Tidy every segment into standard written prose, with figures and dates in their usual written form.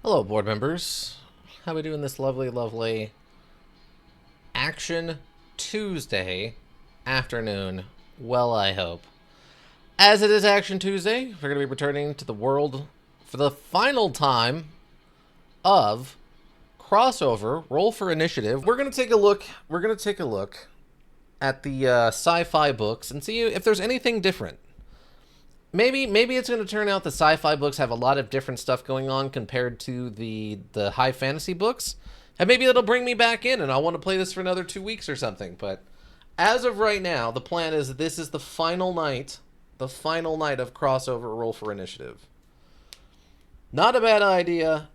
Hello, board members. How we doing this lovely Action Tuesday afternoon? Well, I hope. As it is Action Tuesday, we're going to be returning to the world for the final time of CrossOver Roll for Initiative. We're going to take a look. At the sci-fi books and see if there's anything different. Maybe it's going to turn out the sci-fi books have a lot of different stuff going on compared to the high fantasy books. And maybe it'll bring me back in and I'll want to play this for another 2 weeks or something. But as of right now, the plan is this is the final night of CrossOver Roll for Initiative. Not a bad idea.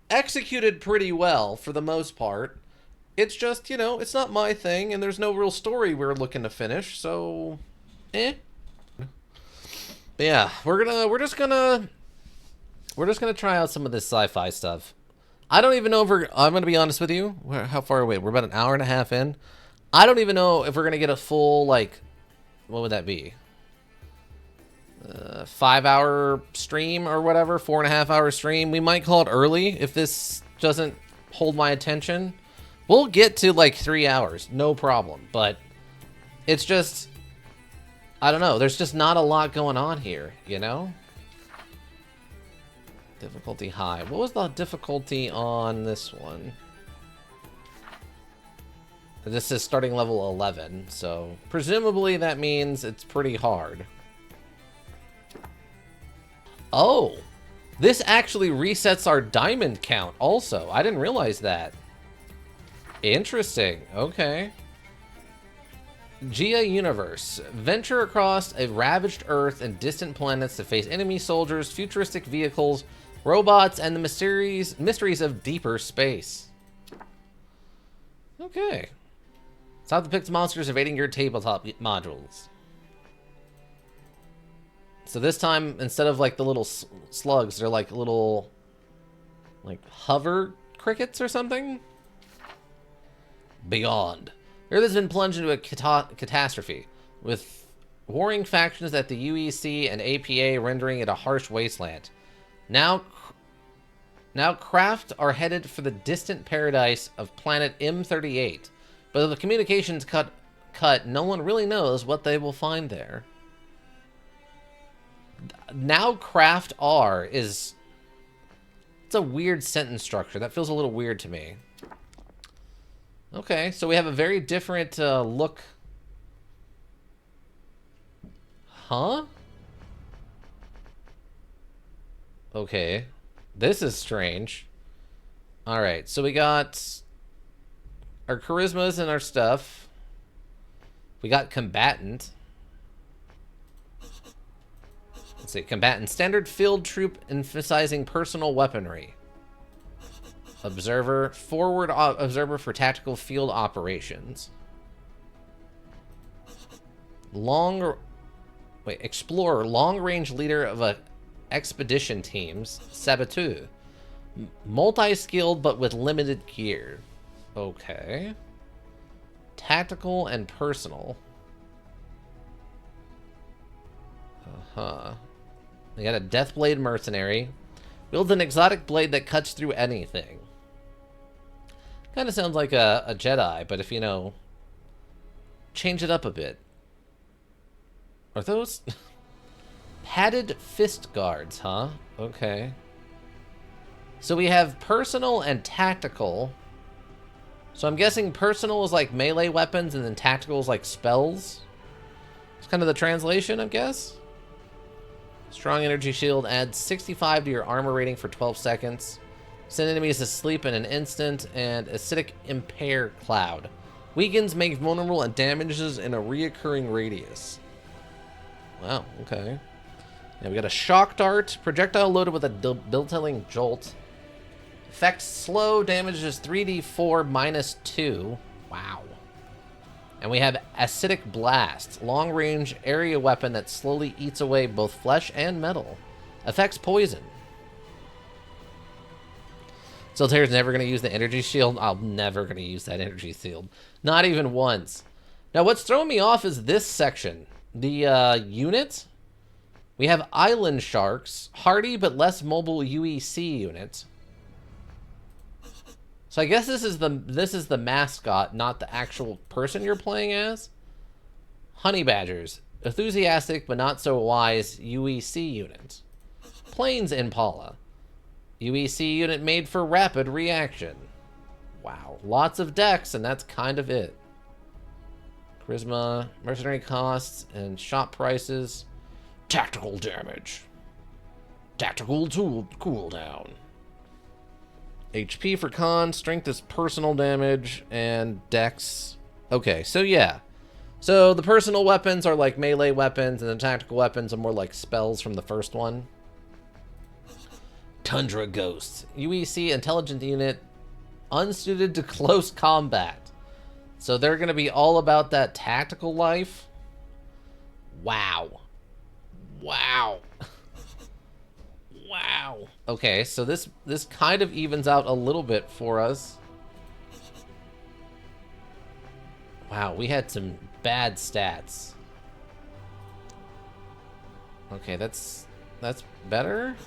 Executed pretty well for the most part. It's just, it's not my thing and there's no real story we're looking to finish, so But yeah, we're just gonna try out some of this sci-fi stuff. I don't even know if I'm gonna be honest with you. How far away? We're about an hour and a half in. I don't even know if we're gonna get a full, what would that be? 5-hour stream or whatever, 4.5-hour stream. We might call it early if this doesn't hold my attention. We'll get to 3 hours, no problem. But it's just, I don't know. There's just not a lot going on here, Difficulty high. What was the difficulty on this one? This is starting level 11, so presumably that means it's pretty hard. Oh, this actually resets our diamond count also. I didn't realize that. Interesting. Okay. Gia Universe. Venture across a ravaged Earth and distant planets to face enemy soldiers, futuristic vehicles, robots, and the mysteries of deeper space. Okay. Stop the picked monsters evading your tabletop modules. So this time, instead of the little slugs, they're little, hover crickets or something? Beyond. Earth has been plunged into a catastrophe, with warring factions at the UEC and APA rendering it a harsh wasteland. Now craft are headed for the distant paradise of planet M38, but if the communications cut, no one really knows what they will find there. Now craft are is... It's a weird sentence structure. That feels a little weird to me. Okay, so we have a very different look. Huh? Okay. This is strange. Alright, so we got our charismas and our stuff. We got combatant. Let's see, combatant. Standard field troop emphasizing personal weaponry. Observer, forward observer for tactical field operations. Explorer, long-range leader of expedition teams. Saboteur, multi-skilled but with limited gear. Okay. Tactical and personal. They got a Deathblade mercenary. Wields an exotic blade that cuts through anything. Kind of sounds like a Jedi, but if change it up a bit. Are those padded fist guards, huh? Okay. So we have personal and tactical. So I'm guessing personal is melee weapons and then tactical is spells. It's kind of the translation, I guess. Strong energy shield adds 65 to your armor rating for 12 seconds. Send enemies to sleep in an instant. And acidic impair cloud. Weakens, makes vulnerable, and damages in a reoccurring radius. Wow, okay. Now we got a shock dart. Projectile loaded with a debilitating jolt. Effects slow, damages 3d4 minus 2. Wow. And we have Acidic Blast, long-range area weapon that slowly eats away both flesh and metal. Affects poison. Solitair's never going to use the energy shield. I'm never going to use that energy shield. Not even once. Now, what's throwing me off is this section. The unit. We have Island Sharks, hardy but less mobile UEC unit. So I guess this is the mascot, not the actual person you're playing as. Honey badgers, enthusiastic but not so wise UEC unit. Plains Impala, UEC unit made for rapid reaction. Wow, lots of decks, and that's kind of it. Charisma, mercenary costs, and shop prices. Tactical damage. Tactical tool cooldown. HP for con, strength is personal damage, and dex. Okay, so yeah. So the personal weapons are like melee weapons, and the tactical weapons are more like spells from the first one. Tundra Ghosts. UEC intelligent unit, unsuited to close combat. So they're going to be all about that tactical life. Wow. Wow. Wow. Okay, so this kind of evens out a little bit for us. Wow, we had some bad stats. Okay, that's better.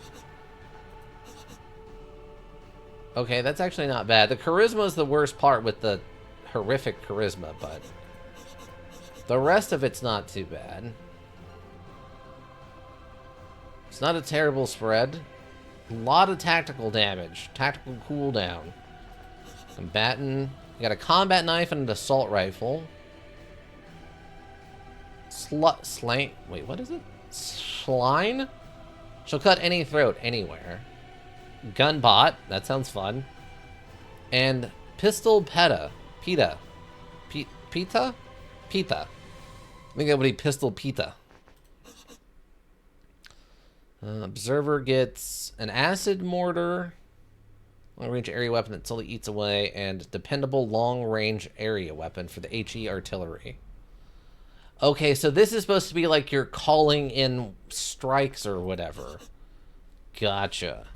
Okay, that's actually not bad. The charisma is the worst part with the horrific charisma, but the rest of it's not too bad. It's not a terrible spread. A lot of tactical damage. Tactical cooldown. Combatant. You got a combat knife and an assault rifle. Slang. Wait, what is it? Schline? She'll cut any throat anywhere. Gunbot. That sounds fun. And Pistol Peta. Pita. Pita? Pita. I think that would be Pistol Pita. Observer gets an acid mortar, long-range area weapon that slowly eats away, and dependable long-range area weapon for the HE artillery. Okay, so this is supposed to be like you're calling in strikes or whatever. Gotcha.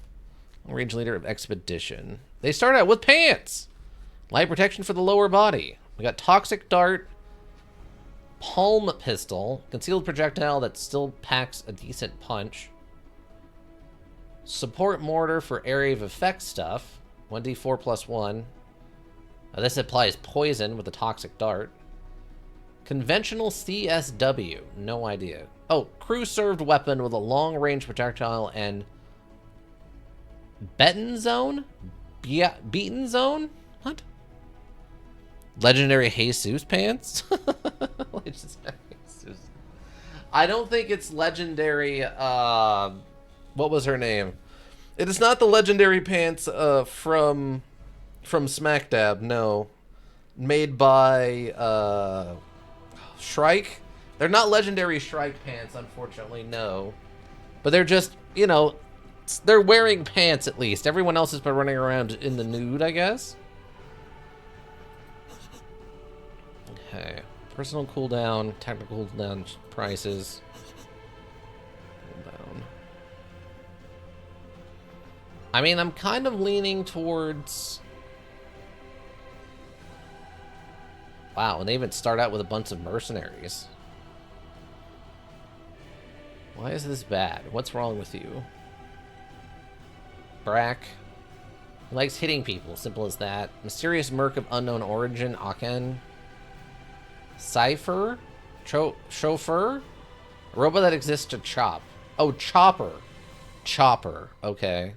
Long-range leader of expedition. They start out with pants! Light protection for the lower body. We got toxic dart, palm pistol, concealed projectile that still packs a decent punch. Support mortar for area of effect stuff. 1d4 plus 1. This applies poison with a toxic dart. Conventional CSW. No idea. Oh, crew served weapon with a long range projectile and beaten zone? Beaten zone? What? Legendary Jesus pants? Legendary Jesus. I don't think it's legendary, what was her name? It is not the legendary pants from Smackdab, no. Made by Shrike. They're not legendary Shrike pants, unfortunately, no. But they're just, you know, they're wearing pants at least. Everyone else has been running around in the nude, I guess. Okay. Personal cooldown, technical cooldown prices. Cooldown. I mean, I'm kind of leaning towards... Wow, and they even start out with a bunch of mercenaries. Why is this bad? What's wrong with you? Brack. He likes hitting people, simple as that. Mysterious Merc of unknown origin, Aken. Cipher? Chauffeur? A robot that exists to chop. Oh, Chopper. Chopper, okay.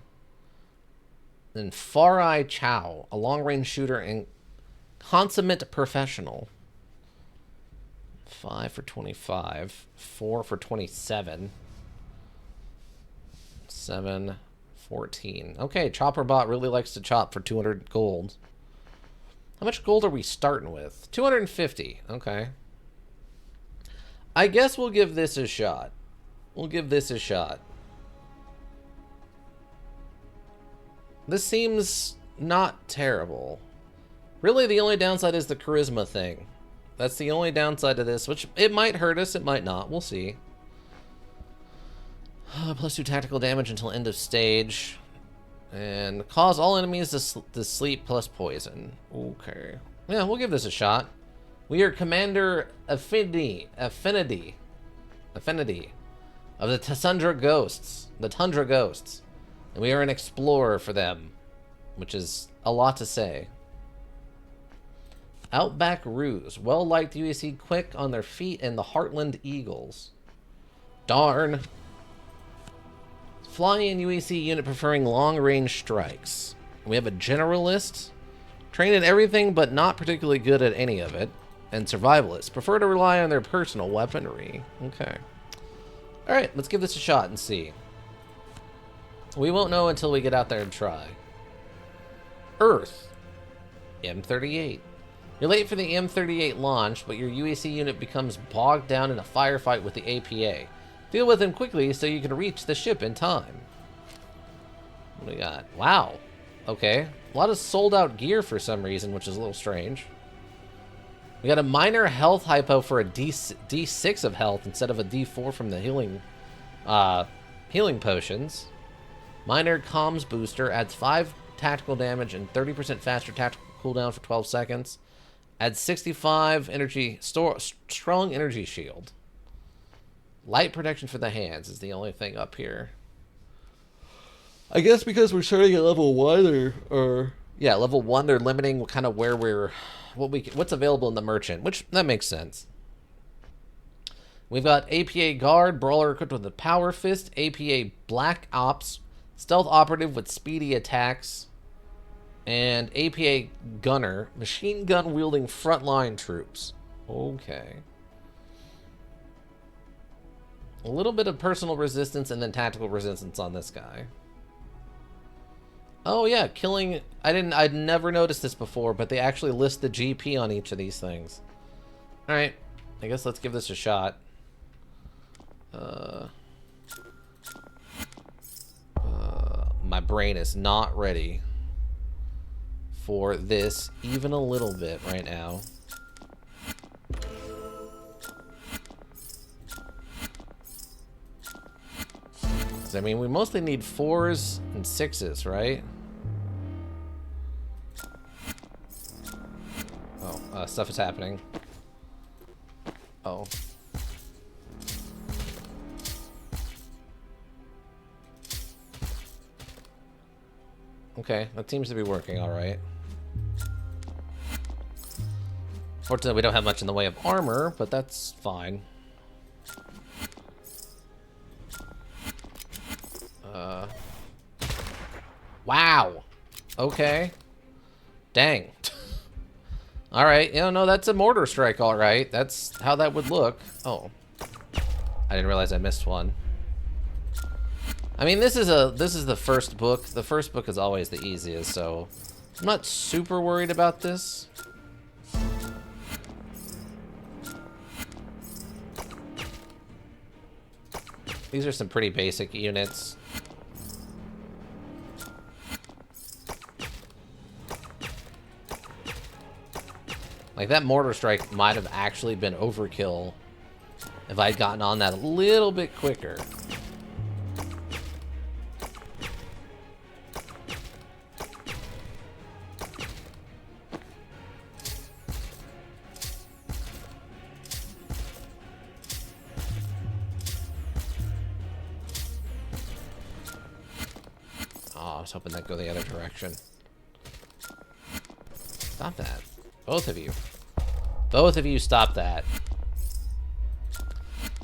Then Far Eye Chow, a long-range shooter and consummate professional. 5 for 25. 4 for 27. 7, 14. Okay, Chopper Bot really likes to chop for 200 gold. How much gold are we starting with? 250. Okay. I guess we'll give this a shot. We'll give this a shot. This seems not terrible. Really, the only downside is the charisma thing. That's the only downside to this, which it might hurt us, it might not. We'll see. +2 tactical damage until end of stage. And cause all enemies to sleep plus poison. Okay. Yeah, we'll give this a shot. We are Commander Affinity of the Tundra Ghosts. And we are an explorer for them, which is a lot to say. Outback Ruse. Well-liked UAC, quick on their feet, and the Heartland Eagles. Darn. Fly-in UAC unit preferring long-range strikes. We have a generalist. Trained in everything, but not particularly good at any of it. And survivalists. Prefer to rely on their personal weaponry. Okay. Alright, let's give this a shot and see. We won't know until we get out there and try. Earth. M38. You're late for the M38 launch, but your UAC unit becomes bogged down in a firefight with the APA. Deal with them quickly so you can reach the ship in time. What do we got? Wow. Okay. A lot of sold-out gear for some reason, which is a little strange. We got a minor health hypo for a D6 of health instead of a D4 from the healing potions. Minor comms booster adds 5 tactical damage and 30% faster tactical cooldown for 12 seconds. Adds 65 energy, strong energy shield. Light protection for the hands is the only thing up here. I guess because we're starting at level 1 or yeah, level 1, they're limiting kind of where we're what's available in the merchant, which that makes sense. We've got APA Guard, Brawler equipped with a Power Fist, APA Black Ops, Stealth Operative with speedy attacks, and APA Gunner, machine gun wielding frontline troops. Okay. A little bit of personal resistance and then tactical resistance on this guy. Oh yeah, killing... I'd never noticed this before, but they actually list the GP on each of these things. Alright, I guess let's give this a shot. My brain is not ready for this even a little bit right now. I mean, we mostly need 4s and 6s, right? Oh, stuff is happening. Oh. Okay, that seems to be working all right. Fortunately, we don't have much in the way of armor, but that's fine. Wow. Okay. Dang. All right. You know, no, that's a mortar strike. All right. That's how that would look. Oh, I didn't realize I missed one. I mean, this is the first book. The first book is always the easiest, so I'm not super worried about this. These are some pretty basic units. Like, that mortar strike might have actually been overkill if I'd gotten on that a little bit quicker. Oh, I was hoping that'd go the other direction. Stop that. Both of you. Both of you stop that.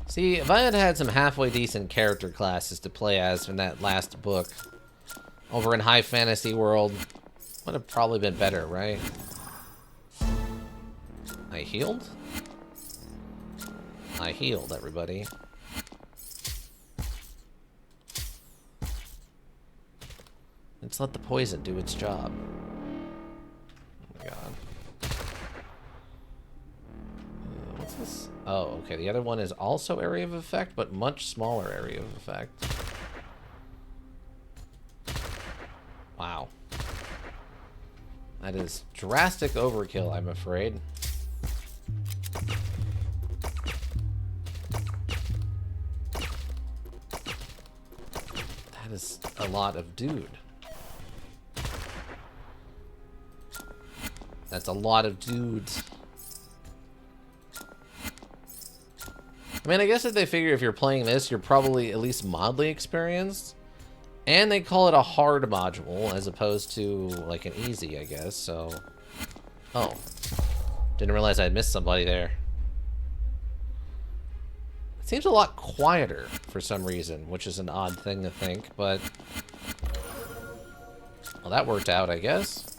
See, if I had had some halfway decent character classes to play as in that last book over in High Fantasy World, would have probably been better, right? I healed? I healed, everybody. Let's let the poison do its job. Oh my god. What's this? Oh, okay. The other one is also area of effect, but much smaller area of effect. Wow. That is drastic overkill, I'm afraid. That is a lot of dude. That's a lot of dudes. I mean, I guess if they figure if you're playing this, you're probably at least mildly experienced. And they call it a hard module as opposed to like an easy, I guess, so... Oh. Didn't realize I'd missed somebody there. It seems a lot quieter for some reason, which is an odd thing to think, but... Well, that worked out, I guess.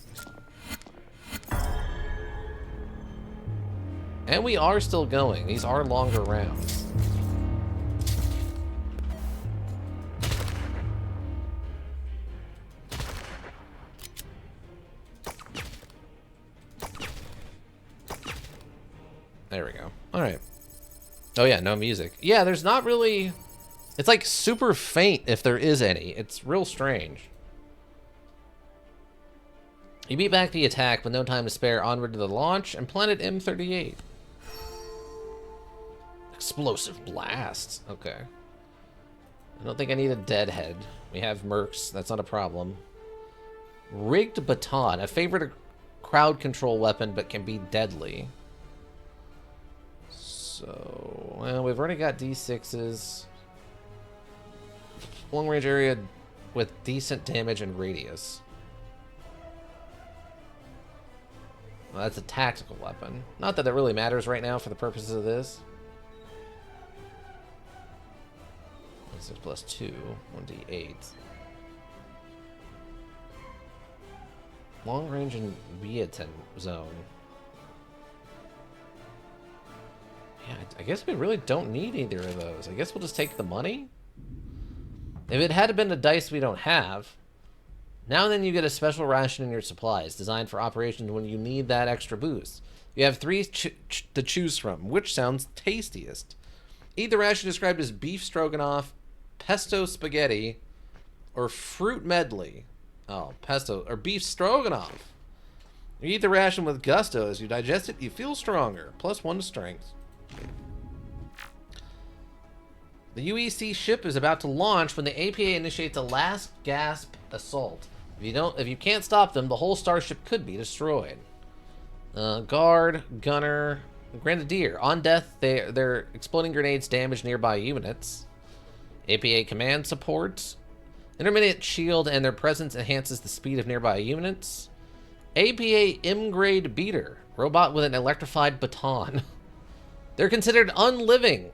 And we are still going. These are longer rounds. There we go. Alright. Oh yeah, no music. Yeah, there's not really... It's like super faint if there is any. It's real strange. You beat back the attack with no time to spare, onward to the launch, and planet M38. Explosive blasts. Okay. I don't think I need a deadhead. We have mercs. That's not a problem. Rigged baton. A favorite crowd control weapon, but can be deadly. So, well, we've already got D6s. Long range area with decent damage and radius. Well, that's a tactical weapon. Not that it really matters right now for the purposes of this. 6 plus 2, 1d8. Long range and Beaton zone. Yeah, I guess we really don't need either of those. I guess we'll just take the money. If it had been a dice we don't have, now and then you get a special ration in your supplies, designed for operations when you need that extra boost. You have 3 to choose from. Which sounds tastiest? Eat the ration described as beef stroganoff, pesto spaghetti, or fruit medley. Oh, pesto, or beef stroganoff. You eat the ration with gusto. As you digest it, you feel stronger. +1 to strength. The UEC ship is about to launch when the APA initiates a last gasp assault. If you can't stop them, the whole starship could be destroyed. Guard, gunner, grenadier. On death, their exploding grenades damage nearby units. APA command supports. Intermittent shield and their presence enhances the speed of nearby units. APA M-grade beater. Robot with an electrified baton. They're considered unliving.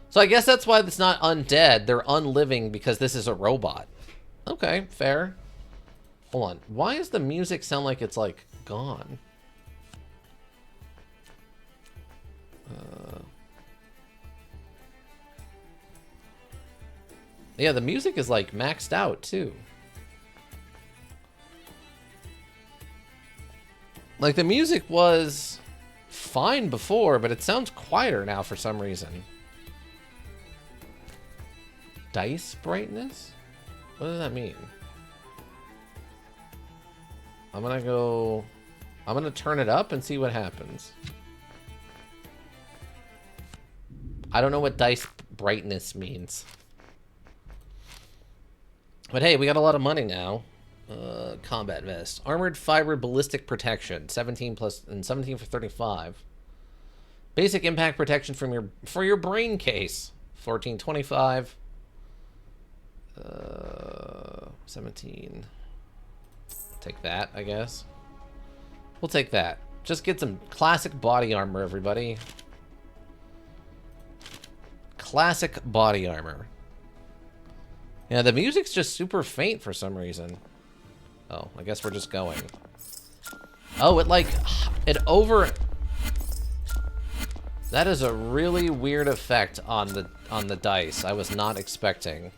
So I guess that's why it's not undead. They're unliving because this is a robot. Okay, fair. Hold on. Why does the music sound like it's, like, gone? Yeah, the music is, like, maxed out, too. Like, the music was fine before, but it sounds quieter now for some reason. Dice brightness? What does that mean? I'm gonna turn it up and see what happens. I don't know what dice brightness means. But hey, we got a lot of money now. Combat vest. Armored fiber ballistic protection. 17 plus and 17 for 35. Basic impact protection for your brain case. 1425. 17. Take that, I guess. We'll take that. Just get some classic body armor, everybody. Classic body armor. Yeah, the music's just super faint for some reason. Oh, I guess we're just going. Oh, that is a really weird effect on the dice. I was not expecting.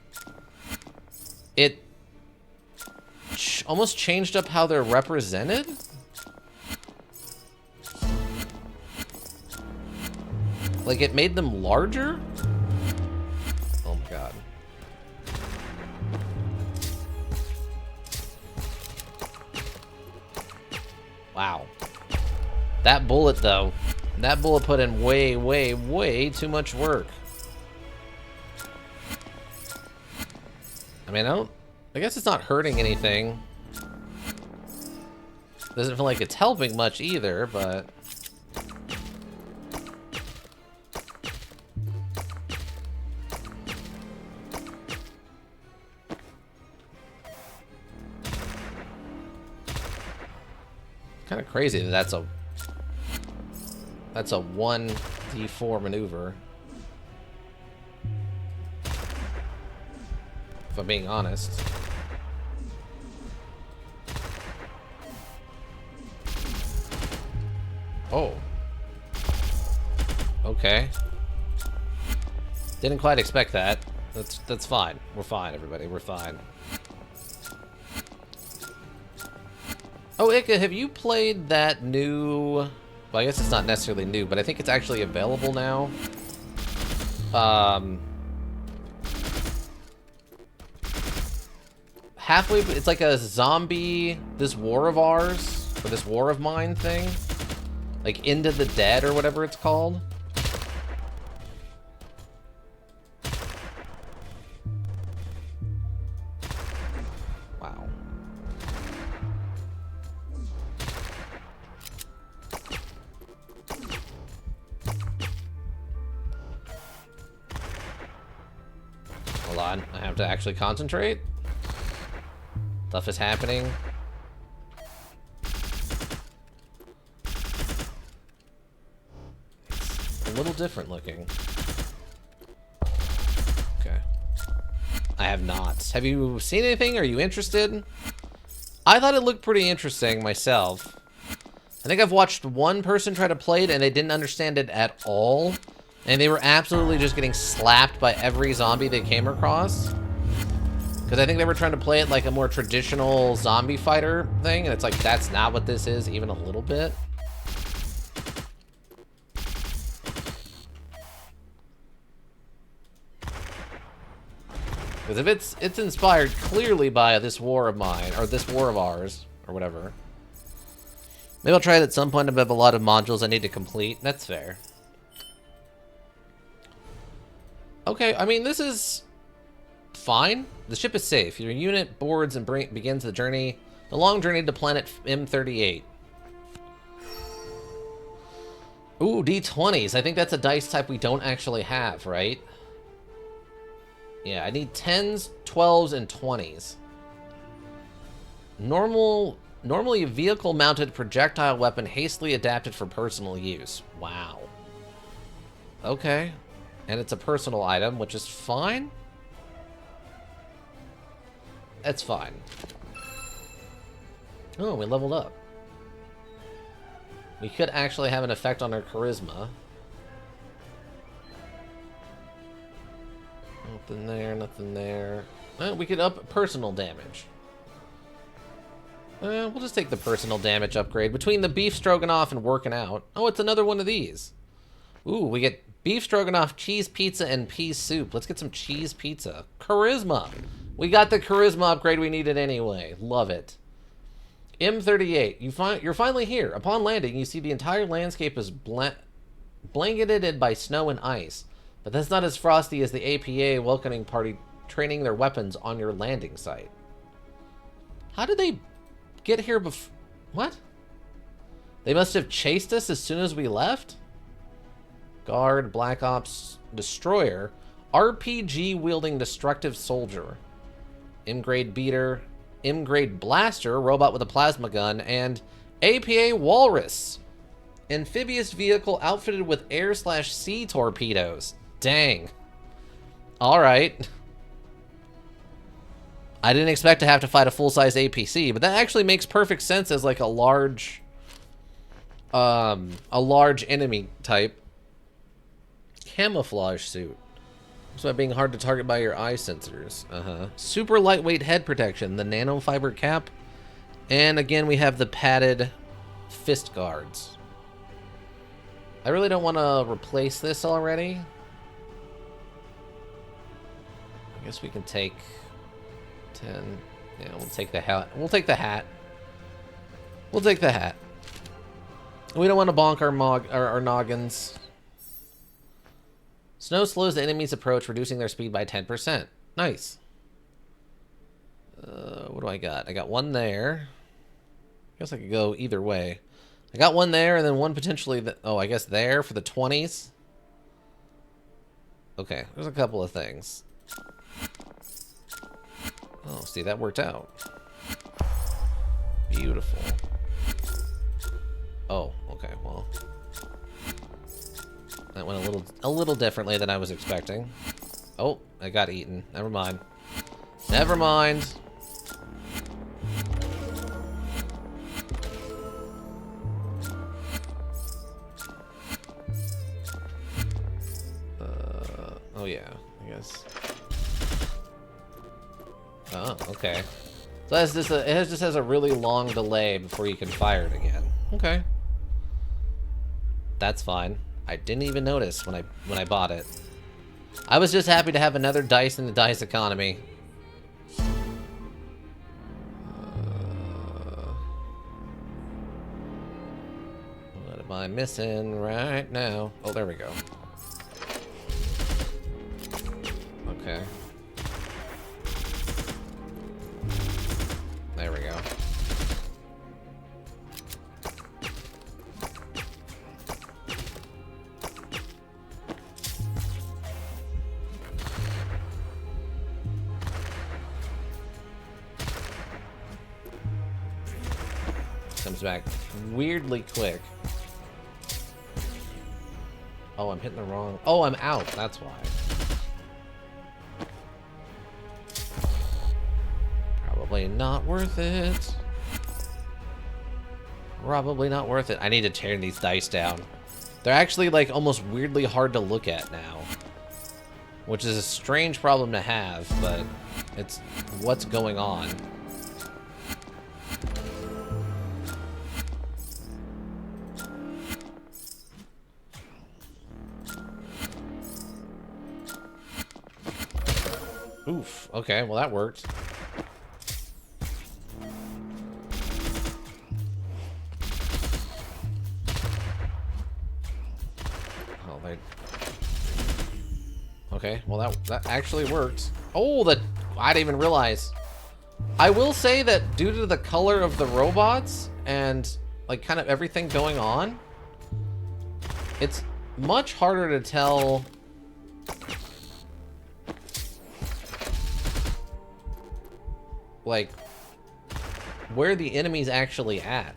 It almost changed up how they're represented. Like it made them larger. Oh my god. Wow. That bullet, though. That bullet put in way, way, way too much work. I mean, I guess it's not hurting anything. Doesn't feel like it's helping much either, but... Kind of crazy that that's a 1d4 maneuver. If I'm being honest. Oh. Okay. Didn't quite expect that. That's fine. We're fine, everybody. We're fine. Oh, Ika, have you played that new... Well, I guess it's not necessarily new, but I think it's actually available now. Halfway... It's like a zombie... This war of ours, or this war of mine thing. Like, Into the Dead, or whatever it's called. Wow. Hold on, I have to actually concentrate. Stuff is happening. It's a little different looking. Okay. I have not. Have you seen anything? Are you interested? I thought it looked pretty interesting myself. I think I've watched one person try to play it and they didn't understand it at all. And they were absolutely just getting slapped by every zombie they came across. Because I think they were trying to play it like a more traditional zombie fighter thing. And it's like, that's not what this is, even a little bit. Because if it's inspired clearly by this war of mine, or this war of ours, or whatever. Maybe I'll try it at some point. I have a lot of modules I need to complete. That's fair. Okay, I mean, this is fine. The ship is safe. Your unit boards and begins the journey, the long journey to planet M38. Ooh, D20s. I think that's a dice type we don't actually have, right? Yeah, I need 10s, 12s, and 20s. Normally a vehicle-mounted projectile weapon hastily adapted for personal use. Wow. Okay. And it's a personal item, which is fine. That's fine. Oh, we leveled up. We could actually have an effect on our charisma. Nothing there, nothing there. We could up personal damage. We'll just take the personal damage upgrade. Between the beef stroganoff and working out. Oh, it's another one of these. Ooh, we get beef stroganoff, cheese pizza, and pea soup. Let's get some cheese pizza. Charisma. We got the charisma upgrade we needed anyway. Love it. M38. You're finally here. Upon landing, you see the entire landscape is blanketed by snow and ice. But that's not as frosty as the APA welcoming party training their weapons on your landing site. How did they get here before? What? They must have chased us as soon as we left? Guard, Black Ops, Destroyer, RPG-wielding destructive soldier, M-grade beater, M-grade blaster, robot with a plasma gun, and APA Walrus, amphibious vehicle outfitted with air/sea torpedoes. Dang. Alright. I didn't expect to have to fight a full-size APC, but that actually makes perfect sense as like a large enemy type. Camouflage suit. So being hard to target by your eye sensors. Super lightweight head protection, the nanofiber cap. And again, we have the padded fist guards. I really don't want to replace this already. I guess we can take 10. Yeah, we'll take the hat. We'll take the hat. We'll take the hat. We don't want to bonk our noggins. Snow slows the enemy's approach, reducing their speed by 10%. Nice. What do I got? I got one there. I guess I could go either way. I got one there, and then one potentially... Oh, I guess there for the 20s. Okay, there's a couple of things. Oh, see, that worked out. Beautiful. Oh, okay, well. That went a little differently than I was expecting. Oh, I got eaten. Never mind. Never mind. Oh yeah, I guess. Oh, okay. So it just has a really long delay before you can fire it again. Okay. That's fine. I didn't even notice when I bought it. I was just happy to have another dice in the dice economy. What am I missing right now? Oh, there we go. Okay. There we go. Comes back weirdly quick. Oh, I'm hitting the wrong... Oh, I'm out. That's why. Probably not worth it. Probably not worth it. I need to tear these dice down. They're actually, like, almost weirdly hard to look at now. Which is a strange problem to have, but it's what's going on. Oof. Okay, well that worked. Oh, they... Okay, well that actually worked. Oh, I didn't even realize. I will say that due to the color of the robots and like kind of everything going on, it's much harder to tell like where the enemy's actually at.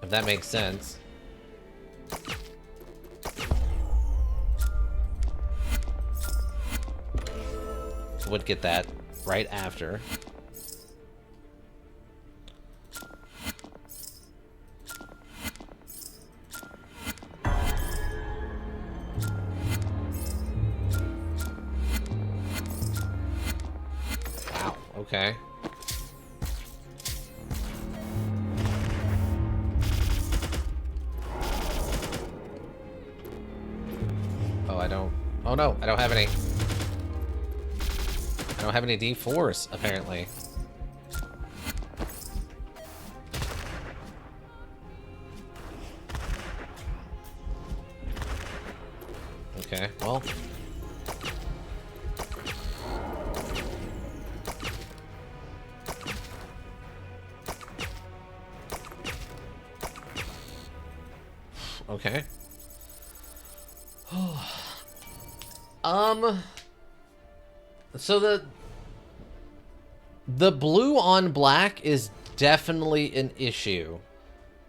If that makes sense. Would get that right after. Wow, okay. Oh, I don't... Oh no, I don't have any... I don't have any D4s, apparently. Okay, well. Okay. So the blue on black is definitely an issue.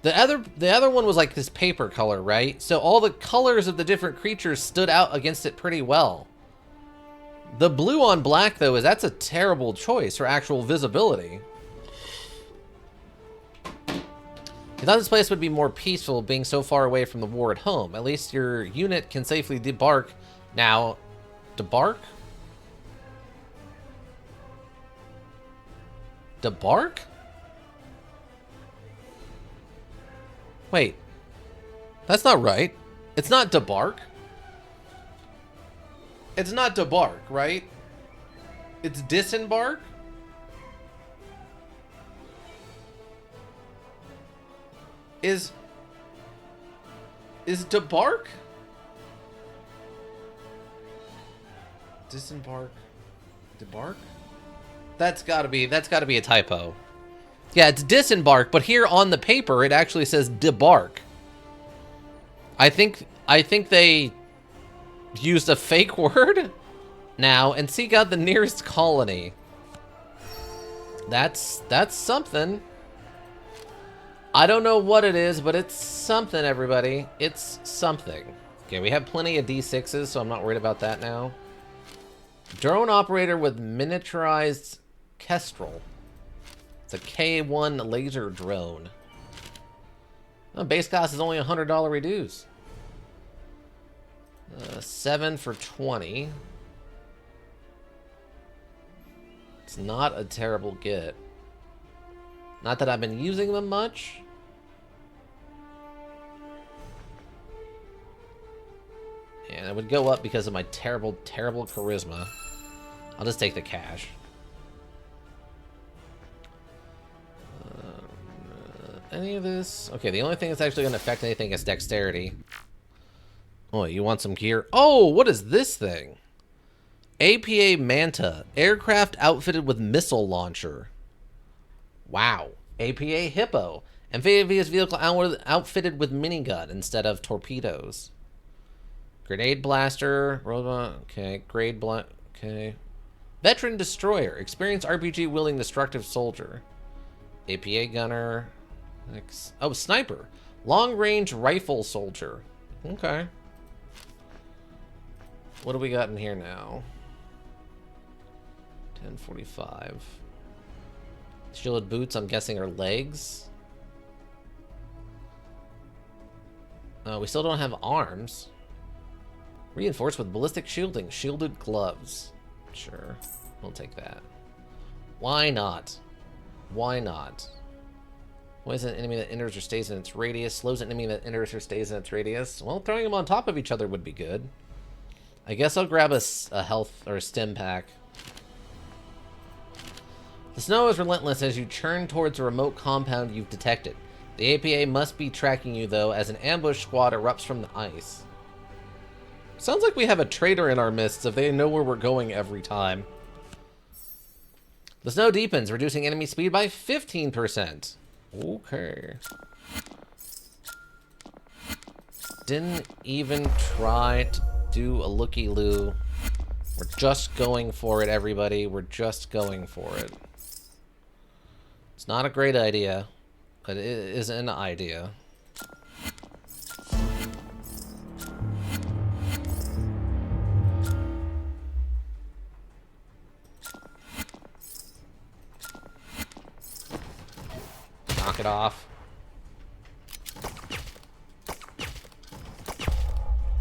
The other one was like this paper color, right? So all the colors of the different creatures stood out against it pretty well. The blue on black, though, that's a terrible choice for actual visibility. I thought this place would be more peaceful being so far away from the war at home. At least your unit can safely debark now. Debark? Debark? Wait. That's not right. It's not debark. It's not debark, right? It's disembark? Is debark? Disembark? Debark? That's gotta be a typo. Yeah, it's disembark, but here on the paper it actually says debark. I think they used a fake word now and seek out the nearest colony. That's something. I don't know what it is, but it's something, everybody. It's something. Okay, we have plenty of D6s, so I'm not worried about that now. Drone operator with miniaturized kestrel. It's a K1 laser drone. Oh, base cost is only $100 reduce. 7 for 20. It's not a terrible get. Not that I've been using them much. And it would go up because of my terrible, terrible charisma. I'll just take the cash. Any of this? Okay, the only thing that's actually going to affect anything is dexterity. Oh, you want some gear? Oh, what is this thing? APA Manta. Aircraft outfitted with missile launcher. Wow. APA Hippo. Amphibious vehicle outfitted with minigun instead of torpedoes. Grenade blaster. Robot. Okay. Okay. Veteran destroyer. Experienced RPG wielding destructive soldier. APA gunner. Oh, sniper. Long range rifle soldier. Okay. What do we got in here now? 1045. Shielded boots, I'm guessing, are legs. We still don't have arms. Reinforced with ballistic shielding. Shielded gloves. Sure. We'll take that. Why not? Why not? What is an enemy that enters or stays in its radius? Slows an enemy that enters or stays in its radius. Well, throwing them on top of each other would be good. I guess I'll grab a health or a stim pack. The snow is relentless as you churn towards a remote compound you've detected. The APA must be tracking you, though, as an ambush squad erupts from the ice. Sounds like we have a traitor in our midst if they know where we're going every time. The snow deepens, reducing enemy speed by 15%. Okay. Didn't even try to do a looky-loo. We're just going for it, everybody. We're just going for it. It's not a great idea, but it is an idea. Knock it off.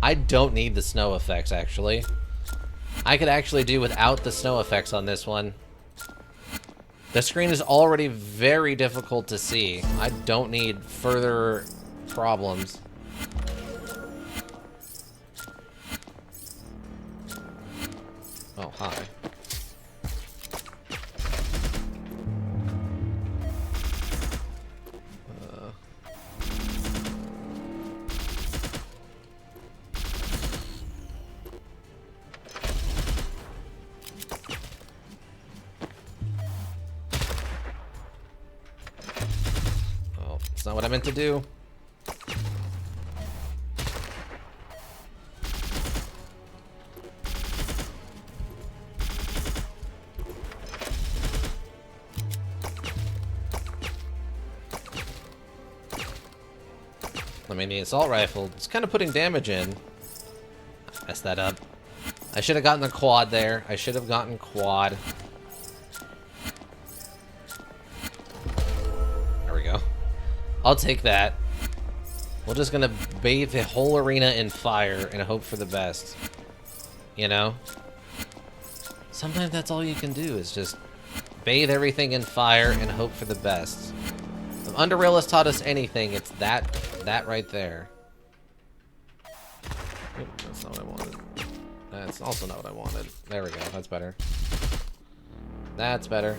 I don't need the snow effects, actually. I could actually do without the snow effects on this one. The screen is already very difficult to see. I don't need further problems. Oh, hi. That's not what I meant to do. I mean, the assault rifle, it's kind of putting damage in. I messed that up. I should have gotten the quad there. I should have gotten quad. There we go. I'll take that. We're just gonna bathe the whole arena in fire and hope for the best. You know? Sometimes that's all you can do, is just bathe everything in fire and hope for the best. If Underrail has taught us anything, it's that right there. Oop, that's not what I wanted. That's also not what I wanted. There we go, that's better. That's better.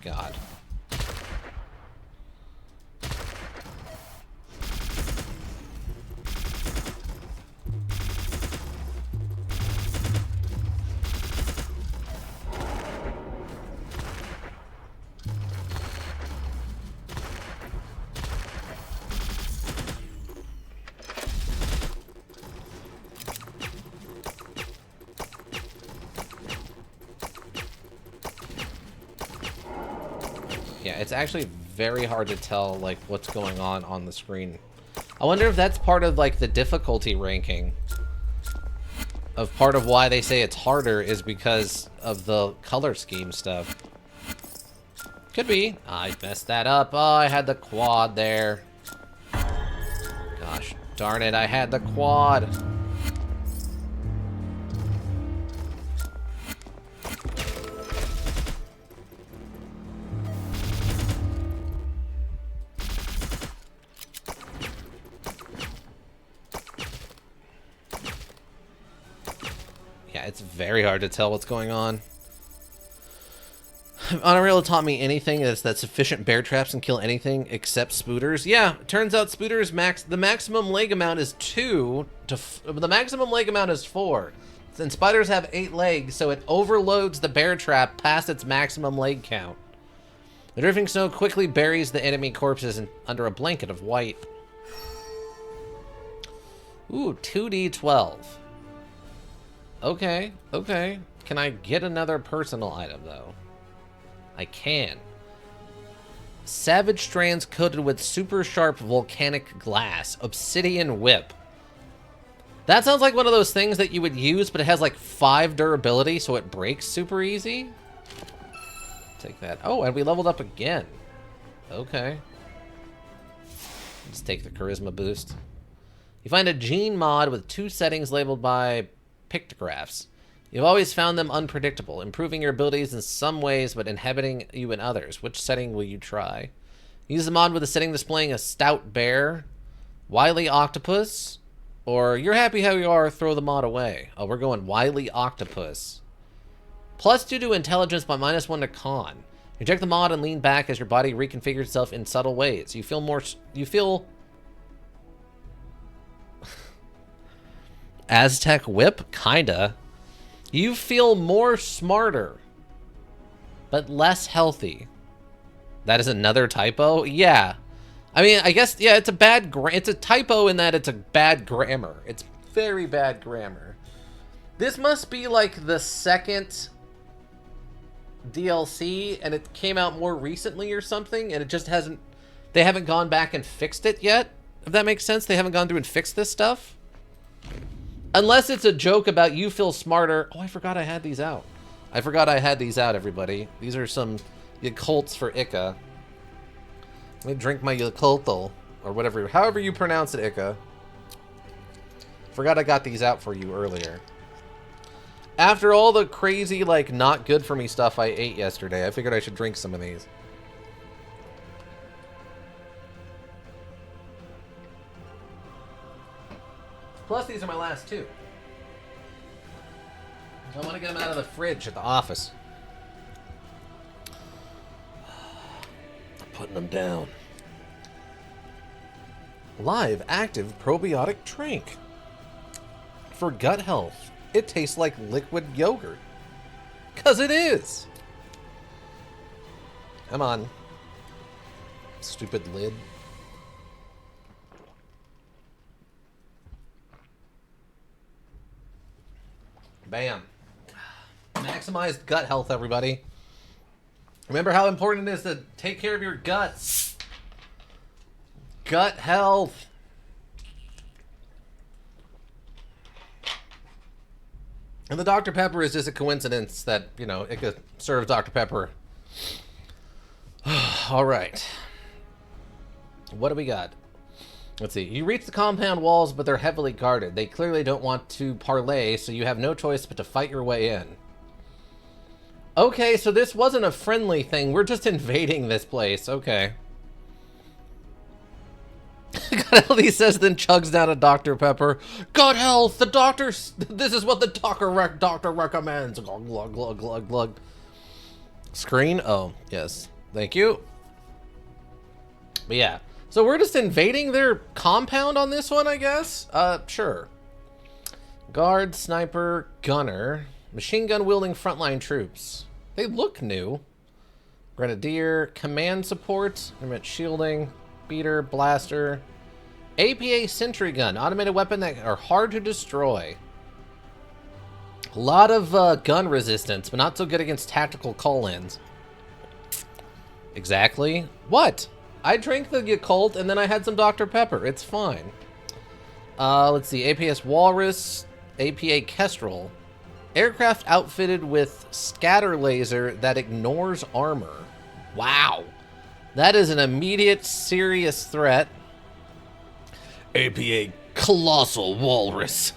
God. Yeah, it's actually very hard to tell, like, what's going on the screen. I wonder if that's part of, like, the difficulty ranking. Of part of why they say it's harder is because of the color scheme stuff. Could be. I messed that up. Oh, I had the quad there. Gosh, darn it, I had the quad. Yeah, it's very hard to tell what's going on. Unreal taught me anything is that sufficient bear traps can kill anything except spooters. Yeah, it turns out spooters the maximum leg amount is 2 to the maximum leg amount is 4. And spiders have 8 legs, so it overloads the bear trap past its maximum leg count. The drifting snow quickly buries the enemy corpses under a blanket of white. Ooh, 2d12. Okay, okay. Can I get another personal item, though? I can. Savage strands coated with super sharp volcanic glass. Obsidian whip. That sounds like one of those things that you would use, but it has like 5 durability, so it breaks super easy. Take that. Oh, and we leveled up again. Okay. Let's take the charisma boost. You find a gene mod with 2 settings labeled by pictographs. You've always found them unpredictable, improving your abilities in some ways but inhibiting you in others. Which setting will you try? Use the mod with a setting displaying a stout bear, wily octopus, or you're happy how you are, throw the mod away. Oh, we're going wily octopus. +2 to intelligence but -1 to con. Reject the mod and lean back as your body reconfigures itself in subtle ways. You feel Aztec whip? Kinda. You feel more smarter, but less healthy. That is another typo? Yeah. I mean, I guess, yeah, it's a typo in that it's a bad grammar. It's very bad grammar. This must be like the second DLC, and it came out more recently or something, and it just they haven't gone back and fixed it yet, if that makes sense. They haven't gone through and fixed this stuff. Unless it's a joke about you feel smarter. Oh, I forgot I had these out. I forgot I had these out, everybody. These are some Yakults for Ika. Let me drink my Yakulto, or whatever, however you pronounce it, Ika. Forgot I got these out for you earlier. After all the crazy, like, not good for me stuff I ate yesterday, I figured I should drink some of these. Plus, these are my last 2. So I want to get them out of the fridge at the office. I'm putting them down. Live active probiotic drink. For gut health. It tastes like liquid yogurt. 'Cause it is. Come on. Stupid lid. Bam. Maximized gut health, everybody. Remember how important it is to take care of your guts. Gut health. And the Dr. Pepper is just a coincidence that, you know, it could serve Dr. Pepper. All right. What do we got? Let's see. You reach the compound walls, but they're heavily guarded. They clearly don't want to parley, so you have no choice but to fight your way in. Okay, so this wasn't a friendly thing. We're just invading this place. Okay. God health, he says, then chugs down a Dr. Pepper. God health, the doctor... This is what the doctor recommends. Glug, glug, glug, glug, glug. Screen? Oh, yes. Thank you. But yeah. So we're just invading their compound on this one, I guess? Sure. Guard, sniper, gunner. Machine gun wielding frontline troops. They look new. Grenadier, command support, intermittent shielding, beater, blaster. APA sentry gun, automated weapon that are hard to destroy. A lot of gun resistance, but not so good against tactical call-ins. Exactly. What? I drank the Yakult and then I had some Dr. Pepper. It's fine. Let's see. APS Walrus, APA Kestrel. Aircraft outfitted with scatter laser that ignores armor. Wow. That is an immediate, serious threat. APA Colossal Walrus.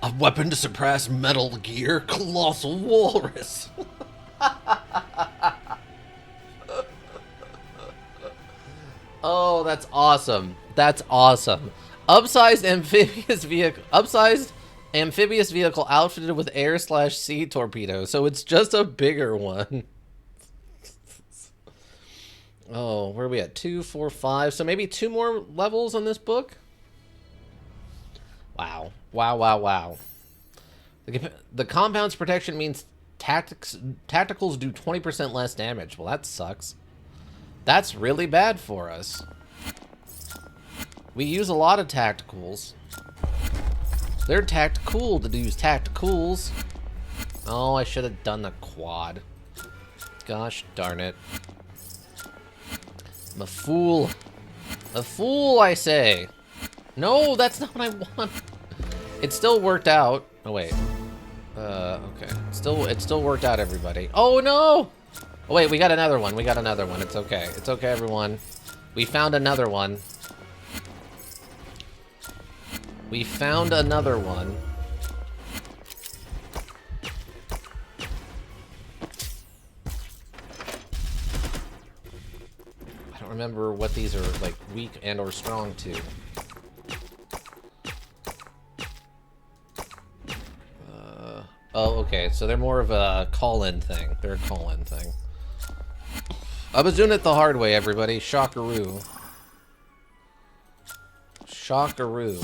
A weapon to suppress Metal Gear Colossal Walrus. Oh, that's awesome. That's awesome. Upsized amphibious vehicle outfitted with air/sea torpedo. So it's just a bigger one. Oh, where are we at? 2, 4, 5. So maybe 2 more levels on this book? Wow. Wow, wow, wow. The compound's protection means tacticals do 20% less damage. Well, that sucks. That's really bad for us. We use a lot of tacticals. They're tactical to use tacticals. Oh, I should have done the quad. Gosh darn it. I'm a fool. A fool, I say. No, that's not what I want. It still worked out. Oh, wait. Okay. It still worked out, everybody. Oh, no! Oh, wait, we got another one. We got another one. It's okay. It's okay, everyone. We found another one. We found another one. I don't remember what these are, like, weak and or strong to. Oh, okay. So they're more of a call-in thing. They're a call-in thing. I was doing it the hard way, everybody. Shockaroo. Shockaroo.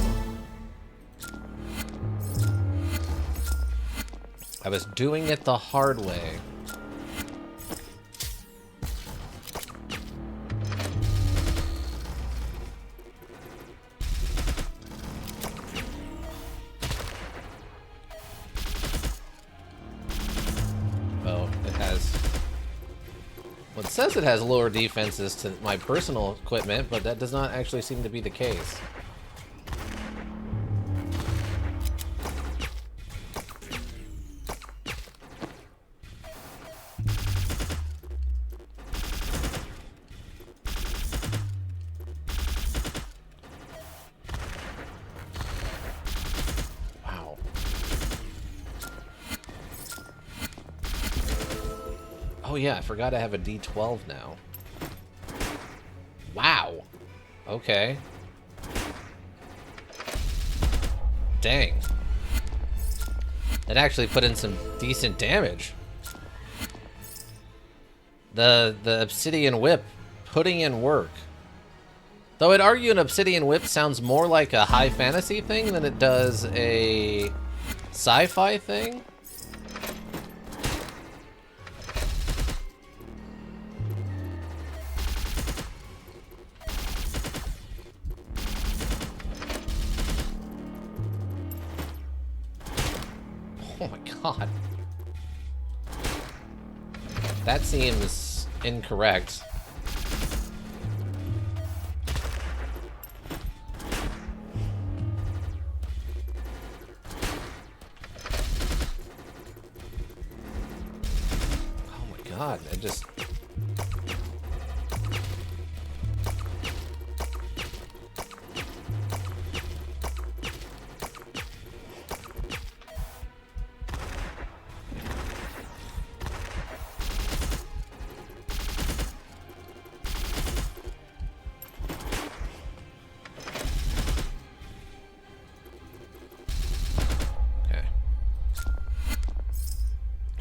I was doing it the hard way. Oh, it has... Well, it says it has lower defenses to my personal equipment, but that does not actually seem to be the case. Oh yeah, I forgot I have a D12 now. Wow. Okay. Dang. That actually put in some decent damage. The Obsidian Whip putting in work. Though I'd argue an Obsidian Whip sounds more like a high fantasy thing than it does a sci-fi thing. Oh my god. That seems incorrect. Oh my god, I just...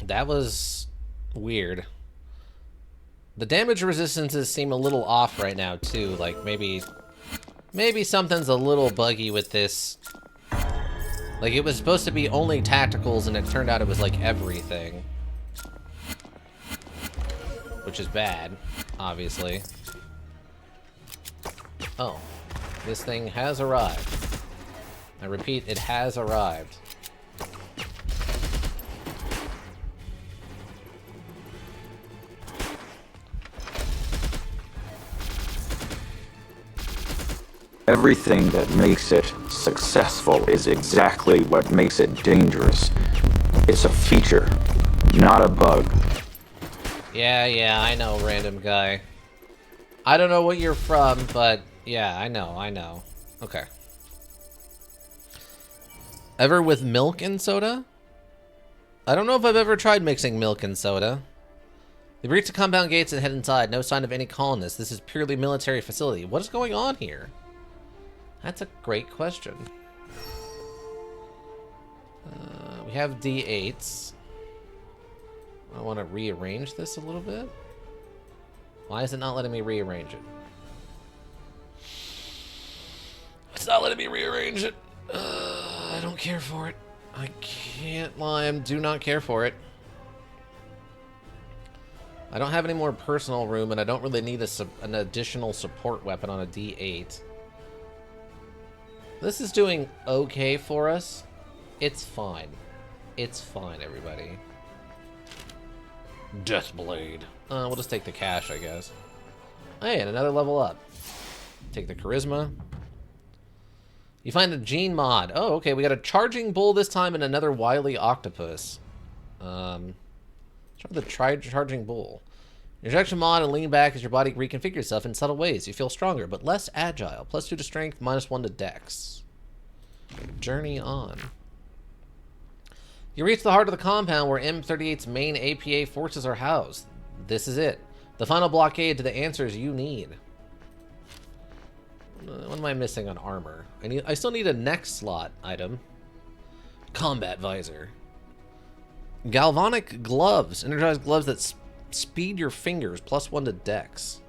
That was weird. The damage resistances seem a little off right now too. Like maybe something's a little buggy with this. Like it was supposed to be only tacticals and it turned out it was like everything. Which is bad, obviously. Oh, this thing has arrived. I repeat, it has arrived. Everything that makes it successful is exactly what makes it dangerous. It's a feature, not a bug. Yeah, I know, random guy. I don't know what you're from, but yeah, I know. Okay. Ever with milk and soda? I don't know if I've ever tried mixing milk and soda. They breach the compound gates and head inside. No sign of any colonists. This is purely military facility. What is going on here? That's a great question. We have D8s. I want to rearrange this a little bit. Why is it not letting me rearrange it? It's not letting me rearrange it. I don't care for it. I can't lie, I do not care for it. I don't have any more personal room, and I don't really need an additional support weapon on a D8. This is doing okay for us. It's fine. It's fine, everybody. Deathblade. We'll just take the cash, I guess. Hey, and another level up. Take the charisma. You find the gene mod. Oh, okay. We got a charging bull this time and another wily octopus. Start with the charging bull. Injection mod and lean back as your body reconfigures itself in subtle ways. You feel stronger, but less agile. +2 to strength, -1 to dex. Journey on. You reach the heart of the compound where M38's main APA forces are housed. This is it. The final blockade to the answers you need. What am I missing on armor? I still need a next slot item. Combat visor. Galvanic gloves. Energized gloves that speed your fingers. +1 to dex.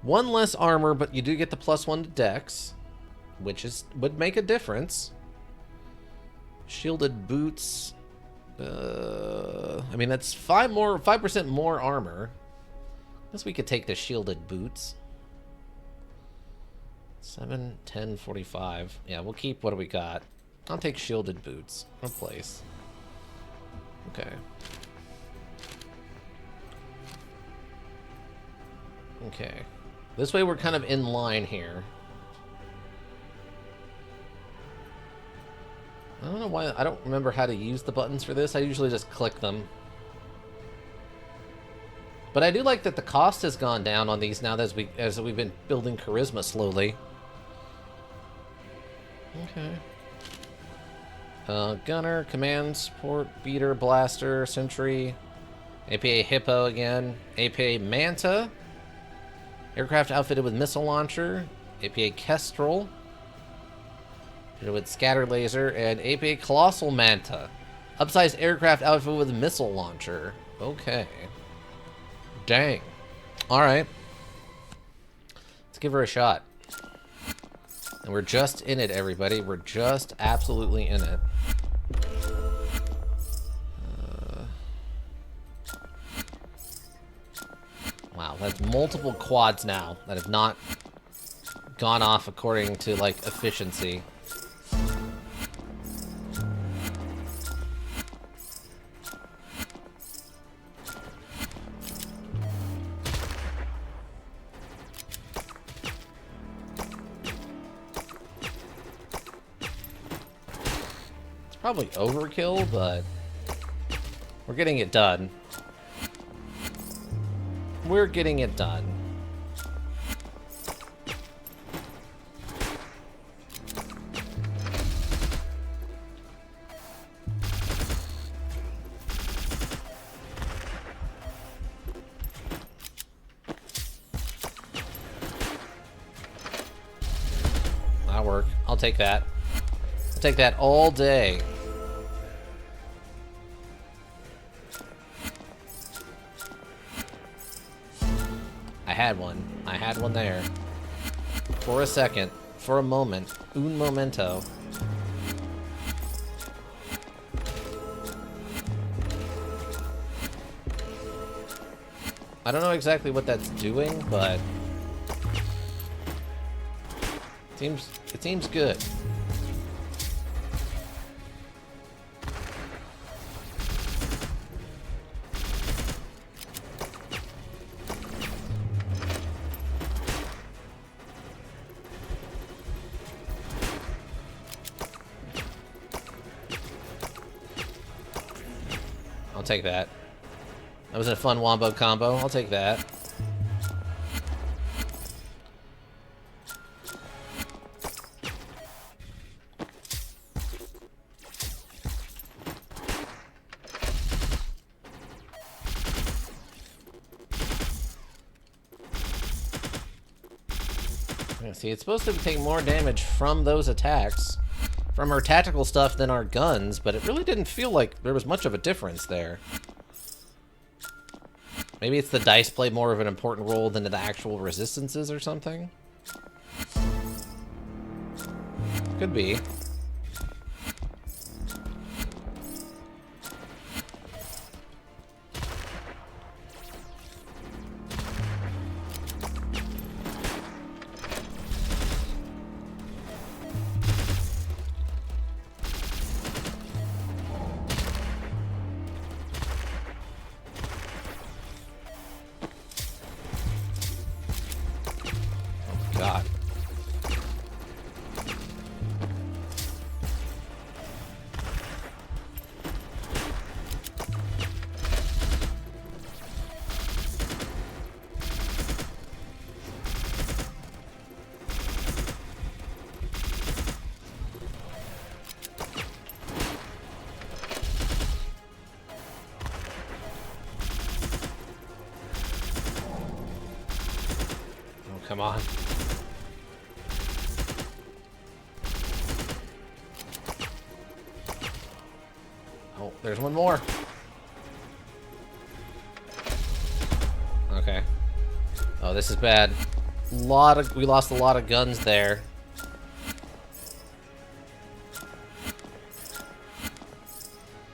1 less armor, but you do get the +1 to dex, which would make a difference. Shielded boots. I mean, that's 5% more armor. I guess we could take the shielded boots. 7, 10, 45. Yeah, we'll keep what we got. I'll take shielded boots. Replace. Okay. Okay. This way we're kind of in line here. I don't know why. I don't remember how to use the buttons for this. I usually just click them. But I do like that the cost has gone down on these now as we've been building charisma slowly. Okay. Gunner, command, support, beater, blaster, sentry, APA Hippo again, APA Manta, aircraft outfitted with missile launcher, APA Kestrel, with scatter laser, and APA Colossal Manta, upsized aircraft outfitted with missile launcher. Okay. Dang. All right. Let's give her a shot. And we're just in it, everybody. We're just absolutely in it. Wow, that's multiple quads now that have not gone off according to, like, efficiency. Probably overkill, but we're getting it done. We're getting it done. That'll work. I'll take that. I'll take that all day. I had one there. For a second. For a moment. Un momento. I don't know exactly what that's doing, but it seems good. take that. That was a fun wombo combo. I'll take that. Yeah, see, it's supposed to take more damage from those attacks, from our tactical stuff than our guns, but it really didn't feel like there was much of a difference there. Maybe it's the dice play more of an important role than the actual resistances or something? Could be. God. Oh, come on. Oh, there's one more. Okay. Oh, this is bad. We lost a lot of guns there.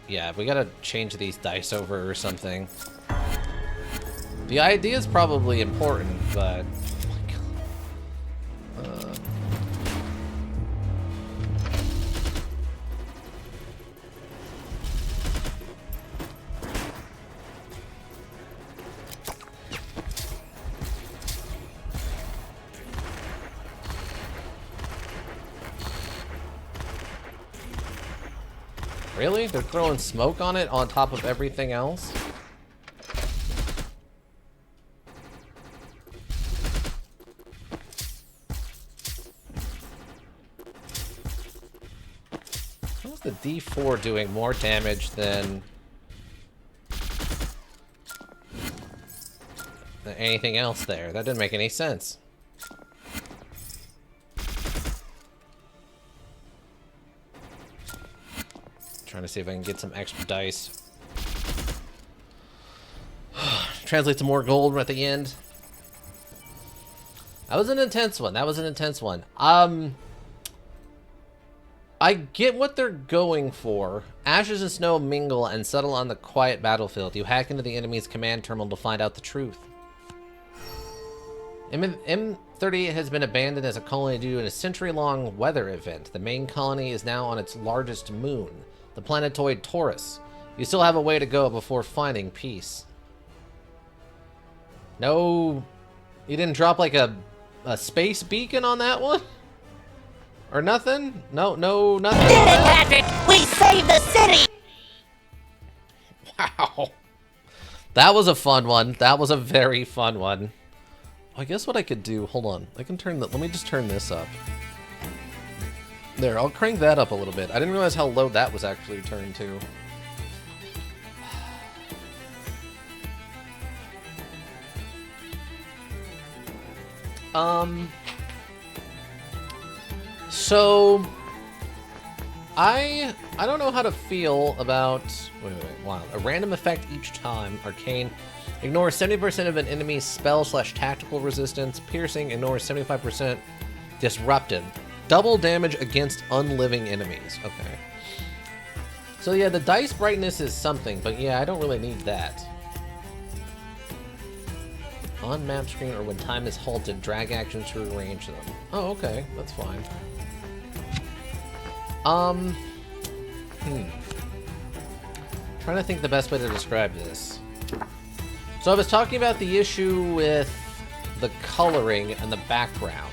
Yeah, we gotta change these dice over or something. The idea is probably important, but... Really? They're throwing smoke on it on top of everything else? How's the D4 doing more damage than anything else there? That didn't make any sense. Trying to see if I can get some extra dice. Translate to more gold at the end. That was an intense one. That was an intense one. I get what they're going for. Ashes and snow mingle and settle on the quiet battlefield. You hack into the enemy's command terminal to find out the truth. M38 has been abandoned as a colony due to a century-long weather event. The main colony is now on its largest moon, the planetoid Taurus. You still have a way to go before finding peace. No, you didn't drop like a space beacon on that one? Or nothing? No, nothing. Did it, Patrick? We saved the city! Wow. That was a fun one. That was a very fun one. I guess what I could do, hold on. I can turn let me just turn this up. There, I'll crank that up a little bit. I didn't realize how low that was actually turned to. So I don't know how to feel about wow. A random effect each time. Arcane. Ignores 70% of an enemy's spell/tactical resistance. Piercing ignores 75% disrupted. Double damage against unliving enemies. Okay. So yeah, the dice brightness is something, but yeah, I don't really need that. On map screen or when time is halted, drag actions to rearrange them. Oh, okay. That's fine. Trying to think the best way to describe this. So I was talking about the issue with the coloring and the background.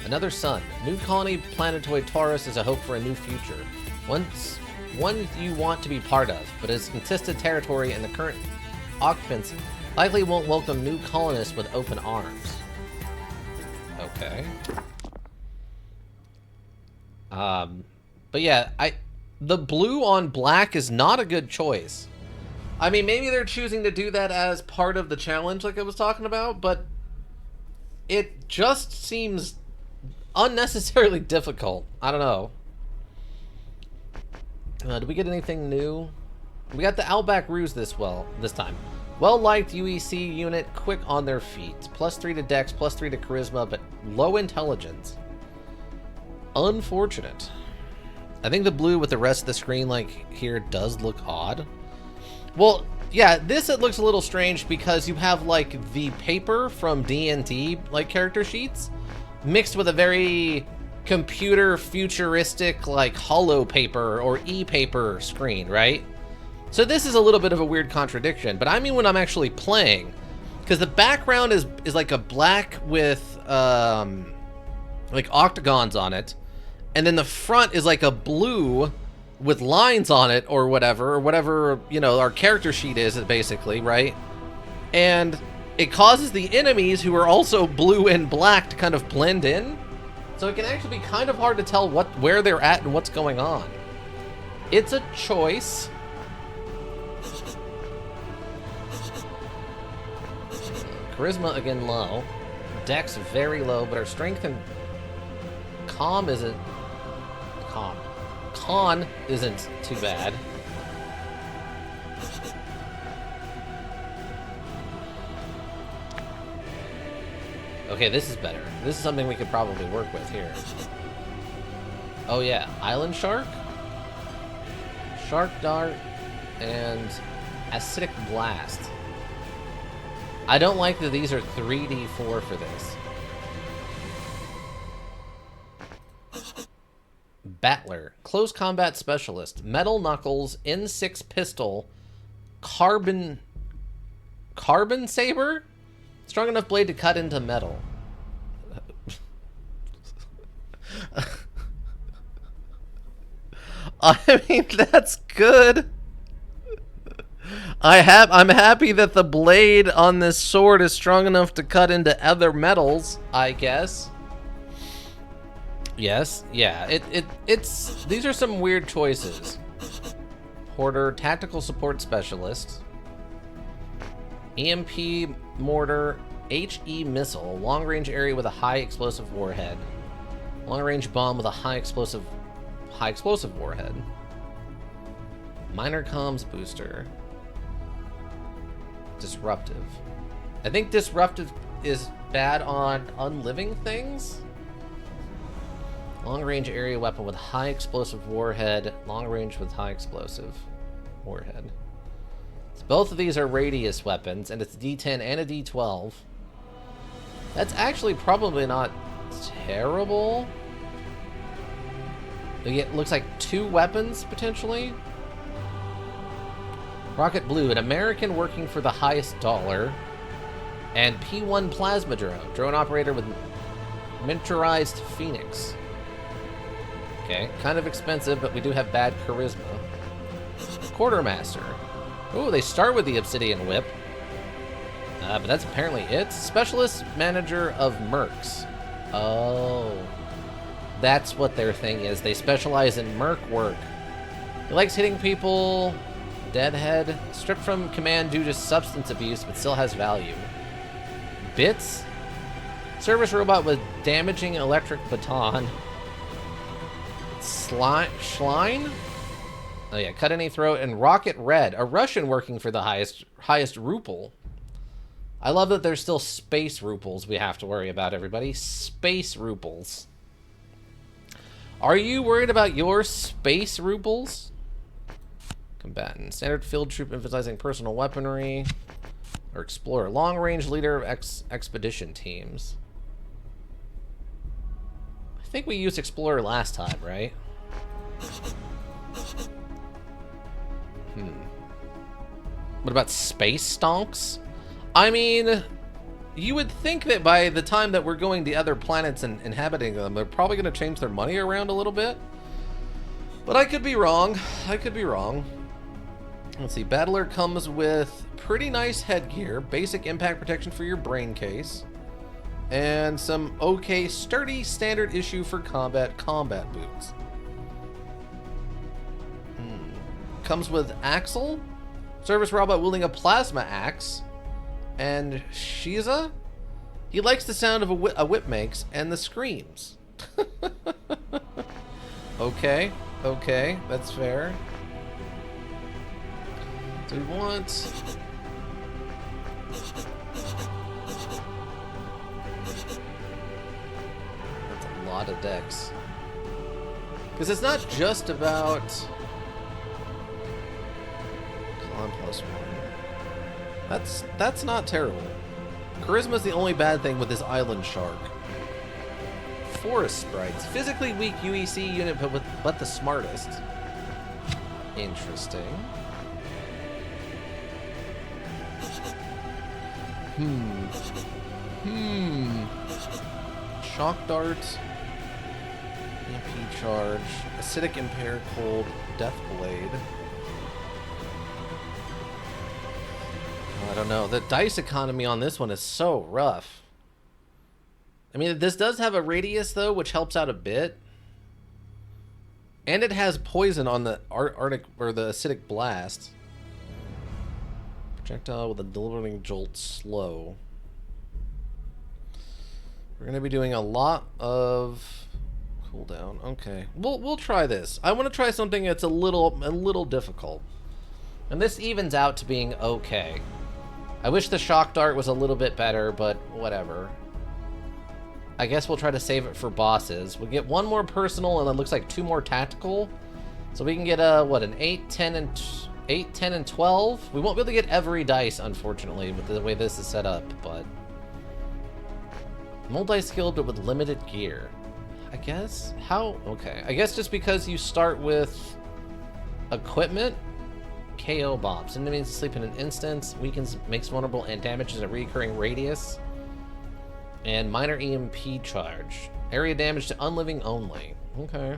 Another sun. New colony planetoid Taurus is a hope for a new future. One you want to be part of, but it's contested territory and the current occupants likely won't welcome new colonists with open arms. Okay. But yeah, the blue on black is not a good choice. I mean, maybe they're choosing to do that as part of the challenge like I was talking about, but it just seems unnecessarily difficult. I don't know. Did we get anything new? We got the Outback Ruse this time. Well-liked UEC unit, quick on their feet. +3 to Dex, +3 to Charisma, but low intelligence. Unfortunate. I think the blue with the rest of the screen, like, here does look odd. Well, yeah, it looks a little strange because you have, like, the paper from D&D, like, character sheets, mixed with a very computer futuristic, like, holo paper or e-paper screen, right? So this is a little bit of a weird contradiction, but I mean when I'm actually playing, because the background is like a black with, like, octagons on it, and then the front is like a blue with lines on it or whatever, you know, our character sheet is basically, right? And it causes the enemies who are also blue and black to kind of blend in. So it can actually be kind of hard to tell where they're at and what's going on. It's a choice. Charisma again low. Dex very low, but our strength and con isn't too bad. Okay, this is better. This is something we could probably work with here. Oh yeah, Island Shark, Shark Dart, and Acidic Blast. I don't like that these are 3d4 for this. Battler, Close Combat Specialist, Metal Knuckles, N6 Pistol, Carbon Saber? Strong enough blade to cut into metal. I mean, that's good. I'm happy that the blade on this sword is strong enough to cut into other metals, I guess. Yes, yeah. It's these are some weird choices. Hoarder, Tactical Support Specialist, EMP Mortar, HE Missile, long-range area with a high explosive warhead, long-range bomb with a high explosive warhead, minor comms booster, disruptive. I think disruptive is bad on unliving things. Long-range area weapon with high explosive warhead, long-range with high explosive warhead. So both of these are radius weapons, and it's a D10 and a D12. That's actually probably not terrible. It looks like 2 weapons, potentially. Rocket Blue, an American working for the highest dollar. And P1 Plasma Drone, drone operator with miniaturized Phoenix. Okay, kind of expensive, but we do have bad charisma. Quartermaster. Oh, they start with the Obsidian Whip. But that's apparently it. Specialist Manager of Mercs. Oh. That's what their thing is. They specialize in merc work. He likes hitting people. Deadhead. Stripped from command due to substance abuse, but still has value. Bits. Service robot with damaging electric baton. Schlein? Oh yeah, cut any throat. And Rocket Red, a Russian working for the highest ruple. I love that there's still space ruples we have to worry about, everybody. Space ruples. Are you worried about your space ruples? Combatant. Standard field troop emphasizing personal weaponry. Or explorer. Long-range leader of expedition teams. I think we used explorer last time, right? What about space stonks? I mean, you would think that by the time that we're going to other planets and inhabiting them, they're probably going to change their money around a little bit. But I could be wrong. I could be wrong. Let's see. Battler comes with pretty nice headgear, basic impact protection for your brain case, and some okay sturdy standard issue for combat boots. Comes with Axel, service robot wielding a plasma axe, and Shiza. He likes the sound of a whip makes and the screams. Okay, that's fair. Do we want... That's a lot of decks. Because it's not just about... Con +1. That's not terrible. Charisma's the only bad thing with this Island Shark. Forest Sprites. Physically weak UEC unit, but the smartest. Interesting. Shock Dart. EMP Charge. Acidic Impair Cold. Death Blade. I don't know. The dice economy on this one is so rough. I mean, this does have a radius, though, which helps out a bit. And it has poison on the Arctic, or the Acidic Blast. Projectile with a delivering jolt slow. We're going to be doing a lot of cooldown. Okay. We'll try this. I want to try something that's a little difficult. And this evens out to being okay. I wish the Shock Dart was a little bit better, but whatever. I guess we'll try to save it for bosses. We'll get one more personal, and it looks like 2 more tactical. So we can get what, an 8, 10, and 12? We won't be able to get every dice, unfortunately, with the way this is set up, but... Multi-skilled, but with limited gear. I guess? How? Okay. I guess just because you start with equipment... KO bombs. Enemies sleep in an instant, weakens, makes vulnerable, and damages a recurring radius. And minor EMP charge. Area damage to unliving only. Okay.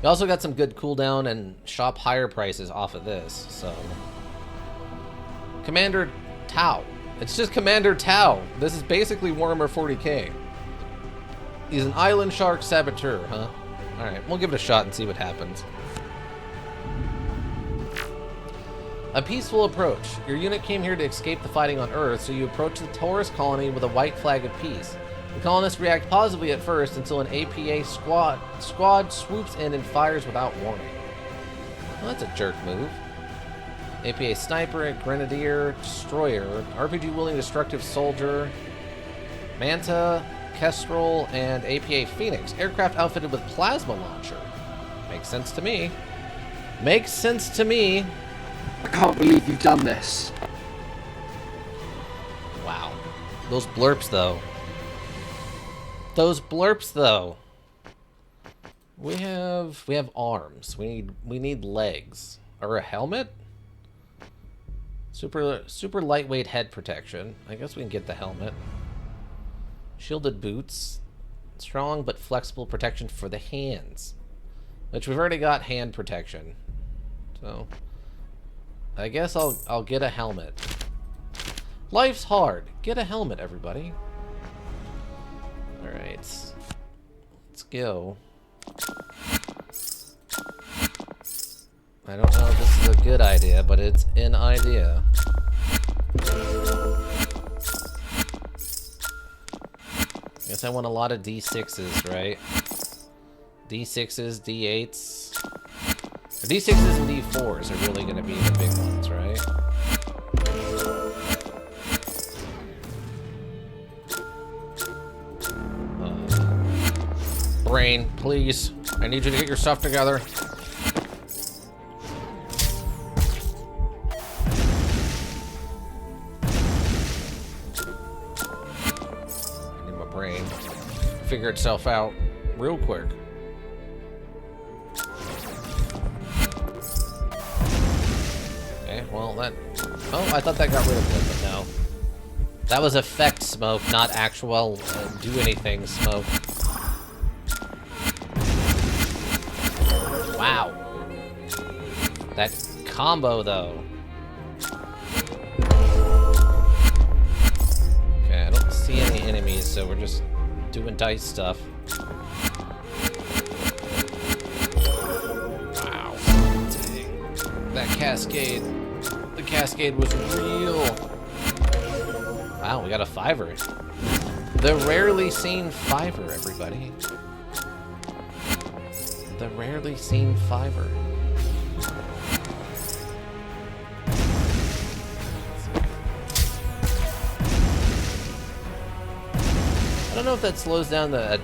We also got some good cooldown and shop higher prices off of this, so. Commander Tau. It's just Commander Tau. This is basically Warhammer 40k. He's an Island Shark Saboteur, huh? Alright, we'll give it a shot and see what happens. A peaceful approach. Your unit came here to escape the fighting on Earth, so you approach the Taurus colony with a white flag of peace. The colonists react positively at first until an APA squad swoops in and fires without warning. Well, that's a jerk move. APA Sniper, Grenadier, Destroyer, RPG-wielding Destructive Soldier, Manta, Kestrel, and APA Phoenix. Aircraft outfitted with Plasma Launcher. Makes sense to me. Makes sense to me. I can't believe you've done this. Wow. Those blurps, though. Those blurps, though. We have arms. We need legs. Or a helmet? Super lightweight head protection. I guess we can get the helmet. Shielded boots. Strong but flexible protection for the hands. Which we've already got hand protection. So I guess I'll get a helmet. Life's hard. Get a helmet, everybody. Alright. Let's go. I don't know if this is a good idea, but it's an idea. Guess I want a lot of D6s, right? D6s, D8s. D6s and D4s are really going to be the big ones, right? Brain, please. I need you to get your stuff together. I need my brain to figure itself out real quick. Well, that... Oh, I thought that got rid of it, but no. That was effect smoke, not actual do anything smoke. Wow. That combo, though. Okay, I don't see any enemies, so we're just doing dice stuff. Wow. Dang. That cascade. The cascade was real. Wow, we got a 5er. The rarely seen 5er, everybody. The rarely seen 5er. I don't know if that slows down the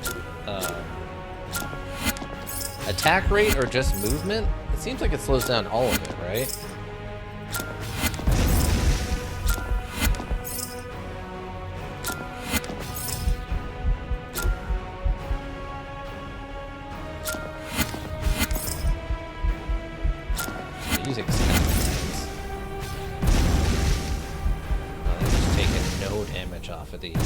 attack rate or just movement. It seems like it slows down all of it, right? The music's kind of intense. They're just taking no damage off of these.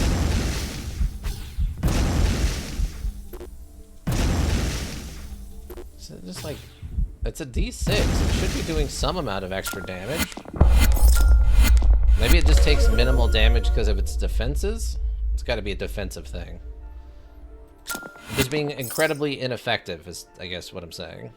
So just like, it's a D6. It should be doing some amount of extra damage. Maybe it just takes minimal damage because of its defenses. It's got to be a defensive thing. Just being incredibly ineffective is, I guess, what I'm saying.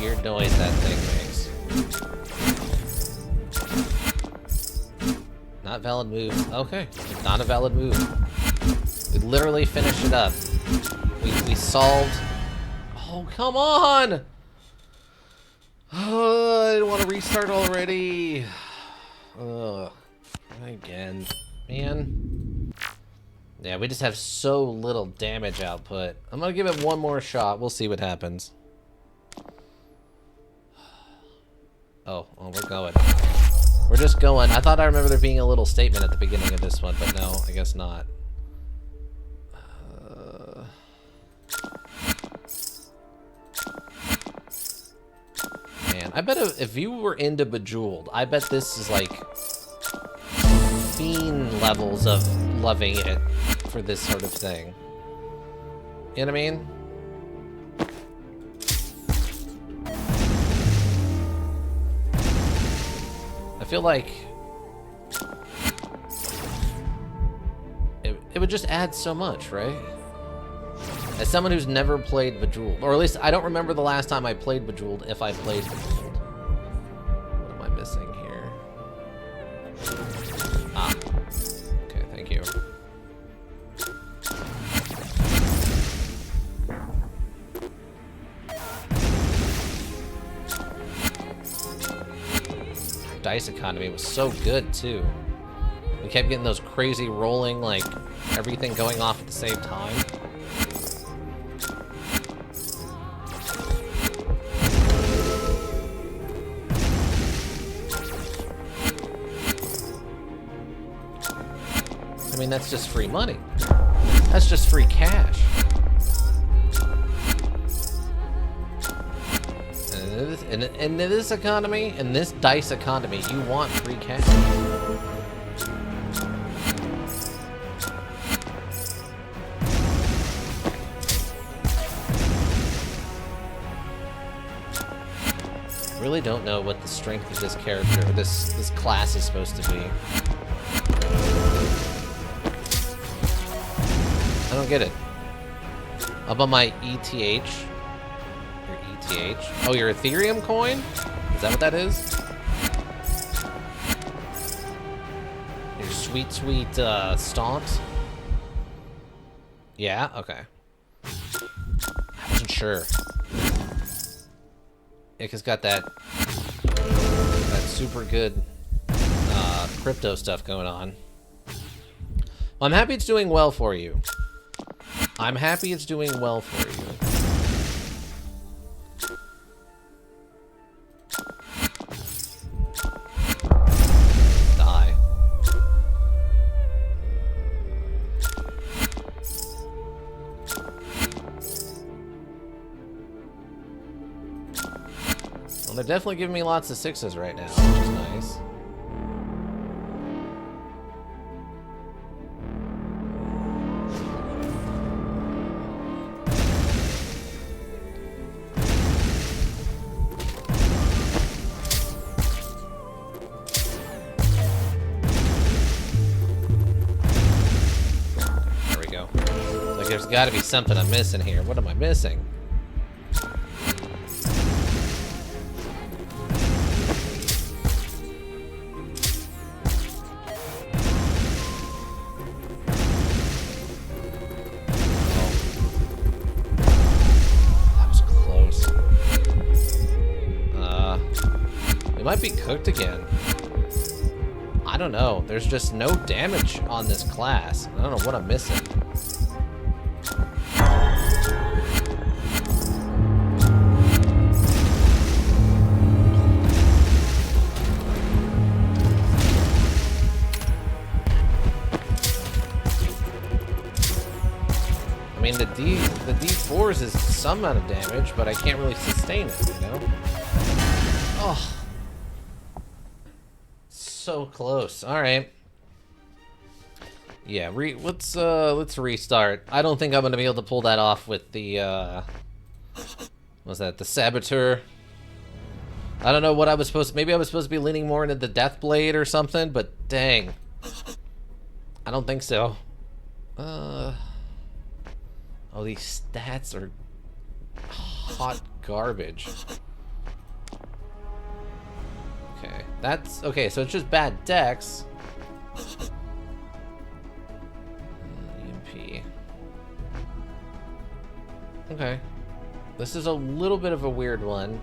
Weird noise that thing makes. Not valid move. Okay, not a valid move. We literally finished it up. We solved... Oh, come on! I didn't want to restart already. Ugh. Again. Man. Yeah, we just have so little damage output. I'm gonna give it one more shot. We'll see what happens. Oh, we're going. We're just going. I thought I remember there being a little statement at the beginning of this one, but no, I guess not. Man, I bet if you were into Bejeweled, I bet this is like fiend levels of loving it for this sort of thing. You know what I mean? I feel like it would just add so much, right? As someone who's never played Bejeweled, or at least I don't remember the last time I played Bejeweled, if I played Bejeweled. What am I missing here? Ah. Okay, thank you. Dice economy was so good too. We kept getting those crazy rolling, like everything going off at the same time. I mean, that's just free money. That's just free cash. And in this economy, in this dice economy, you want free cash. Really don't know what the strength of this character, or this class is supposed to be. I don't get it. Up on my ETH. Oh, your Ethereum coin? Is that what that is? Your sweet, sweet stomps? Yeah? Okay. I wasn't sure. Yeah, 'cause got that super good crypto stuff going on. Well, I'm happy it's doing well for you. I'm happy it's doing well for you. Well, they're definitely giving me lots of 6s right now, which is nice. There we go. Like, there's got to be something I'm missing here. What am I missing? Might be cooked again. I don't know. There's just no damage on this class. I don't know what I'm missing. I mean, the D4s is some amount of damage, but I can't really sustain it, you know? Oh. So close. All right. Yeah, let's restart. I don't think I'm gonna be able to pull that off with the what's that? The Saboteur. I don't know what I was supposed to, maybe I was supposed to be leaning more into the Death Blade or something, but dang. I don't think so. Oh, these stats are hot garbage. Okay, that's okay. So it's just bad dex. EMP. Okay, this is a little bit of a weird one.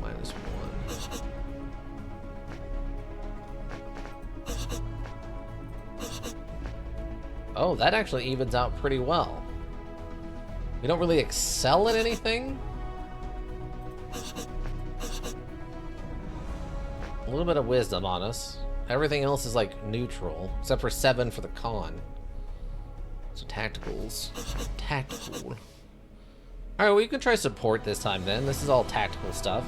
-1. Oh, that actually evens out pretty well. We don't really excel at anything. A little bit of wisdom on us. Everything else is like neutral, except for 7 for the con. So tacticals. Tactical. Alright, we can try support this time then. This is all tactical stuff.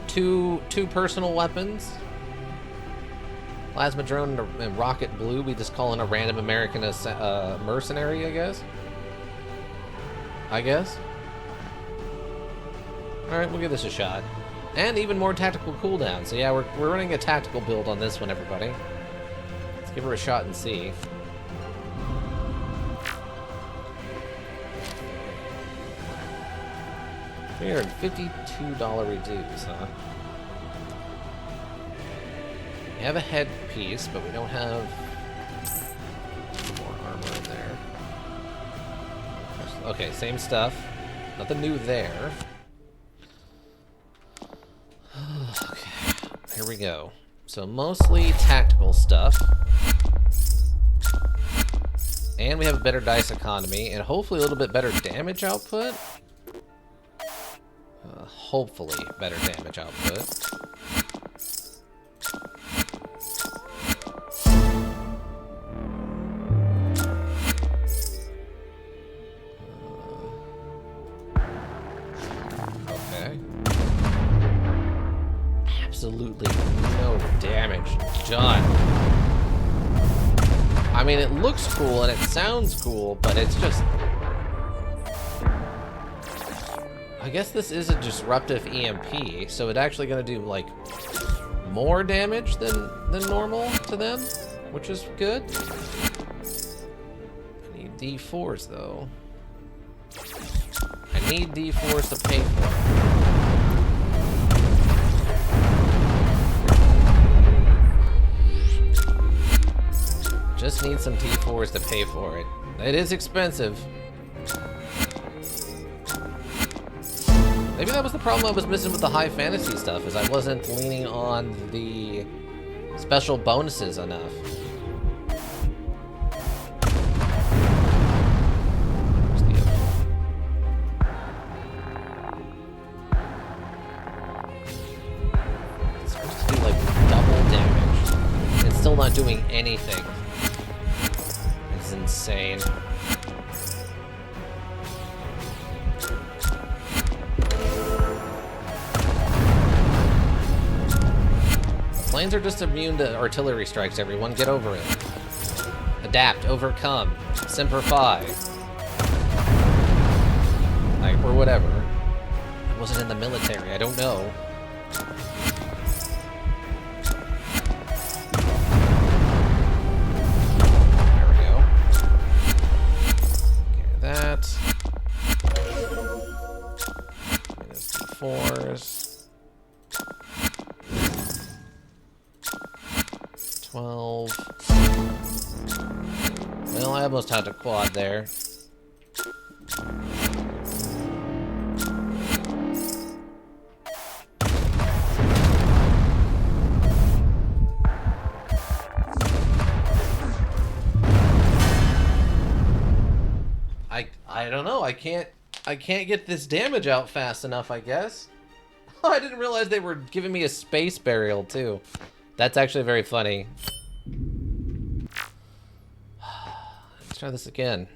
Two personal weapons. Plasma drone and rocket blue. We just call in a random American mercenary, I guess. Alright, we'll give this a shot. And even more tactical cooldown. So yeah, we're running a tactical build on this one, everybody. Let's give her a shot and see. $352 reduce, huh? We have a headpiece, but we don't have more armor in there. Okay, same stuff. Nothing new there. Okay, here we go. So mostly tactical stuff. And we have a better dice economy, and hopefully a little bit better damage output. Hopefully better damage output. Okay. Absolutely no damage done. I mean, it looks cool and it sounds cool, but it's just... I guess this is a disruptive EMP, so it's actually going to do, like, more damage than normal to them, which is good. I need D4s, though. I need D4s to pay for. Just need some D4s to pay for it. It is expensive. Maybe that was the problem I was missing with the high fantasy stuff, is I wasn't leaning on the special bonuses enough. Where's the other one? It's supposed to do like double damage. It's still not doing anything. It's insane. Planes are just immune to artillery strikes, everyone. Get over it. Adapt, overcome, semper fi. Like, or whatever. I wasn't in the military, I don't know. There we go. Okay, that. Minus D4s. 12. Well, I almost had to quad there. I don't know. I can't get this damage out fast enough, I guess. Oh, I didn't realize they were giving me a space burial too. That's actually very funny. Let's try this again.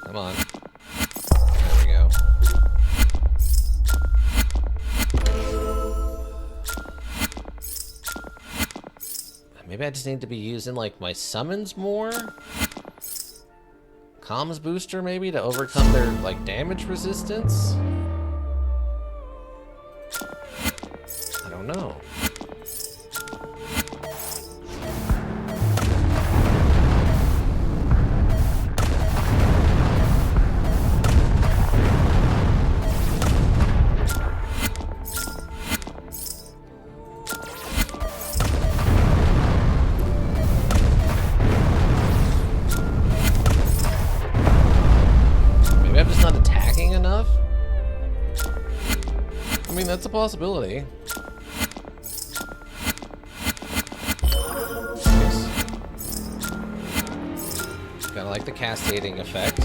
Come on. There we go. Maybe I just need to be using, like, my summons more? Comms booster, maybe, to overcome their, like, damage resistance? I don't know. I mean, that's a possibility. Nice. Kind of like the castating effect.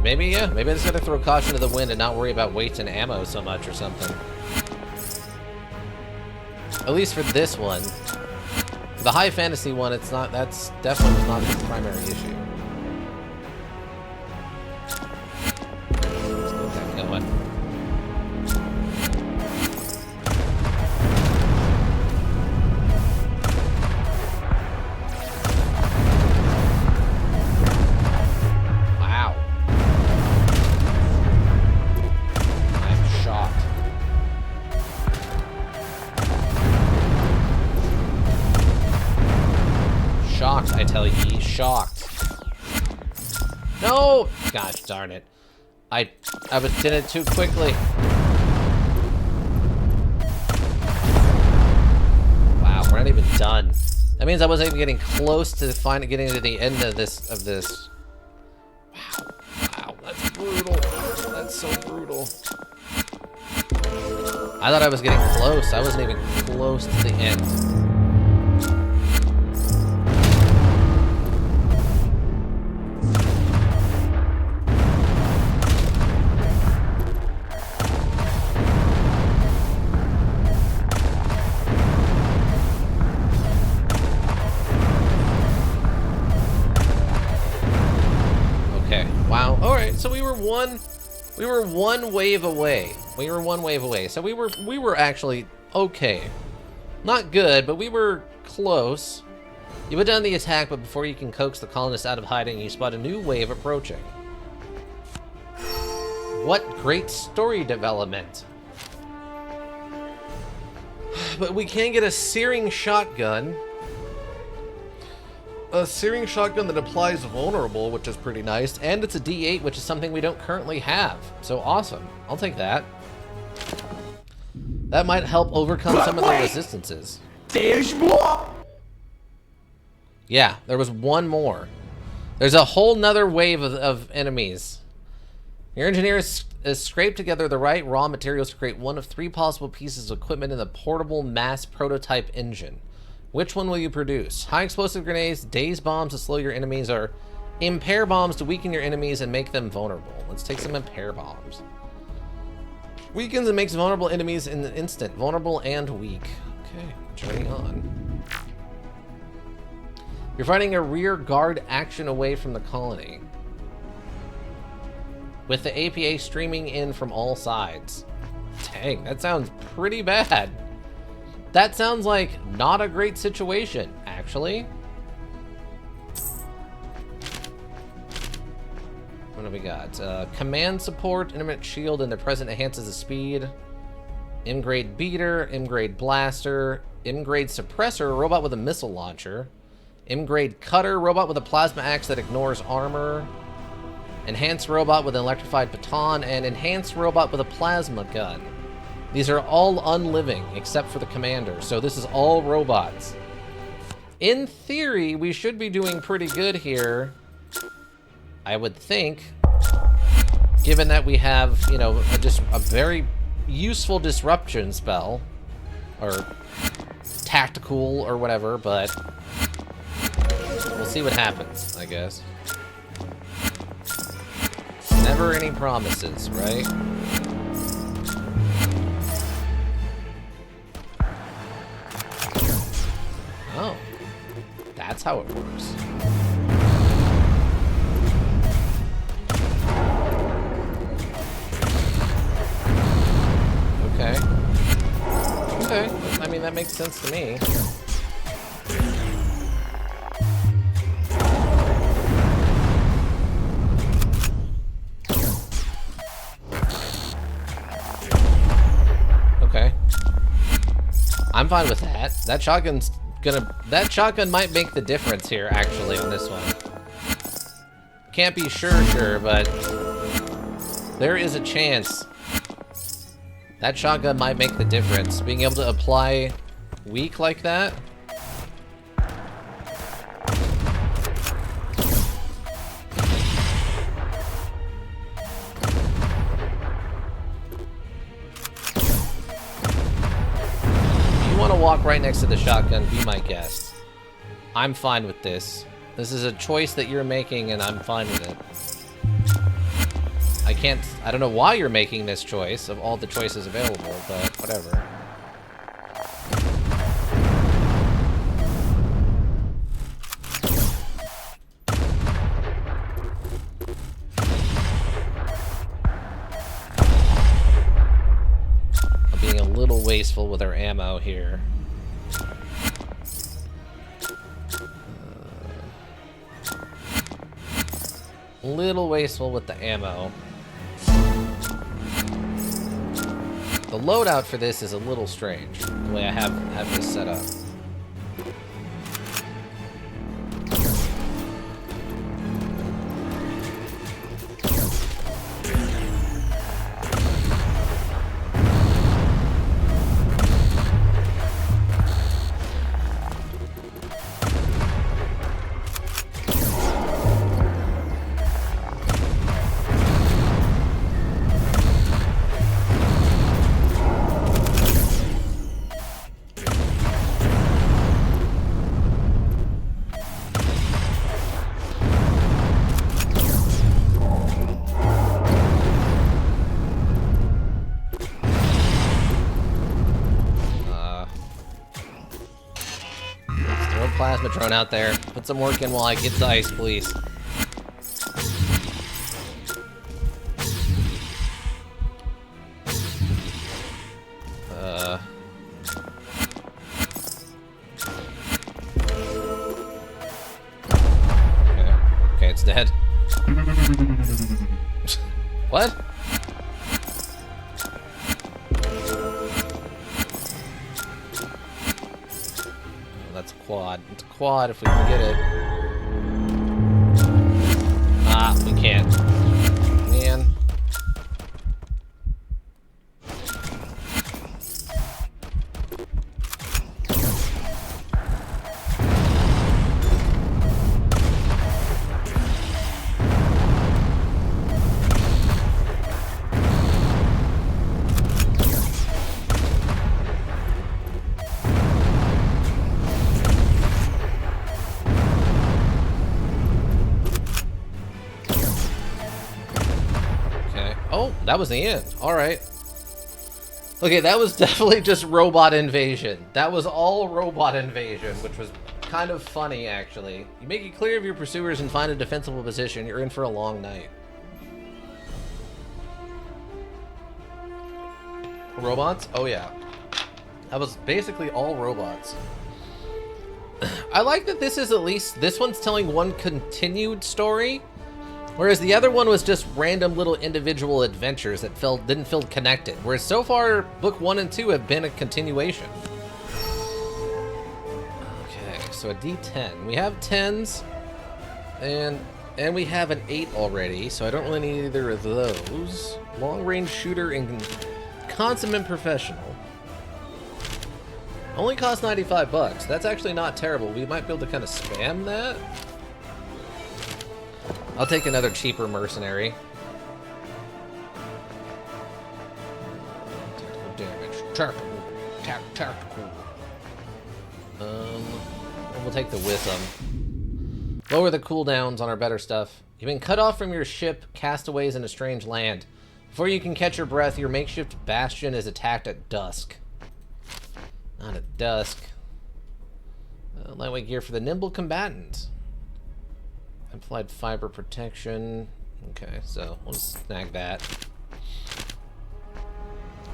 Maybe, yeah. Maybe I just gotta throw caution to the wind and not worry about wasting ammo so much or something. At least for this one. The high fantasy one, it's not, that's definitely not the primary issue. Let's get that going. Shocked, I tell ye, shocked. No! Gosh darn it. I did it too quickly. Wow, we're not even done. That means I wasn't even getting close to getting to the end of this. Wow. Wow, that's brutal. That's so brutal. I thought I was getting close. I wasn't even close to the end. Wow. All right. So we were one wave away. We were one wave away. So we were actually okay. Not good, but we were close. You put down the attack, but before you can coax the colonists out of hiding, you spot a new wave approaching. What great story development. But we can get a searing shotgun. A searing shotgun that applies vulnerable, which is pretty nice, and it's a D8, which is something we don't currently have. So awesome. I'll take that. That might help overcome some of the resistances. There's more! Yeah, there was one more. There's a whole nother wave of enemies. Your engineer has scraped together the right raw materials to create one of 3 possible pieces of equipment in the portable mass prototype engine. Which one will you produce? High explosive grenades, daze bombs to slow your enemies, or impair bombs to weaken your enemies and make them vulnerable. Let's take some impair bombs. Weakens and makes vulnerable enemies in an instant. Vulnerable and weak. Okay, journey on. You're fighting a rear guard action away from the colony, with the APA streaming in from all sides. Dang, that sounds pretty bad. That sounds like not a great situation, actually. What do we got? Command support, intermittent shield, and the present enhances the speed. M-grade beater, M-grade blaster, M-grade suppressor, a robot with a missile launcher. M-grade cutter, robot with a plasma axe that ignores armor. Enhanced robot with an electrified baton, and enhanced robot with a plasma gun. These are all unliving, except for the commander, so this is all robots. In theory, we should be doing pretty good here, I would think, given that we have, you know, a very useful disruption spell, or tactical, or whatever, but we'll see what happens, I guess. Never any promises, right? Oh, that's how it works. Okay. Okay, I mean, that makes sense to me. Okay. I'm fine with that. That shotgun might make the difference here, actually, on this one. Can't be sure, but there is a chance that shotgun might make the difference. Being able to apply weak like that. Walk right next to the shotgun, be my guest. I'm fine with this. This is a choice that you're making, and I'm fine with it. I don't know why you're making this choice of all the choices available, but whatever. I'm being a little wasteful with our ammo here. Little wasteful with the ammo. The loadout for this is a little strange, the way I have this set up. Plasmatron out there. Put some work in while I get dice, please. Okay, it's dead. What? Quad. It's a quad if we can get it. Ah, we can't. Man. that was the end. All right. Okay, that was definitely just robot invasion. That was all robot invasion, which was kind of funny, actually. You make it clear of your pursuers and find a defensible position. You're in for a long night. Robots? Oh, yeah. That was basically all robots. I like that this is at least... This one's telling one continued story, whereas the other one was just random little individual adventures that didn't feel connected. Whereas so far, book 1 and 2 have been a continuation. Okay, so a D10. We have 10s, and we have an 8 already, so I don't really need either of those. Long-range shooter and consummate professional. Only costs 95 bucks. That's actually not terrible. We might be able to kind of spam that. I'll take another cheaper mercenary. Tactical damage. Tactical. We'll take the wisdom. Lower the cooldowns on our better stuff. You've been cut off from your ship, castaways in a strange land. Before you can catch your breath, your makeshift bastion is attacked at dusk. Not at dusk. Lightweight gear for the nimble combatant. Applied fiber protection. Okay, so we'll snag that.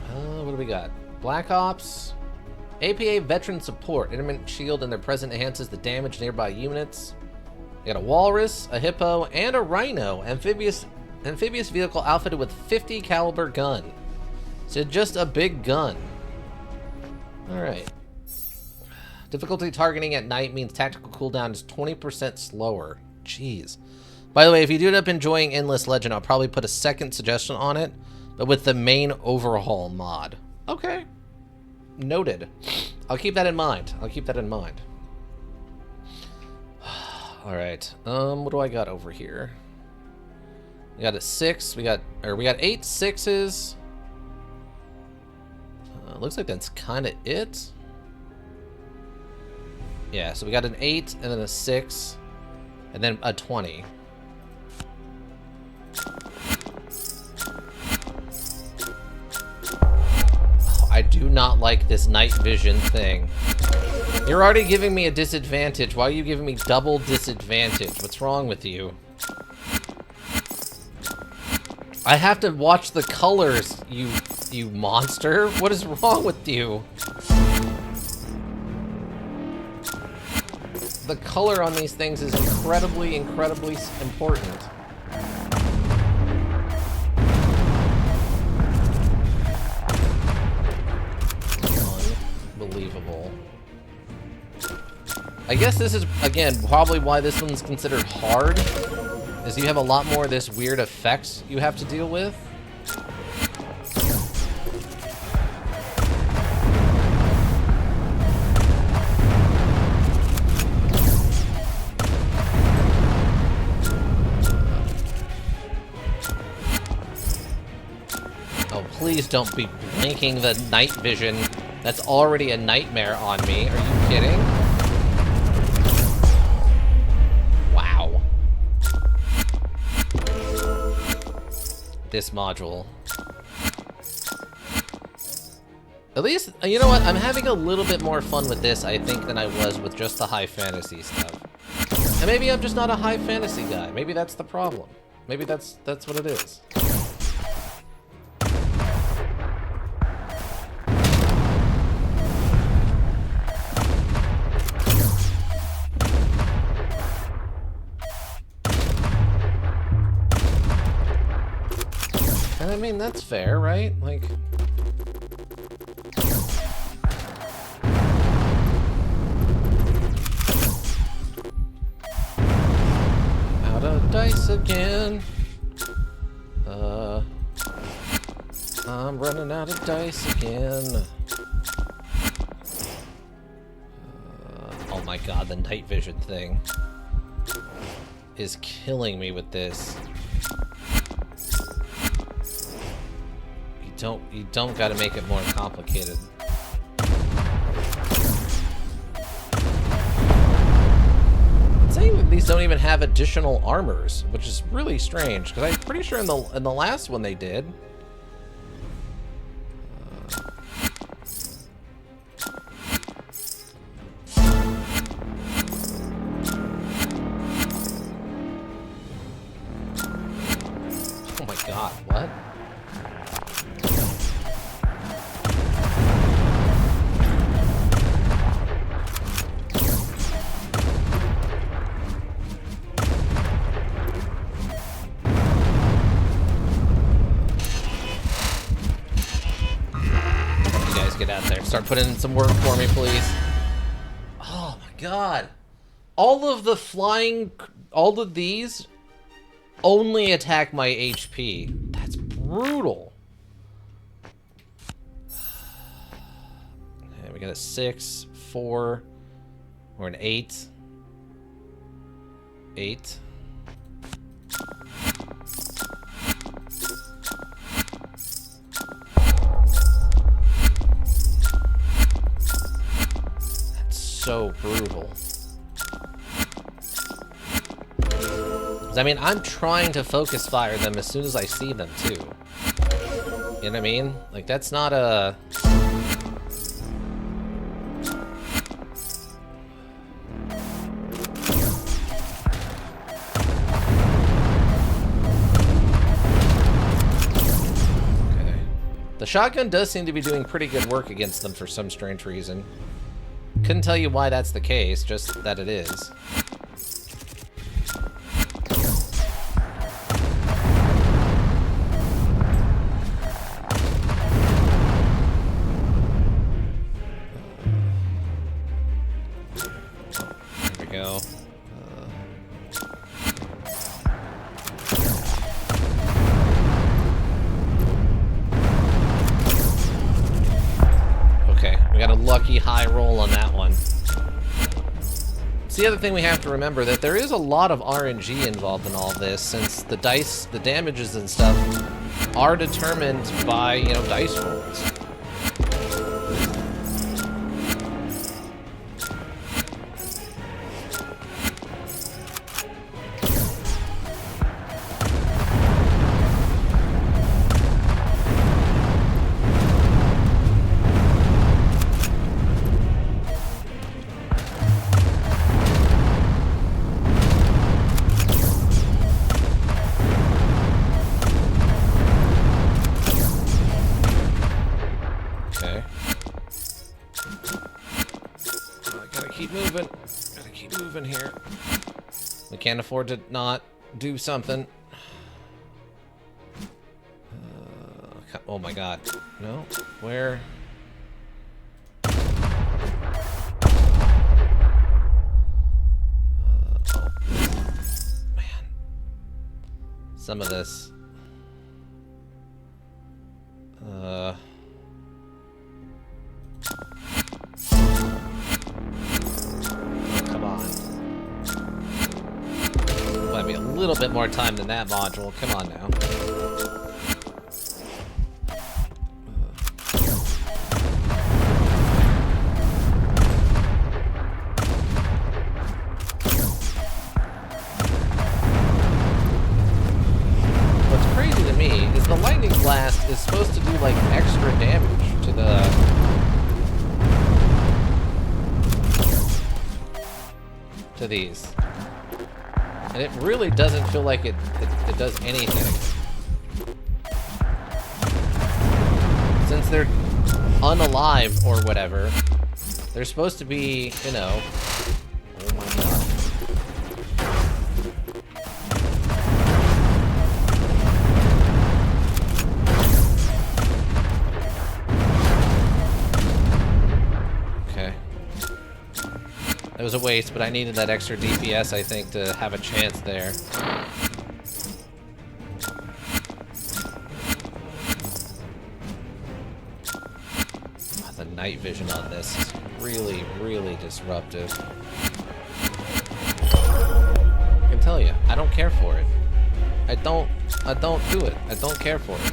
What do we got? Black Ops. APA veteran support. Intermittent shield and their present enhances the damage to nearby units. We got a walrus, a hippo, and a rhino. Amphibious vehicle outfitted with 50 caliber gun. So just a big gun. Alright. Difficulty targeting at night means tactical cooldown is 20% slower. Jeez. By the way, if you do end up enjoying Endless Legend, I'll probably put a second suggestion on it, but with the main overhaul mod. Okay. Noted. I'll keep that in mind. I'll keep that in mind. Alright. What do I got over here? We got a 6. We got 8 6s. Looks like that's kind of it. Yeah, so we got an 8 and then a 6 and then a 20. Oh, I do not like this night vision thing. You're already giving me a disadvantage. Why are you giving me double disadvantage? What's wrong with you? I have to watch the colors, you monster. What is wrong with you? The color on these things is incredibly, incredibly important. Unbelievable. I guess this is, again, probably why this one's considered hard, is you have a lot more of this weird effects you have to deal with. Oh, please don't be blinking the night vision. That's already a nightmare on me. Are you kidding? Wow. This module. At least, you know what? I'm having a little bit more fun with this, I think, than I was with just the high fantasy stuff. And maybe I'm just not a high fantasy guy. Maybe that's the problem. Maybe that's what it is. I mean, that's fair, right? Like... Out of dice again. I'm running out of dice again. Oh my god, the night vision thing is killing me with this. You don't gotta make it more complicated. It's saying that these don't even have additional armors, which is really strange, because I'm pretty sure in the last one they did. You guys get out there. Start putting in some work for me, please. Oh my god. All of the flying... All of these only attack my HP. That's brutal. Okay, we got a 6, 4, or an 8. 8. That's so brutal. I mean, I'm trying to focus fire them as soon as I see them, too. You know what I mean? Like, that's not a... Okay. The shotgun does seem to be doing pretty good work against them for some strange reason. Couldn't tell you why that's the case, just that it is. High roll on that one. It's the other thing we have to remember, that there is a lot of RNG involved in all this, since the dice, the damages and stuff are determined by, you know, dice rolls. Can't afford to not do something. Oh my god. No? Where? Oh. Man. Some of this. Come on. Might be a little bit more time than that module. Come on now. What's crazy to me is the lightning blast is supposed to do like extra damage to these. And it really doesn't feel like it does anything. Since they're unalive or whatever, they're supposed to be, you know... Oh my god. Okay. It was a waste, but I needed that extra DPS, I think, to have a chance there. Oh, the night vision on this is really, really disruptive. I can tell you, I don't care for it. I don't do it. I don't care for it.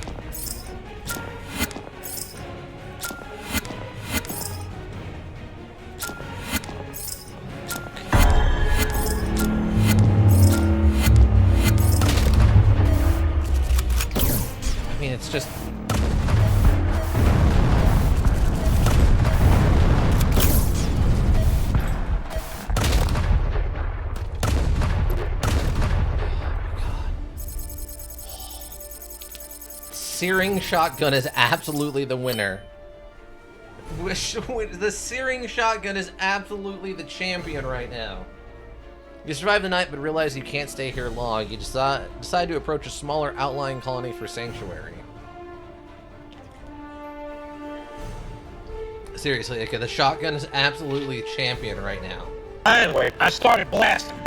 It's just... searing shotgun is absolutely the winner. The searing shotgun is absolutely the champion right now. You survive the night but realize you can't stay here long. You decide to approach a smaller outlying colony for sanctuary. Seriously, okay, the shotgun is absolutely champion right now. Anyway, I started blasting.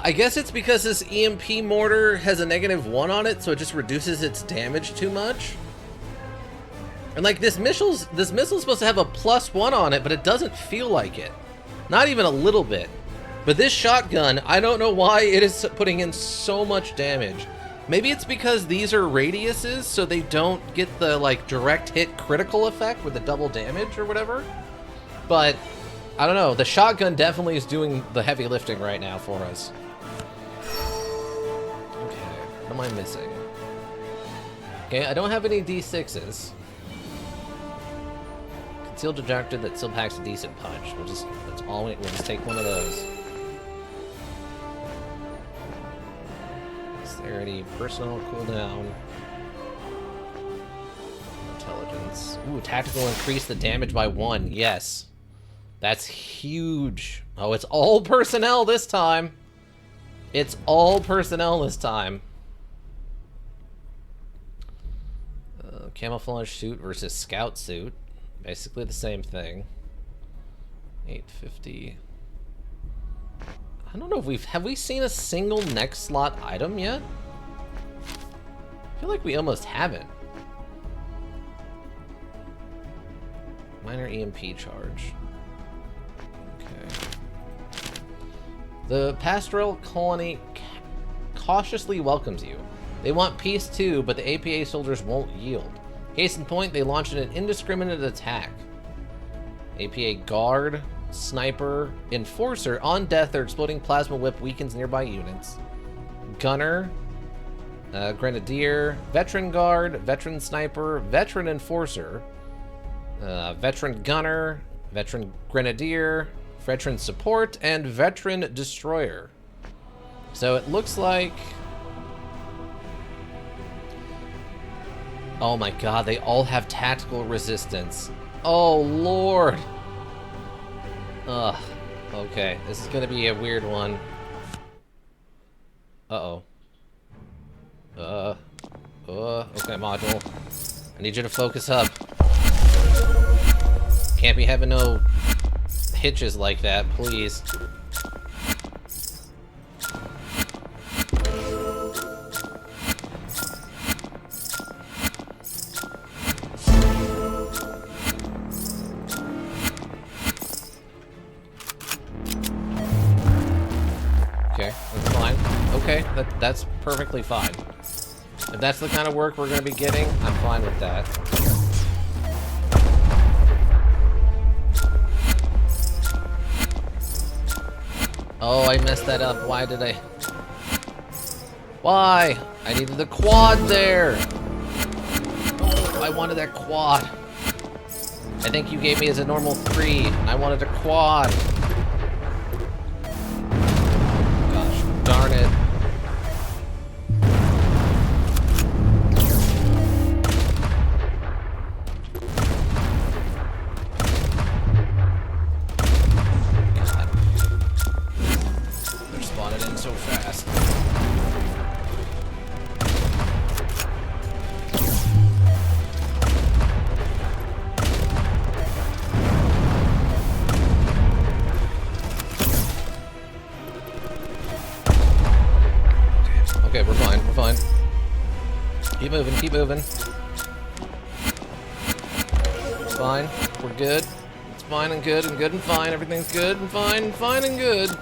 I guess it's because this EMP mortar has a -1 on it, so it just reduces its damage too much. And like this missile's supposed to have a +1 on it, but it doesn't feel like it. Not even a little bit. But this shotgun, I don't know why it is putting in so much damage. Maybe it's because these are radiuses, so they don't get the like direct hit critical effect with the double damage or whatever. But I don't know, the shotgun definitely is doing the heavy lifting right now for us. Okay, what am I missing? Okay, I don't have any D6s. Concealed projector that still packs a decent punch. That's all we'll just take one of those. Is there any personal cooldown? Intelligence. Ooh, tactical increase the damage by 1. Yes. That's huge. Oh, it's all personnel this time. It's all personnel this time. Camouflage suit versus scout suit. Basically the same thing. 850. I don't know if have we seen a single next slot item yet? I feel like we almost haven't. Minor EMP charge. Okay. The pastoral colony cautiously welcomes you. They want peace too, but the APA soldiers won't yield. Case in point, they launched an indiscriminate attack. APA guard, sniper, enforcer, on death, their exploding plasma whip weakens nearby units. Gunner, grenadier, veteran guard, veteran sniper, veteran enforcer, veteran gunner, veteran grenadier, veteran support, and veteran destroyer. So it looks like... Oh my god, they all have tactical resistance. Oh lord! Ugh. Okay, this is gonna be a weird one. Uh-oh. Okay, module. I need you to focus up. Can't be having no hitches like that, please. Okay, that's fine. Okay, that's perfectly fine. If that's the kind of work we're going to be getting, I'm fine with that. Oh, I messed that up. Why did I... Why? I needed the quad there. Oh, I wanted that quad. I think you gave me as a normal 3. I wanted a quad. Gosh, darn it. God. They're spawning in so fast. Okay, we're fine, we're fine. Keep moving, keep moving. It's fine, we're good. It's fine and good and fine. Everything's good and fine and good.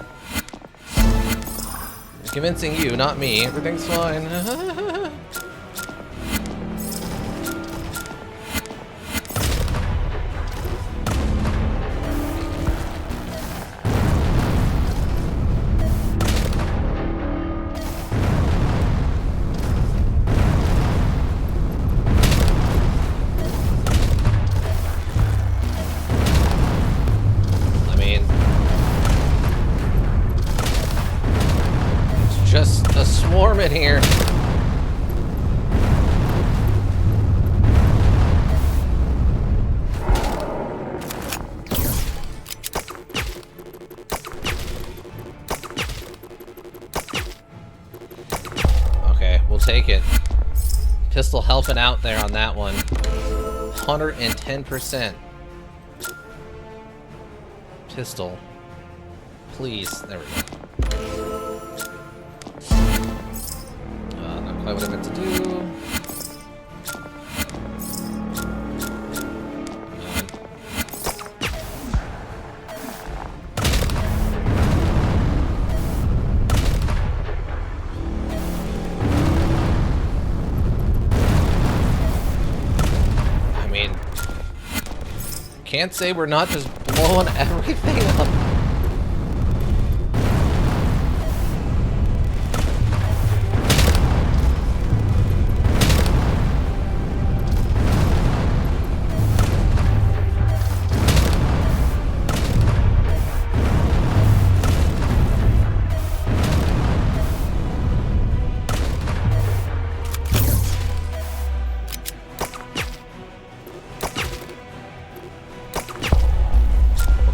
I'm convincing you, not me. Everything's fine. Just a swarm in here. Pistol helping out there on that one. 110%. Pistol. Please. There we go. Not quite what I meant to do. Can't say we're not just blowing everything up.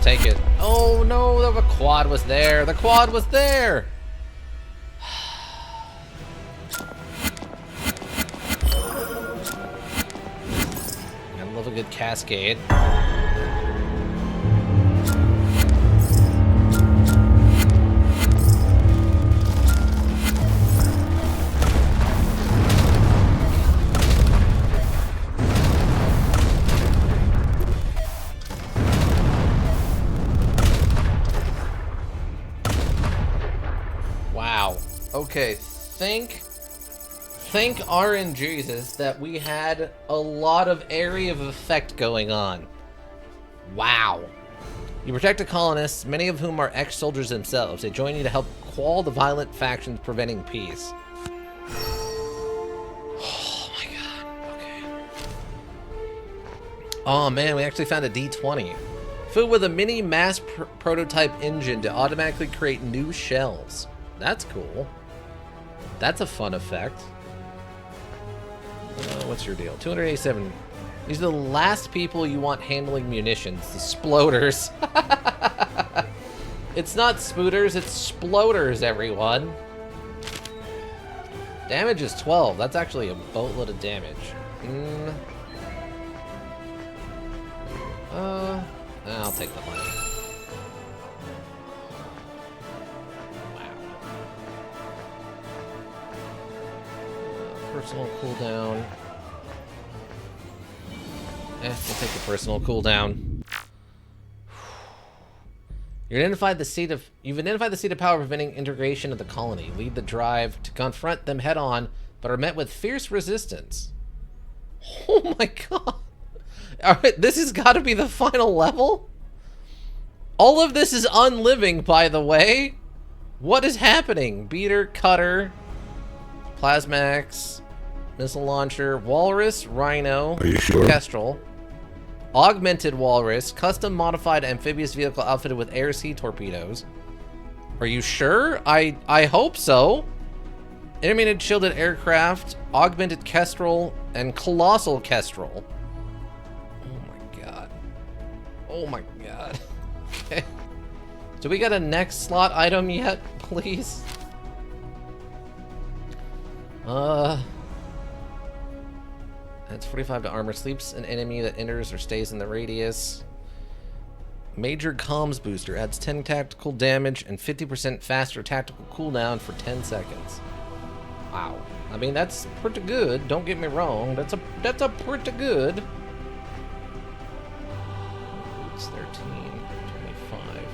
Take it. Oh no, the quad was there. The quad was there. I love a good cascade. Okay, thank RNGesus that we had a lot of area of effect going on. Wow. You protect the colonists, many of whom are ex-soldiers themselves. They join you to help quell the violent factions preventing peace. Oh my god, okay. Oh man, we actually found a D20. Filled with a mini mass prototype engine to automatically create new shells. That's cool. That's a fun effect. What's your deal? 287. These are the last people you want handling munitions. The sploders. It's not spooters, it's sploders, everyone. Damage is 12. That's actually a boatload of damage. I'll take the money. Personal cooldown. We'll take the personal cooldown. You've identified the seat of power preventing integration of the colony. Lead the drive to confront them head on, but are met with fierce resistance. Oh my god. Alright, this has got to be the final level? All of this is unliving, by the way. What is happening? Beater, cutter, Plasmax, missile launcher, walrus, rhino, Are you sure? kestrel, augmented walrus, custom modified amphibious vehicle outfitted with air sea torpedoes. Are you sure? I hope so. Animated shielded aircraft, augmented kestrel, and colossal kestrel. Oh my god. Oh my god. Okay. Do we got a next slot item yet, please? That's 45 to armor. Sleeps an enemy that enters or stays in the radius. Major comms booster adds 10 tactical damage and 50% faster tactical cooldown for 10 seconds. Wow. I mean, that's pretty good. Don't get me wrong. That's a pretty good. It's 13, 25.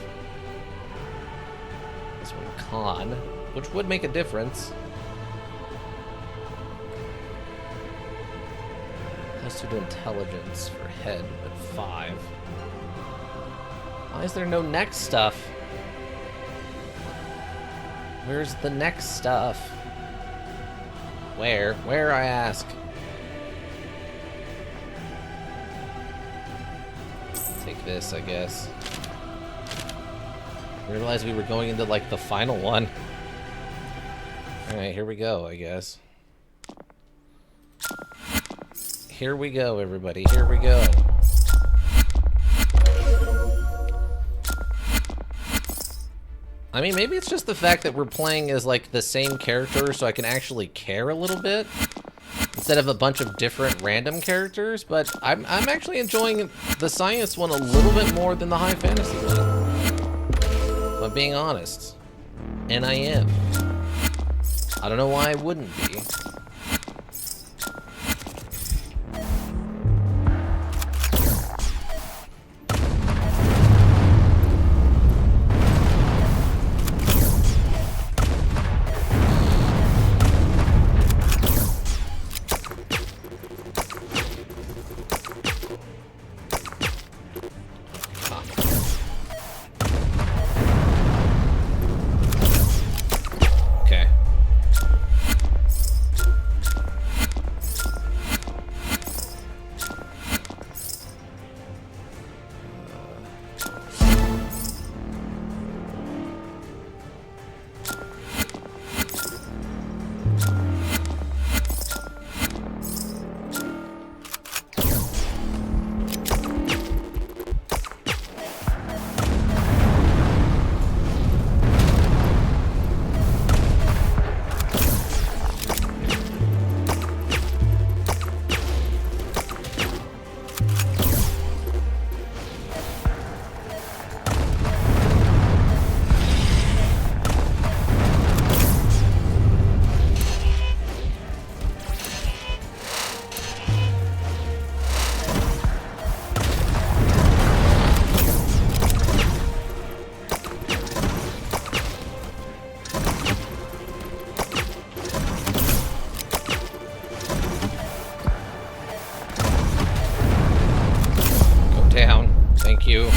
This one con, which would make a difference. Plus 2 to intelligence for head, but 5. Why is there no next stuff? Where's the next stuff? Where? Where, I ask? Take this, I guess. Realized we were going into, like, the final one. Alright, here we go, I guess. Here we go, everybody. Here we go. I mean, maybe it's just the fact that we're playing as, like, the same character, so I can actually care a little bit. instead of a bunch of different random characters, but I'm actually enjoying the science one a little bit more than the high fantasy one. If I'm being honest. And I am. I don't know why I wouldn't be. Thank you.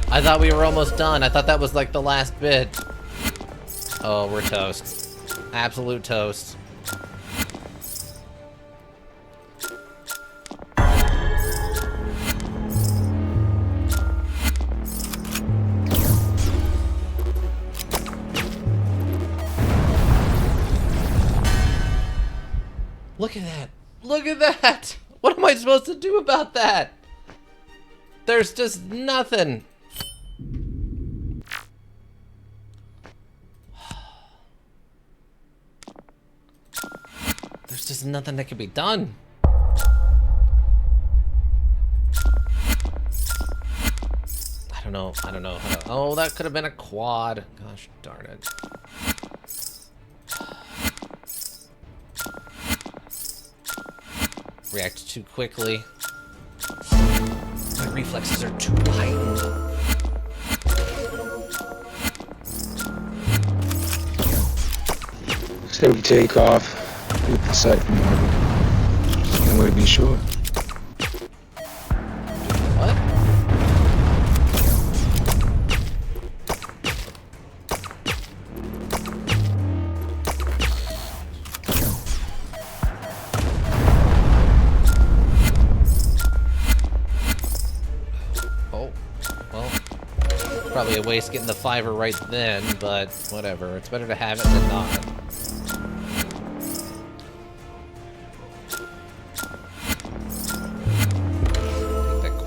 I thought we were almost done. I thought that was like the last bit. Oh, we're toast. Absolute toast. Look at that. Look at that. What am I supposed to do about that? There's just nothing. There's just nothing that can be done. I don't know how to... Oh, that could have been a quad. Gosh darn it. React too quickly. My reflexes are too heightened. Say we take off. With the sight from orbit. Just one way to be sure. What? Oh, well, probably a waste getting the fiver right then, but whatever. It's better to have it than not.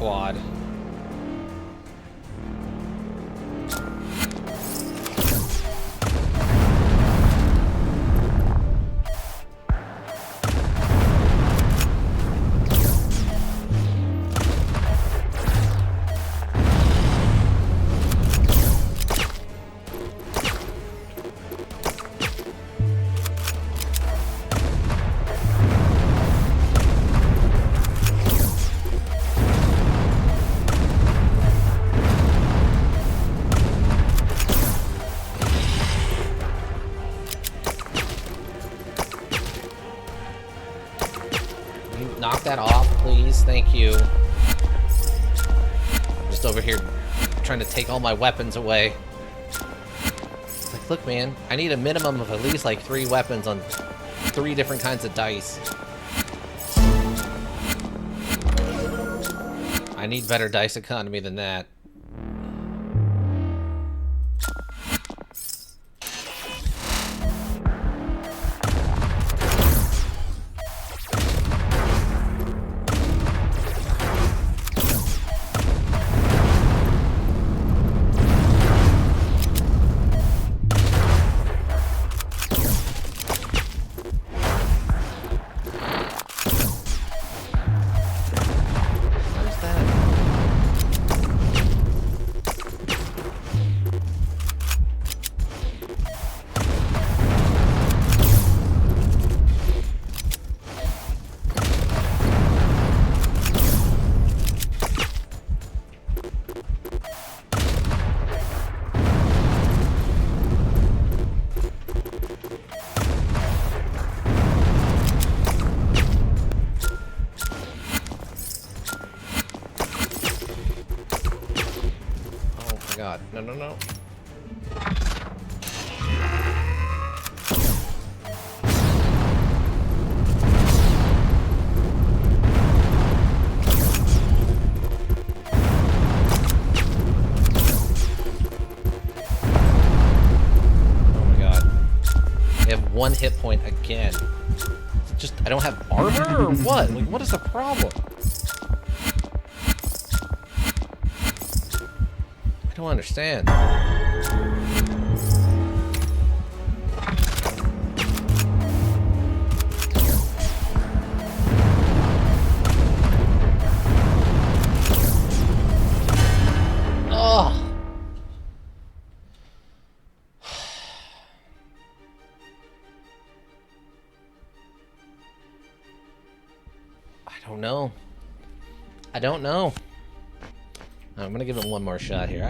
Quad. knock that off, please? Thank you. I'm just over here trying to take all my weapons away. It's like, look, man, I need a minimum of at least like 3 weapons on 3 different kinds of dice. I need better dice economy than that. God. No, no, no. Oh my God. I have 1 hit point again. Just, I don't have armor or what? Like, what is the problem? I don't understand. Oh. I don't know. I don't know. I'm gonna give it one more shot here.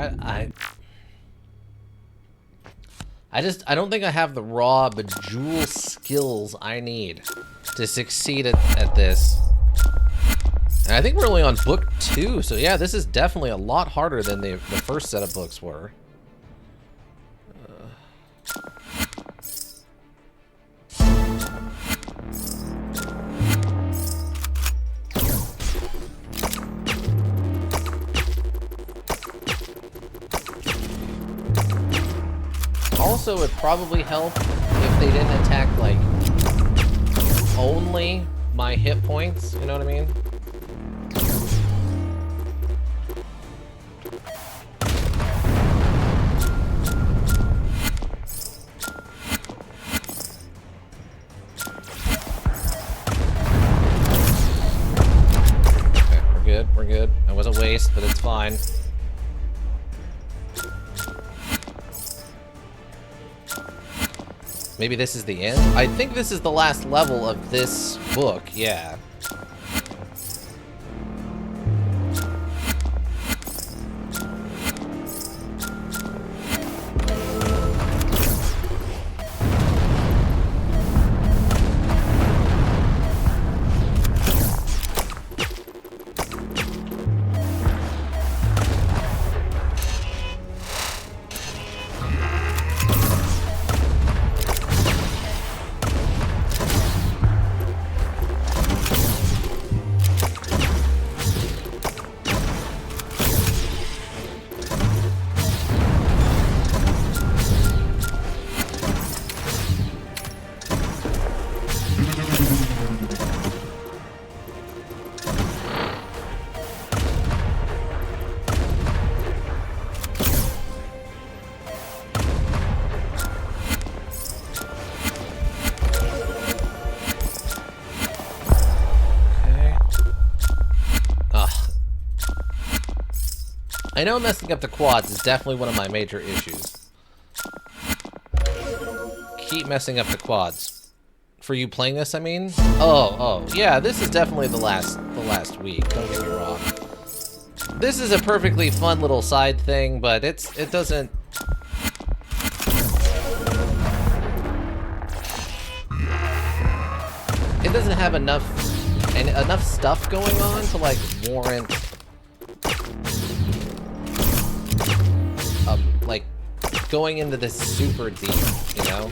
I don't think I have the raw bejewel skills I need to succeed at this. And I think we're only on book 2, so yeah, this is definitely a lot harder than the first set of books were. Also, it'd probably help if they didn't attack, like, only my hit points, you know what I mean? Okay, we're good. That was a waste, but it's fine. Maybe this is the end? I think this is the last level of this book, yeah. I know messing up the quads is definitely one of my major issues. Keep messing up the quads. For you playing this, I mean? Oh, yeah, this is definitely the last week, don't get me wrong. This is a perfectly fun little side thing, but it doesn't... It doesn't have enough and enough stuff going on to, like, warrant, like, going into this super deep, you know?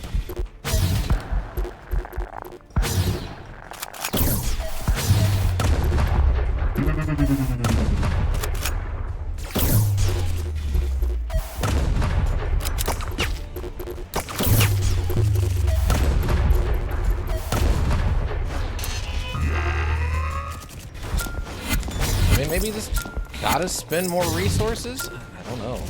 I mean, maybe just gotta spend more resources? I don't know.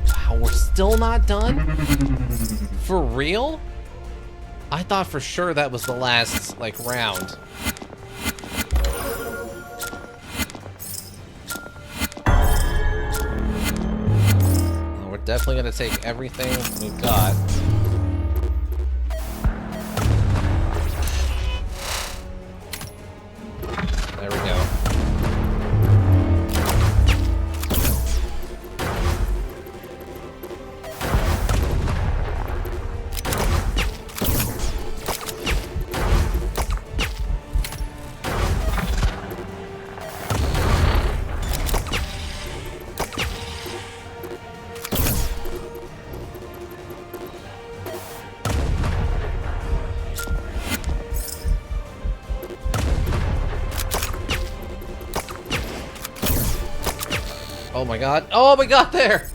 Wow, we're still not done? For real? I thought for sure that was the last, like, round. Definitely gonna take everything we've got. There we go. Oh my god. Oh, we got there!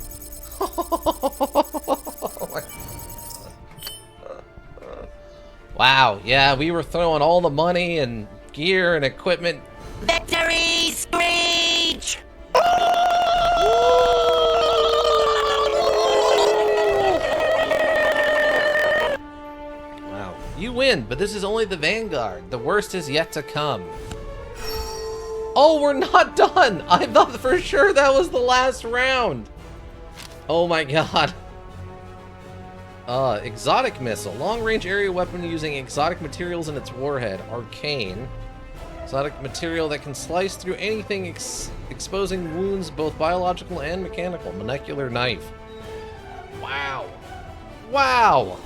Wow, yeah, we were throwing all the money and gear and equipment. Victory screech! Wow. You win, but this is only the vanguard. The worst is yet to come. Oh, we're not done! I thought for sure that was the last round. Oh my god. Exotic missile. Long-range area weapon using exotic materials in its warhead. Arcane. Exotic material that can slice through anything, exposing wounds both biological and mechanical. Molecular knife. Wow. Wow!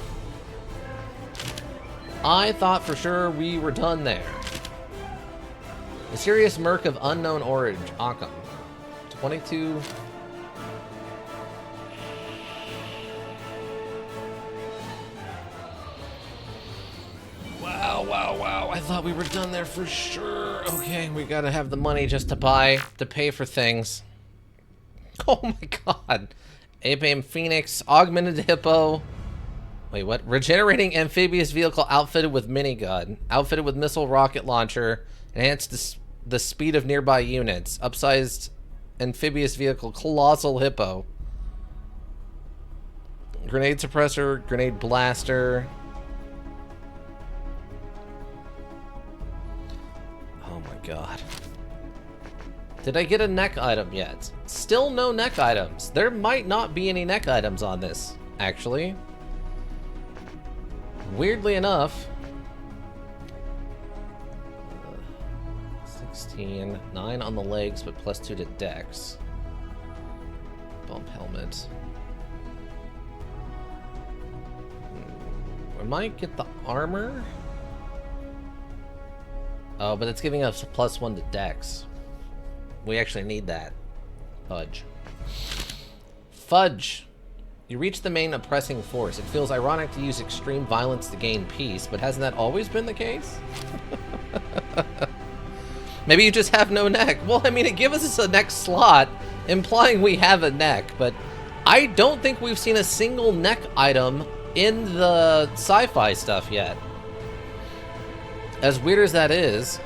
I thought for sure we were done there. Mysterious Merc of unknown origin. Occam. 22. Wow, wow, wow. I thought we were done there for sure. Okay, we gotta have the money just to pay for things. Oh my god. Ape Phoenix. Augmented Hippo. Wait, what? Regenerating amphibious vehicle outfitted with minigun. Outfitted with missile rocket launcher. Enhanced the speed of nearby units. Upsized amphibious vehicle. Colossal Hippo. Grenade suppressor. Grenade blaster. Oh my god. Did I get a neck item yet? Still no neck items. There might not be any neck items on this, actually. Weirdly enough. 16. 9 on the legs, but +2 to dex. Bump helmet. I might get the armor. Oh, but it's giving us a +1 to dex. We actually need that. Fudge. Fudge! You reach the main oppressing force. It feels ironic to use extreme violence to gain peace, but hasn't that always been the case? Maybe you just have no neck. Well, I mean, it gives us a neck slot, implying we have a neck, but I don't think we've seen a single neck item in the sci-fi stuff yet. As weird as that is.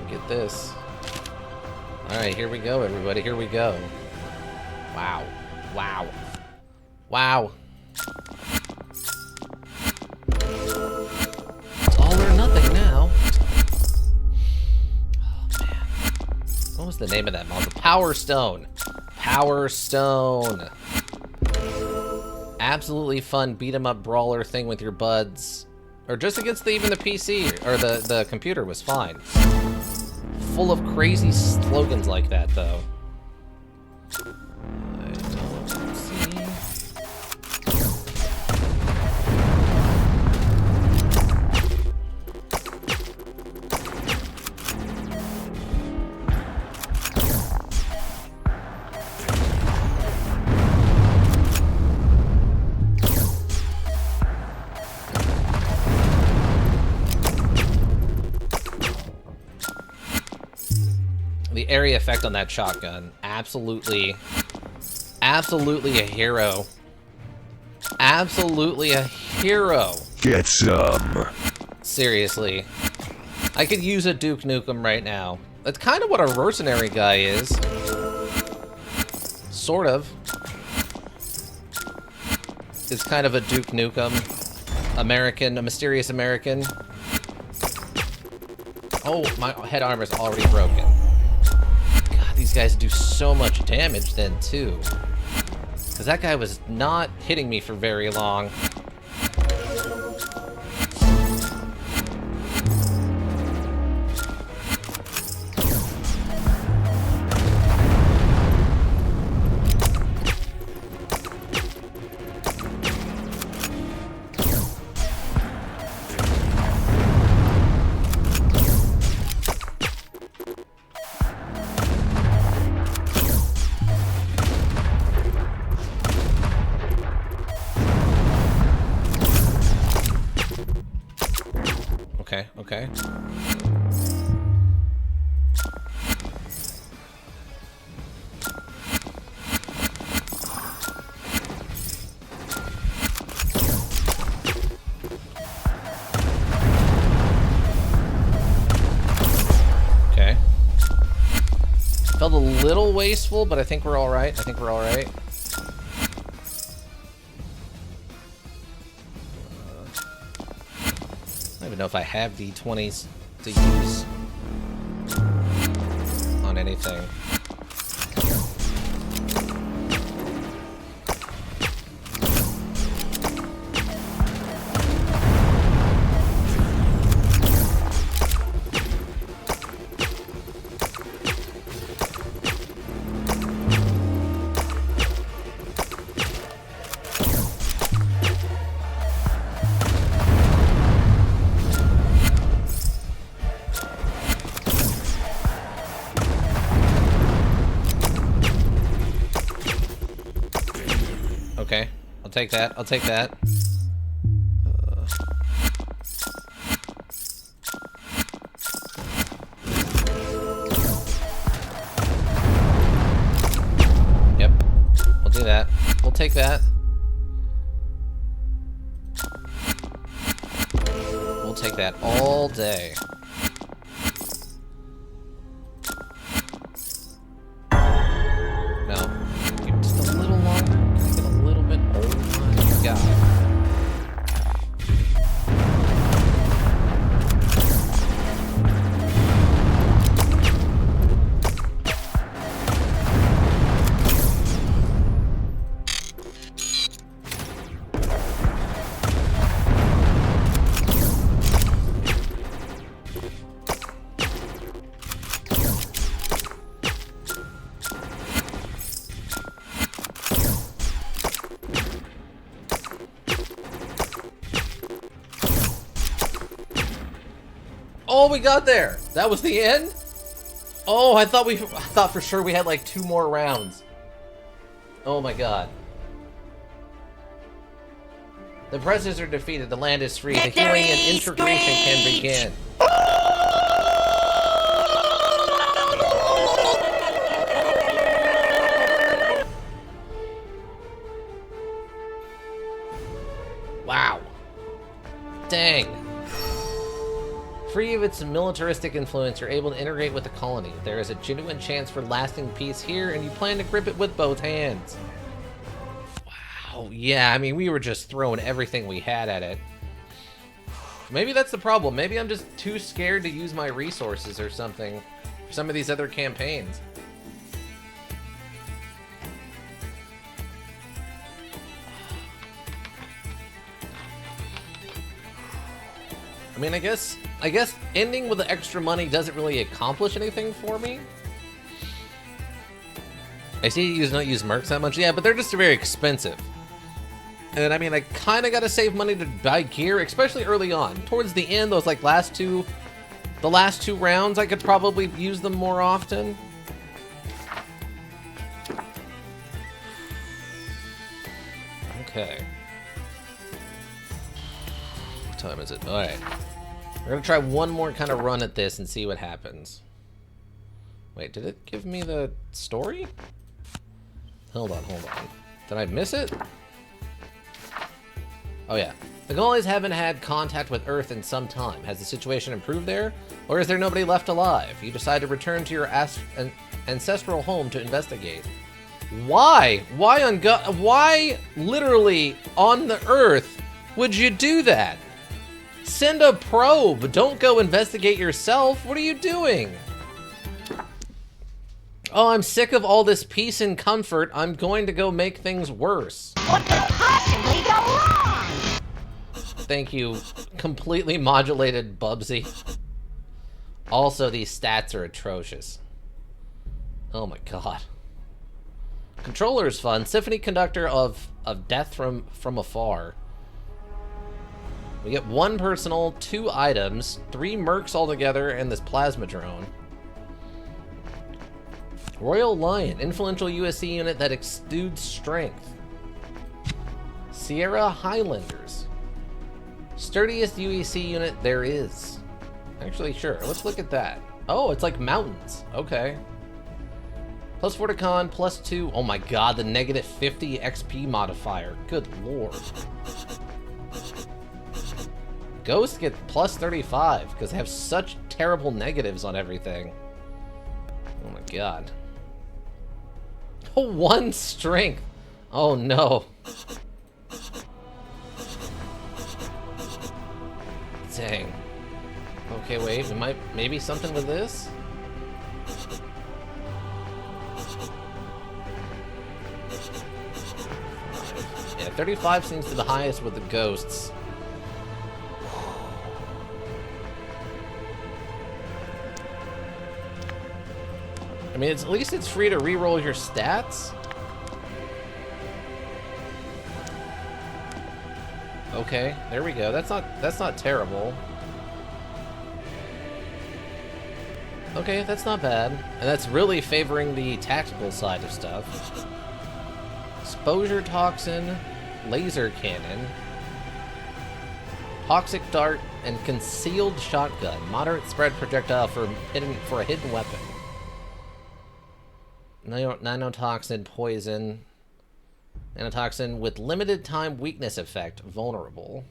Get this. Alright, here we go, everybody. Here we go. Wow. Wow. Wow. It's all or nothing now. Oh, man. What was the name of that model? Power Stone. Power Stone. Absolutely fun beat-em-up brawler thing with your buds. Or just against even the PC, or the computer was fine. full of crazy slogans like that, though. I don't see. The area effect on that shotgun, absolutely a hero. Absolutely a hero. Get some. Seriously. I could use a Duke Nukem right now. That's kind of what our mercenary guy is. Sort of. It's kind of a Duke Nukem. American, a mysterious American. Oh, my head armor's already broken. God, these guys do so much damage then, too. Because that guy was not hitting me for very long. Okay. Okay. Felt a little wasteful, but I think we're all right. I don't even know if I have D20s to use on anything. Okay, I'll take that. Yep, we'll do that. We'll take that. We'll take that all day. No. Just a little longer. Can I get a little bit? Oh my god. Oh, we got there. That was the end? Oh, I thought for sure we had like 2 more rounds. Oh my god. The predators are defeated. The land is free. The healing and integration can begin. Wow. Dang. Free of its militaristic influence, you're able to integrate with the colony. There is a genuine chance for lasting peace here, and you plan to grip it with both hands. Wow, yeah, I mean, we were just throwing everything we had at it. Maybe that's the problem. Maybe I'm just too scared to use my resources or something for some of these other campaigns. I mean, I guess ending with the extra money doesn't really accomplish anything for me. I see you don't use mercs that much. Yeah, but they're just very expensive. And I mean, I kind of got to save money to buy gear, especially early on. Towards the end, those like the last two rounds, I could probably use them more often. Okay. What time is it? All right. We're gonna try one more kind of run at this and see what happens. Wait, did it give me the story? Hold on. Did I miss it? Oh yeah. The Gaulies haven't had contact with Earth in some time. Has the situation improved there? Or is there nobody left alive? You decide to return to your ancestral home to investigate. Why? Why literally on the Earth would you do that? Send a probe. Don't go investigate yourself. What are you doing? Oh, I'm sick of all this peace and comfort. I'm going to go make things worse. What could possibly go wrong? Thank you, completely modulated Bubsy. Also, these stats are atrocious. Oh my god. Controller is fun. Symphony Conductor of Death from Afar. We get 1 personal, 2 items, 3 mercs altogether, and this plasma drone. Royal Lion, influential USC unit that exudes strength. Sierra Highlanders. Sturdiest UEC unit there is. Actually, sure. Let's look at that. Oh, it's like mountains. Okay. Plus 4 to con, plus 2. Oh my god, the negative 50 XP modifier. Good lord. Ghosts get plus 35 because they have such terrible negatives on everything. Oh my god. Oh, 1 strength. Oh no. Dang. Okay, wait, maybe something with this? Yeah, 35 seems to be the highest with the ghosts. I mean, at least it's free to reroll your stats. Okay, there we go. That's not terrible. Okay, that's not bad. And that's really favoring the tactical side of stuff. Exposure Toxin, Laser Cannon, Toxic Dart, and Concealed Shotgun. Moderate spread projectile for a hidden weapon. Nanotoxin, Poison. Nanotoxin with limited time weakness effect, vulnerable.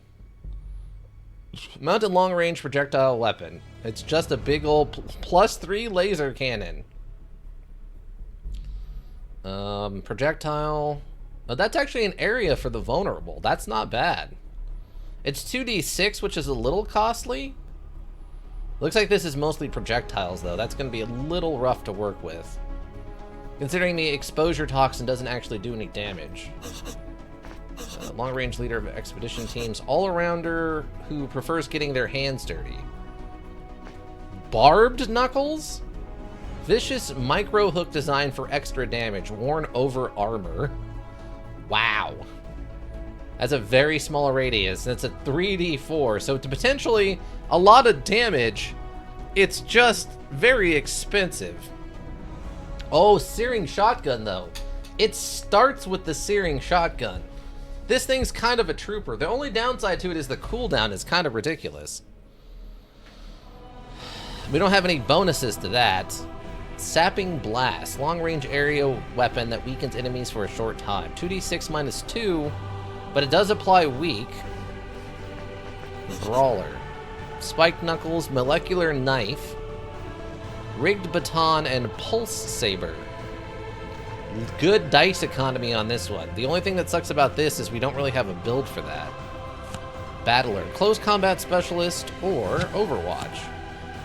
Mounted long-range projectile weapon. It's just a big ol' +3 laser cannon. Projectile. Oh, that's actually an area for the vulnerable. That's not bad. It's 2d6, which is a little costly. Looks like this is mostly projectiles, though. That's going to be a little rough to work with, considering the exposure toxin doesn't actually do any damage. Long-range leader of expedition teams, all-arounder who prefers getting their hands dirty. Barbed Knuckles? Vicious micro-hook design for extra damage, worn over armor. Wow. That's a very small radius, and it's a 3d4, so to potentially a lot of damage, it's just very expensive. Oh, Searing Shotgun, though. It starts with the Searing Shotgun. This thing's kind of a trooper. The only downside to it is the cooldown is kind of ridiculous. We don't have any bonuses to that. Sapping Blast. Long-range area weapon that weakens enemies for a short time. 2d6 minus 2, but it does apply weak. Brawler. Spiked Knuckles, Molecular Knife, Rigged Baton, and Pulse Saber. Good dice economy on this one. The only thing that sucks about this is we don't really have a build for that. Battler. Close Combat Specialist or Overwatch.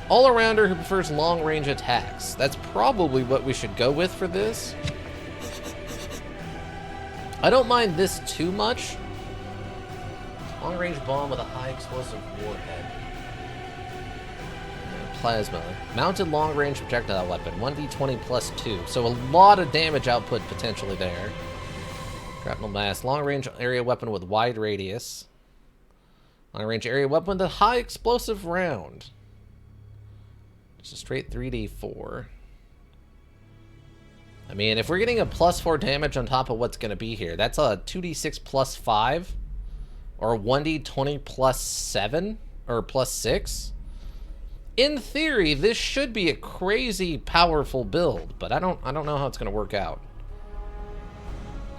All-arounder who prefers long-range attacks. That's probably what we should go with for this. I don't mind this too much. Long-range bomb with a high explosive warhead. plasma. Mounted long-range projectile weapon, 1d20 plus 2. So a lot of damage output potentially there. Shrapnel mass, long-range area weapon with wide radius. Long-range area weapon with a high explosive round. Just a straight 3d4. I mean, if we're getting a plus 4 damage on top of what's going to be here, that's a 2d6 plus 5. Or 1d20 plus 7. Or plus 6. In theory, this should be a crazy powerful build, but I don't know how it's going to work out.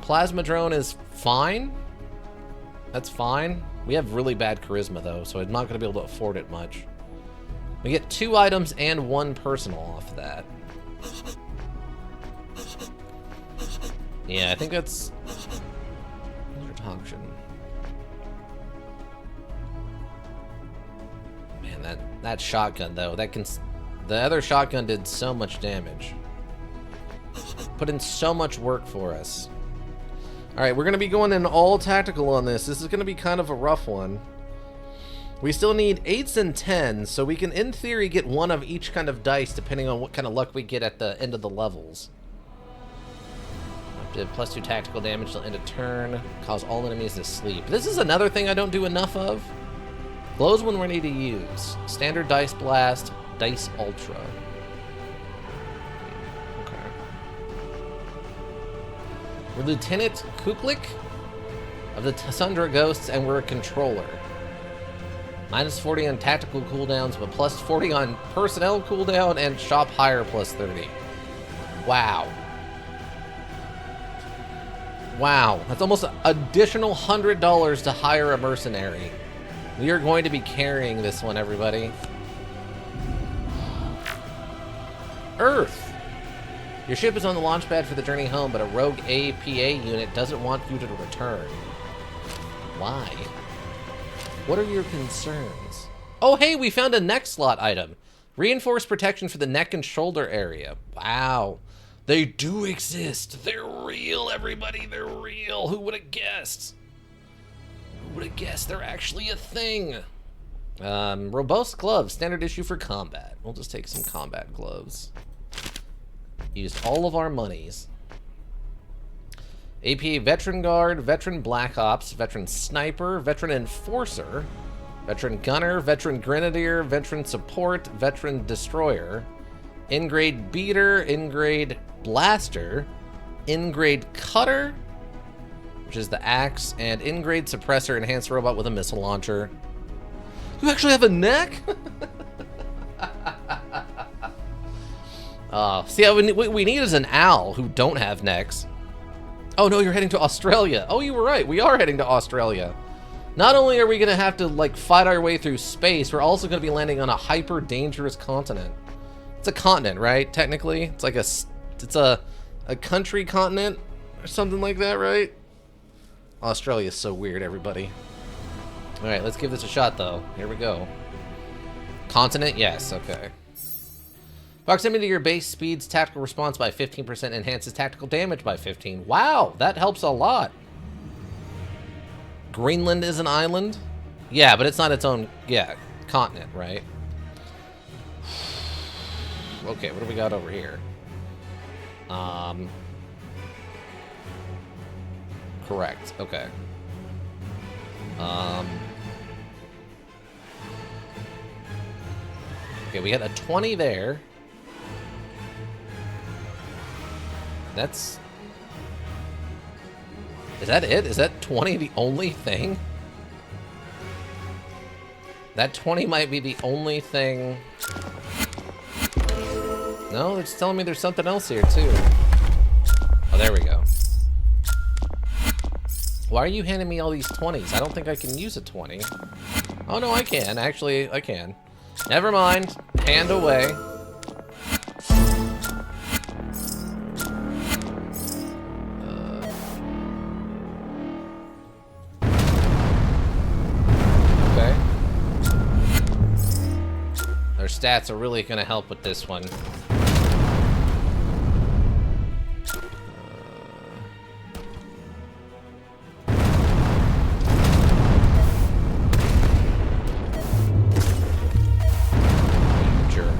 Plasma drone is fine. That's fine. We have really bad charisma, though, so I'm not going to be able to afford it much. We get 2 items and 1 personal off that. Yeah, I think that's... auction. Man, that shotgun, though, that can... The other shotgun did so much damage. Put in so much work for us. Alright, we're going to be going in all tactical on this. This is going to be kind of a rough one. We still need 8s and 10s, so we can, in theory, get 1 of each kind of dice, depending on what kind of luck we get at the end of the levels. Plus 2 tactical damage till end of turn. Cause all enemies to sleep. This is another thing I don't do enough of. Glows when ready to use. Standard Dice Blast, Dice Ultra. We're Lieutenant Kuklik of the Tundra Ghosts, and we're a controller. Minus 40 on tactical cooldowns, but plus 40 on personnel cooldown, and shop higher plus 30. Wow. Wow, that's almost an additional $100 to hire a mercenary. We are going to be carrying this one, everybody. Earth. Your ship is on the launch pad for the journey home, but a rogue APA unit doesn't want you to return. Why? What are your concerns? Oh, hey, we found a neck slot item. Reinforced protection for the neck and shoulder area. Wow. They do exist. They're real, everybody. They're real. Who would have guessed? Who would have guessed they're actually a thing? Robust gloves, standard issue for combat. We'll just take some combat gloves. Used all of our monies. APA Veteran Guard, Veteran Black Ops, Veteran Sniper, Veteran Enforcer, Veteran Gunner, Veteran Grenadier, Veteran Support, Veteran Destroyer, In-grade Beater, In-grade Blaster, In-grade Cutter, which is the axe, and In-grade Suppressor, Enhanced Robot with a missile launcher. You actually have a neck? See, what we need is an owl who don't have necks. Oh no, you're heading to Australia. Oh, you were right. We are heading to Australia. Not only are we gonna have to like fight our way through space, we're also gonna be landing on a hyper dangerous continent. It's a continent, right? Technically, it's like a country continent or something like that, right? Australia's so weird, everybody. All right, let's give this a shot, though. Here we go. Continent, yes, okay. Proximity to your base speeds tactical response by 15%, enhances tactical damage by 15. Wow, that helps a lot. Greenland is an island? Yeah, but it's not its own, continent, right? Okay, what do we got over here? Correct, okay. Okay, we got a 20 there. Is that it? Is that 20 the only thing? That 20 might be the only thing. No, it's telling me there's something else here, too. Oh, there we go. Why are you handing me all these 20s? I don't think I can use a 20. Oh, no, I can. Actually, I can. Never mind. Hand away. Okay. Their stats are really going to help with this one. Jerk.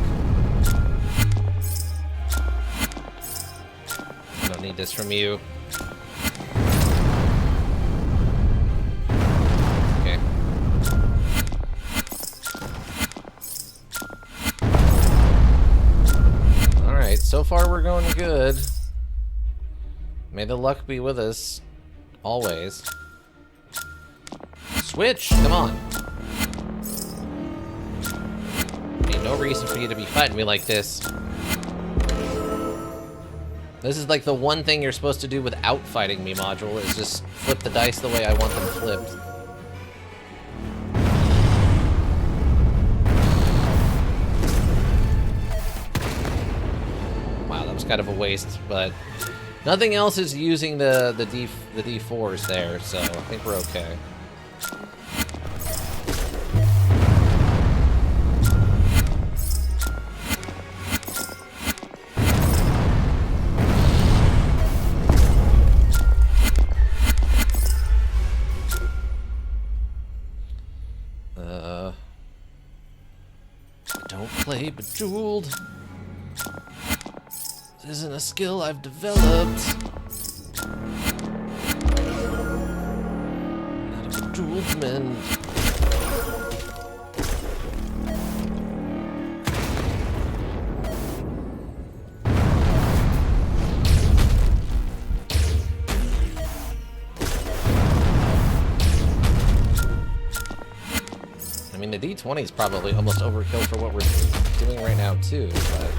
this from you. Okay. Alright, so far we're going good. May the luck be with us. Always. Switch! Come on. Ain't no reason for you to be fighting me like this. This is like the one thing you're supposed to do without fighting me, module, is just flip the dice the way I want them flipped. Wow, that was kind of a waste, but nothing else is using the D4s there, so I think we're okay. Don't play Bejeweled. This isn't a skill I've developed. Not a Bejeweled man. I mean, the D20 is probably almost overkill for what we're doing right now, too, but...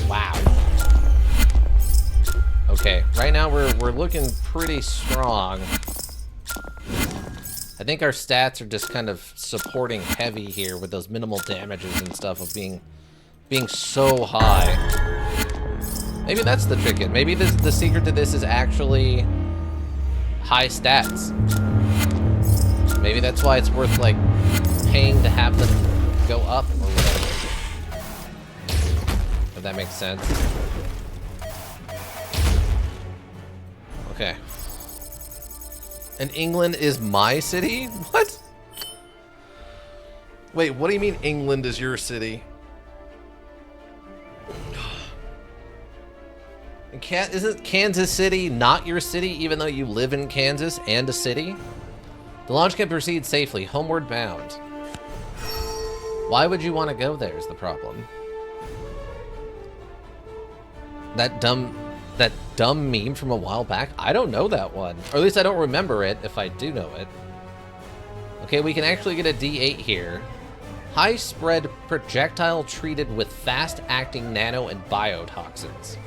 Wow. Okay, right now we're looking pretty strong. I think our stats are just kind of supporting heavy here with those minimal damages and stuff of being so high. Maybe that's the trick. Maybe the secret to this is actually high stats. Maybe that's why it's worth, like, paying to have them go up or whatever. If that makes sense. Okay. And England is my city? What? Wait, what do you mean England is your city? Isn't Kansas City not your city, even though you live in Kansas and a city? The launch can proceed safely, homeward bound. Why would you want to go there is the problem. That dumb meme from a while back? I don't know that one. Or at least I don't remember it, if I do know it. Okay, we can actually get a D8 here. High spread projectile treated with fast-acting nano and biotoxins.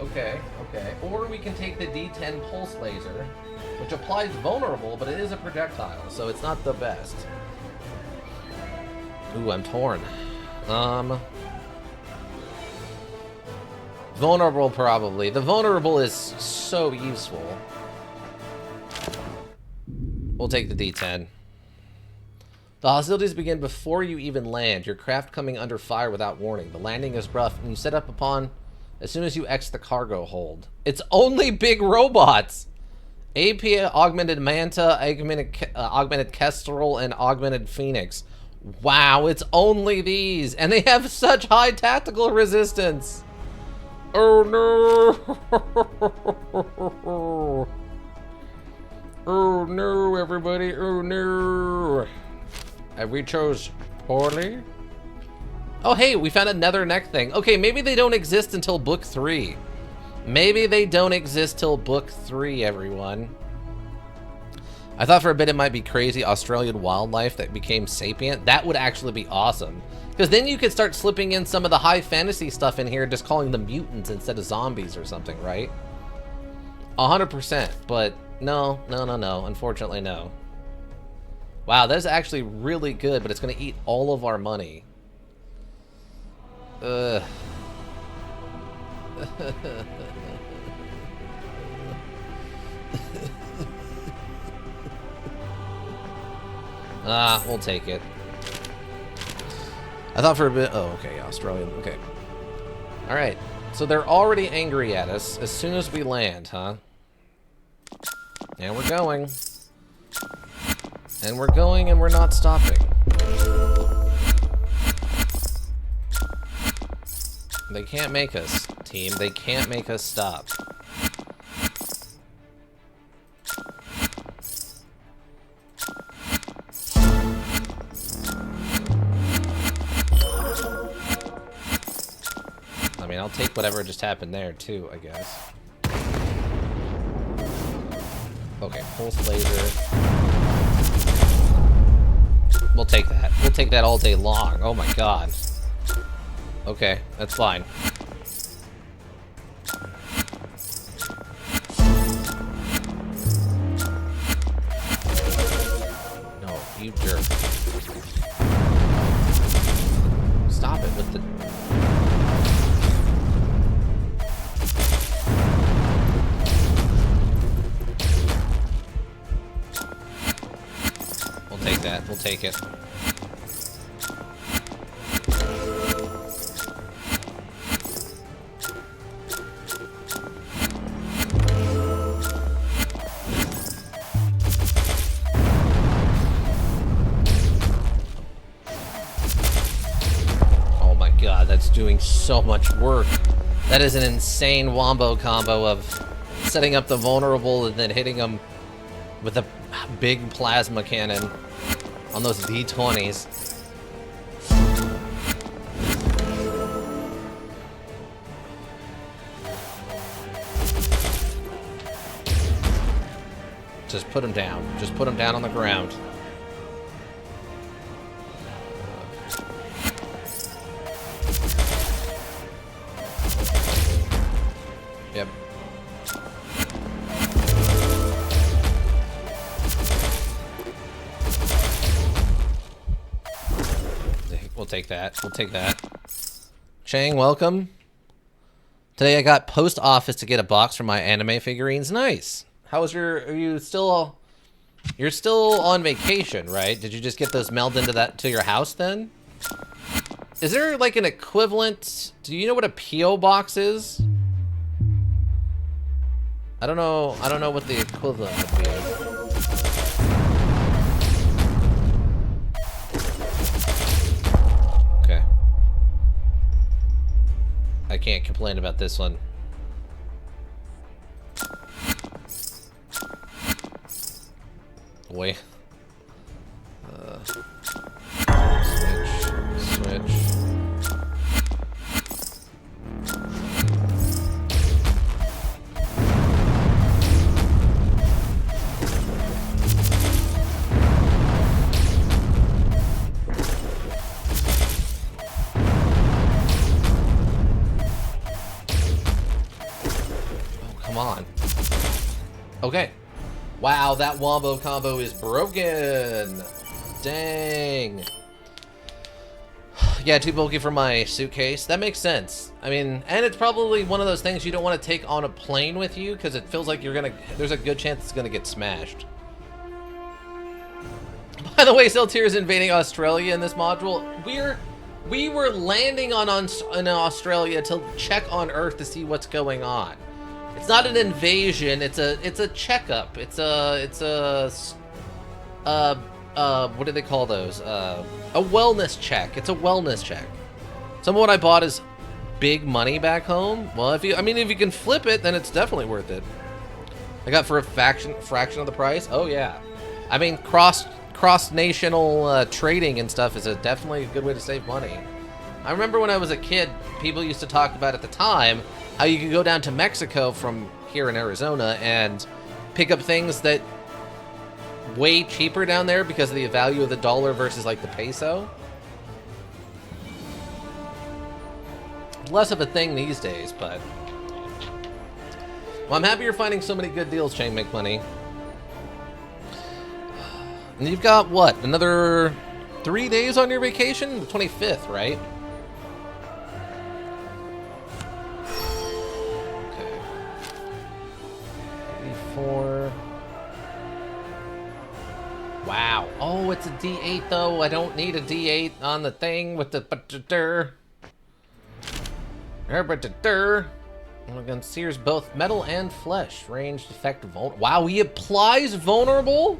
Okay, okay. Or we can take the D10 pulse laser, which applies vulnerable, but it is a projectile, so it's not the best. Ooh, I'm torn. Vulnerable, probably. The vulnerable is so useful. We'll take the D10. The hostilities begin before you even land, your craft coming under fire without warning. The landing is rough, and you set up upon as soon as you exit the cargo hold. It's only big robots! AP augmented Manta, augmented Kestrel, and augmented Phoenix. Wow, it's only these! And they have such high tactical resistance! Oh no! Oh no, everybody, oh no! Have we chose poorly? Oh hey, we found another neck thing. Okay, maybe they don't exist until book 3. Maybe they don't exist till book 3, everyone. I thought for a bit it might be crazy Australian wildlife that became sapient. That would actually be awesome. Because then you could start slipping in some of the high fantasy stuff in here, just calling them mutants instead of zombies or something, right? 100%, but no. Unfortunately, no. Wow, that's actually really good, but it's going to eat all of our money. Ugh. We'll take it. I thought for a bit... Oh, okay, Australian. Okay. Alright. So they're already angry at us as soon as we land, huh? And we're going. And we're going and we're not stopping. They can't make us, team. They can't make us stop. I mean, I'll take whatever just happened there, too, I guess. Okay, pulse laser. We'll take that. We'll take that all day long. Oh my god. Okay, that's fine. No, you jerk. Stop it with the... We'll take that. We'll take it. That's doing so much work. That is an insane wombo combo of setting up the vulnerable and then hitting them with a big plasma cannon on those D20s. Just put him down. Just put him down on the ground. Yep. We'll take that. We'll take that. Chang, welcome. Today I got post office to get a box for my anime figurines. Nice. How was your... Are you still... You're still on vacation, right? Did you just get those mailed into that to your house then? Is there like an equivalent... Do you know what a P.O. box is? I don't know what the equivalent would be. Okay. I can't complain about this one. Wait. Switch. On. Okay. Wow, that wombo combo is broken. Dang. Yeah, too bulky for my suitcase. That makes sense. I mean, and it's probably one of those things you don't want to take on a plane with you because it feels like you're gonna. There's a good chance it's gonna get smashed. By the way, Celtier is invading Australia in this module. We were landing in Australia to check on Earth to see what's going on. It's not an invasion. It's a checkup. It's a what do they call those? A wellness check. It's a wellness check. Some of what I bought is big money back home. Well, if you can flip it, then it's definitely worth it. I got for a fraction of the price. Oh yeah. I mean, cross-national trading and stuff is definitely a good way to save money. I remember when I was a kid, people used to talk about at the time how you could go down to Mexico from here in Arizona and pick up things that way cheaper down there because of the value of the dollar versus like the peso. Less of a thing these days, but well, I'm happy you're finding so many good deals, Chang McMoney. And you've got what, another 3 days on your vacation? The 25th, right? 4. Wow. Oh, it's a D8 though. I don't need a D8 on the thing with the Again, sears both metal and flesh. Ranged effect wow, he applies vulnerable?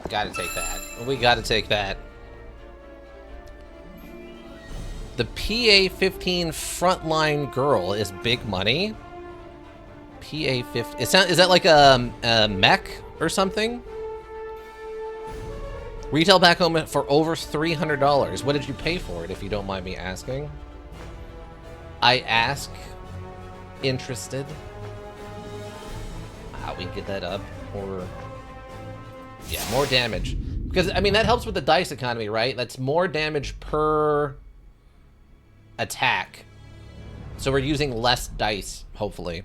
Gotta take that. We gotta take that. The PA-15 frontline girl is big money. PA-15. Is that like a mech or something? Retail back home for over $300. What did you pay for it, if you don't mind me asking? I ask. Interested. How we get that up? Or... yeah, more damage. Because, I mean, that helps with the dice economy, right? That's more damage per attack. So we're using less dice, hopefully.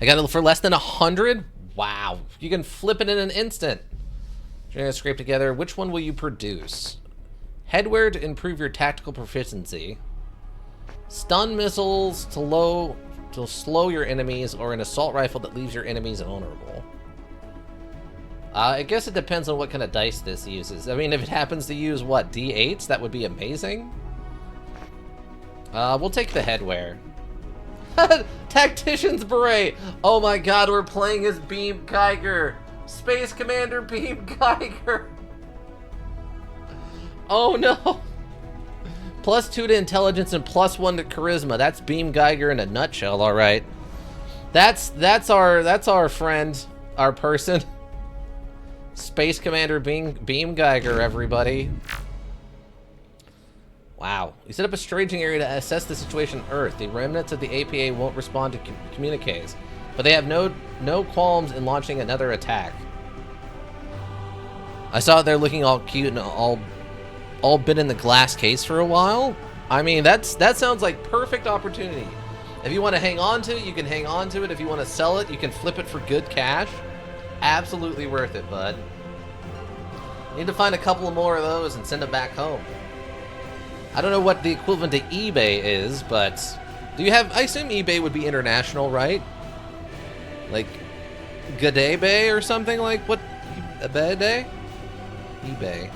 I got it for less than 100? Wow. You can flip it in an instant. You're going to scrape together. Which one will you produce? Headwear to improve your tactical proficiency. Stun missiles to slow your enemies, or an assault rifle that leaves your enemies vulnerable. I guess it depends on what kind of dice this uses. I mean, if it happens to use, what, D8s, that would be amazing. We'll take the headwear. Tactician's Beret! Oh my god, we're playing as Beam Geiger! Space Commander Beam Geiger! Oh no! +2 to intelligence and +1 to charisma. That's Beam Geiger in a nutshell, alright. That's our friend, our person. Space Commander Beam Geiger, everybody. Wow. You set up a staging area to assess the situation on Earth. The remnants of the APA won't respond to communiques, but they have no qualms in launching another attack. I saw they're looking all cute and all been in the glass case for a while. I mean, that sounds like perfect opportunity. If you want to hang on to it, you can hang on to it. If you want to sell it, you can flip it for good cash. Absolutely worth it, bud. Need to find a couple more of those and send them back home. I don't know what the equivalent to eBay is, but do you have... I assume eBay would be international, right? Like Gadebe or something like what? eBay? eBay.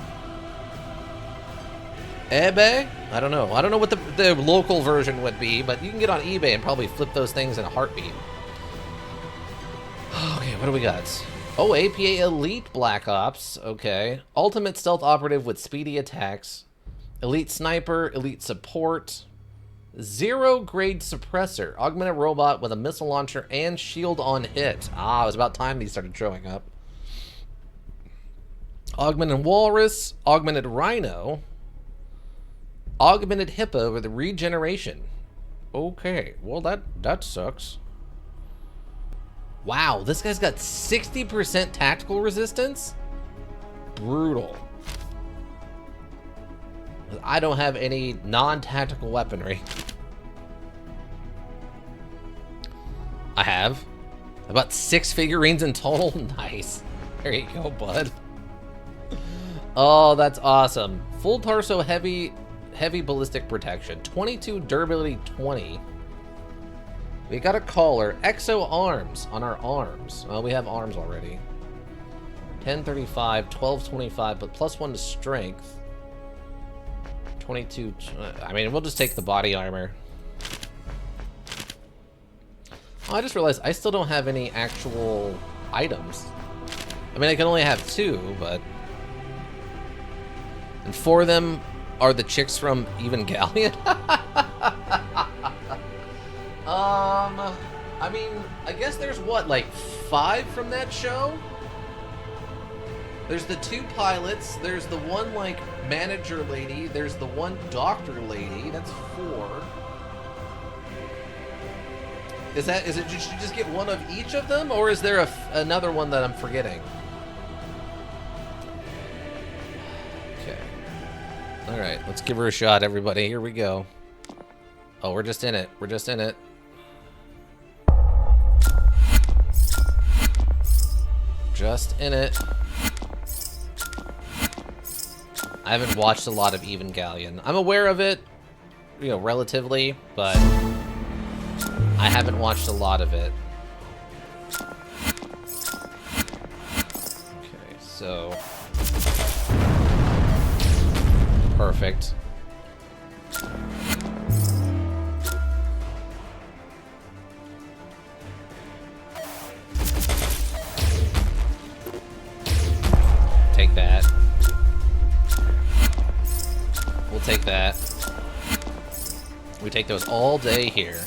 eBay? I don't know. I don't know what the local version would be, but you can get on eBay and probably flip those things in a heartbeat. Okay, what do we got? Oh, APA Elite Black Ops. Okay. Ultimate Stealth Operative with speedy attacks. Elite Sniper, Elite Support. 0 grade Suppressor. Augmented Robot with a missile launcher and shield on hit. Ah, it was about time these started showing up. Augmented Walrus. Augmented Rhino. Augmented Hippo with regeneration. Okay, well that sucks. Wow, this guy's got 60% tactical resistance? Brutal. I don't have any non-tactical weaponry. I have about 6 figurines in total. Nice. There you go, bud. Oh, that's awesome. Full torso heavy ballistic protection. 22 durability 20. We got a collar. Exo arms on our arms. Well, we have arms already. 1035, 1225, but +1 to strength. 22. I mean, we'll just take the body armor. Oh, I just realized I still don't have any actual items. I mean, I can only have 2, but... and 4 of them are the chicks from Evangelion? I mean, I guess there's what, like 5 from that show? There's the 2 pilots, there's the 1, like, manager lady, there's the 1 doctor lady, that's 4. Is it just get 1 of each of them, or is there another one that I'm forgetting? Okay. Alright, let's give her a shot, everybody. Here we go. Oh, we're just in it. We're just in it. Just in it. I haven't watched a lot of Evangelion. I'm aware of it, you know, relatively, but I haven't watched a lot of it. Okay, so... perfect. We take those all day here.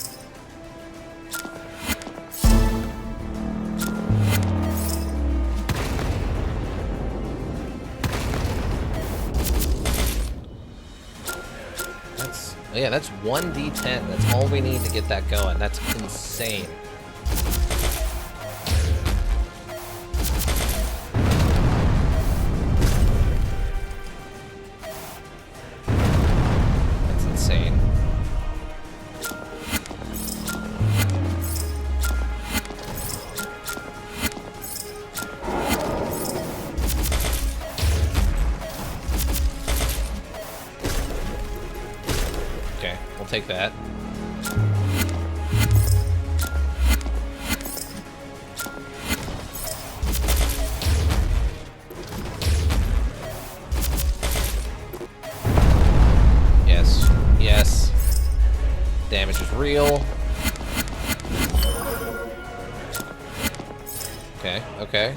Yeah, that's 1d10. That's all we need to get that going. That's insane. That's insane. Okay, we'll take that. Yes, yes. Damage is real. Okay, okay.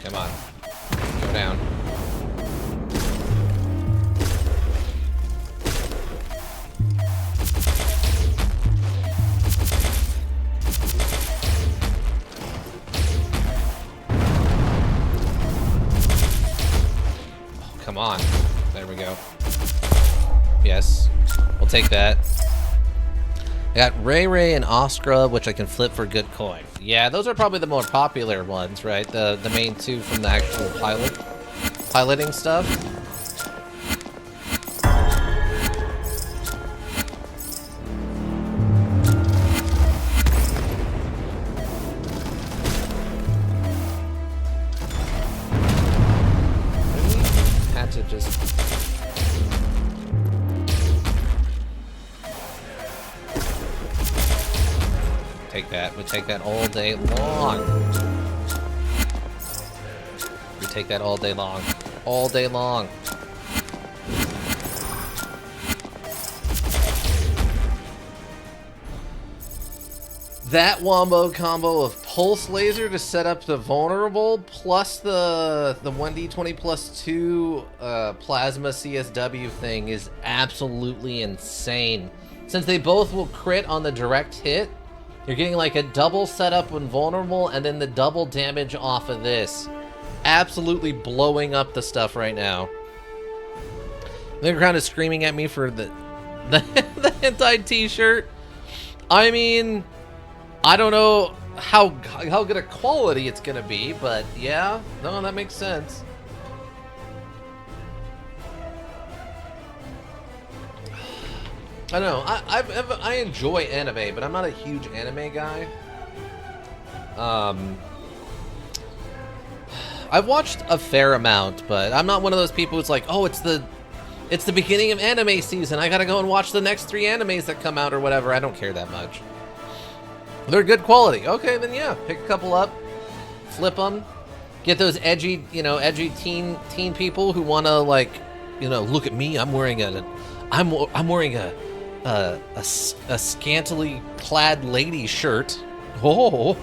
Come on. Go down. Oh, come on. There we go. Yes. We'll take that. I got Ray Ray and Oscra, which I can flip for good coin. Yeah, those are probably the more popular ones, right? The main two from the actual piloting stuff. Really had to just... Take that. We take that all day long. We take that all day long. All day long. That wombo combo of pulse laser to set up the vulnerable plus the 1d20 plus 2 plasma CSW thing is absolutely insane. Since they both will crit on the direct hit, you're getting like a double setup when vulnerable and then the double damage off of this. Absolutely blowing up the stuff right now. They're kind of screaming at me for the hentai t-shirt. I mean, I don't know how good a quality it's gonna be, but yeah, no, that makes sense. I don't know. I enjoy anime, but I'm not a huge anime guy. I've watched a fair amount, but I'm not one of those people who's like, oh, it's the beginning of anime season. I gotta go and watch the next 3 animes that come out or whatever. I don't care that much. They're good quality. Okay, then yeah, pick a couple up, flip them, get those edgy, edgy teen people who wanna like, look at me. I'm wearing a scantily clad lady shirt. Oh,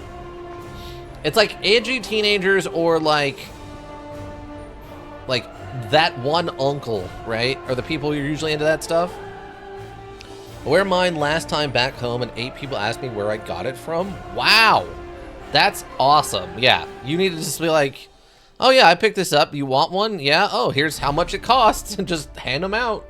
it's like edgy teenagers or like that one uncle, right? Or the people who are usually into that stuff. I wear mine last time back home and 8 people asked me where I got it from. Wow, that's awesome. Yeah, you need to just be like, oh yeah, I picked this up. You want one? Yeah. Oh, here's how much it costs, and just hand them out.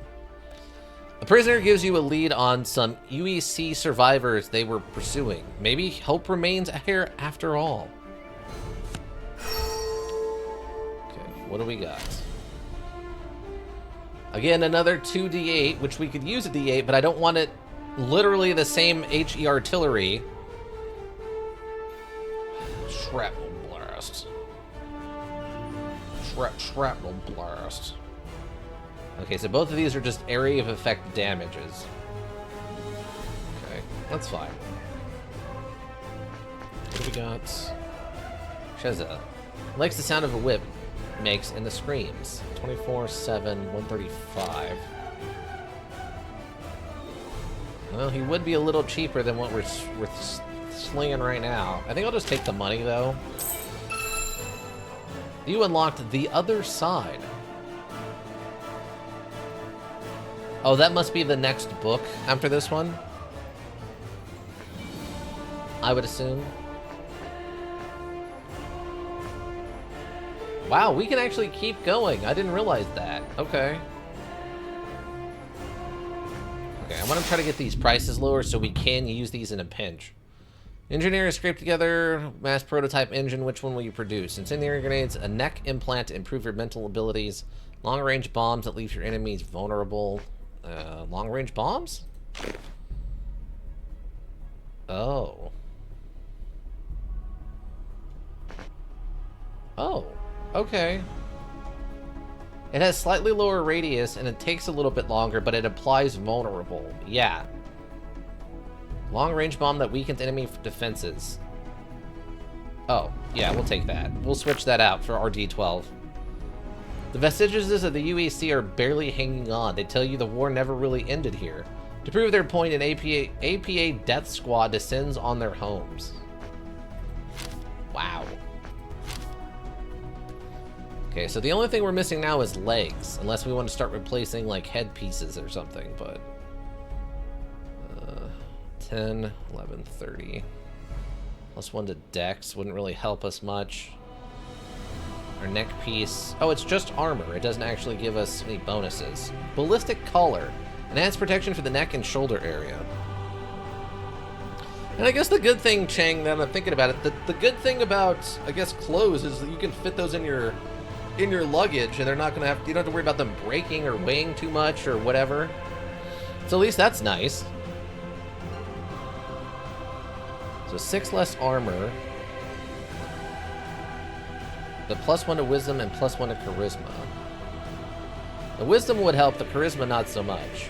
A prisoner gives you a lead on some UEC survivors they were pursuing. Maybe hope remains here after all. Okay, what do we got? Again, another 2d8, which we could use a d8, but I don't want it literally the same HE artillery. Shrapnel blast. Shrapnel blast. Okay, so both of these are just area of effect damages. Okay, that's fine. What do we got? Sheza. Likes the sound of a whip makes and the screams. 24/7, 135. Well, he would be a little cheaper than what we're slinging right now. I think I'll just take the money, though. You unlocked the other side. Oh, that must be the next book after this one? I would assume. Wow, we can actually keep going. I didn't realize that. Okay. Okay, I want to try to get these prices lower so we can use these in a pinch. Engineer scrape together, mass prototype engine, which one will you produce? Incendiary grenades, a neck implant to improve your mental abilities, long-range bombs that leave your enemies vulnerable. Long-range bombs? Oh. Oh, okay. It has slightly lower radius and it takes a little bit longer, but it applies vulnerable. Yeah. Long-range bomb that weakens enemy defenses. Oh, yeah, we'll take that. We'll switch that out for our D12. The vestiges of the UAC are barely hanging on. They tell you the war never really ended here. To prove their point, an APA death squad descends on their homes. Wow. Okay, so the only thing we're missing now is legs, unless we want to start replacing, like, head pieces or something, but... 10, 11, 30. Plus 1 to Dex wouldn't really help us much. Our neck piece... Oh, it's just armor. It doesn't actually give us any bonuses. Ballistic collar. Enhanced protection for the neck and shoulder area. And I guess the good thing, Chang, that I'm thinking about it, the good thing about, I guess, clothes is that you can fit those in your luggage, and they're not gonna have, you don't have to worry about them breaking or weighing too much or whatever. So at least that's nice. So 6 less armor. The plus 1 to wisdom and plus 1 to charisma. The wisdom would help, the charisma not so much.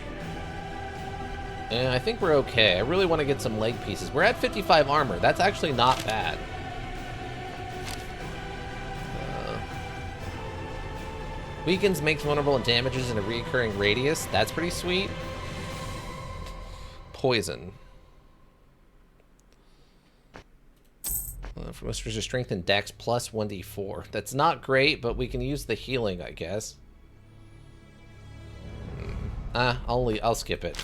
And I think we're okay. I really want to get some leg pieces. We're at 55 armor. That's actually not bad. Weakens, makes vulnerable, and damages in a recurring radius. That's pretty sweet. Poison. For most of strength and dex plus 1d4. That's not great, but we can use the healing, I guess. I'll skip it.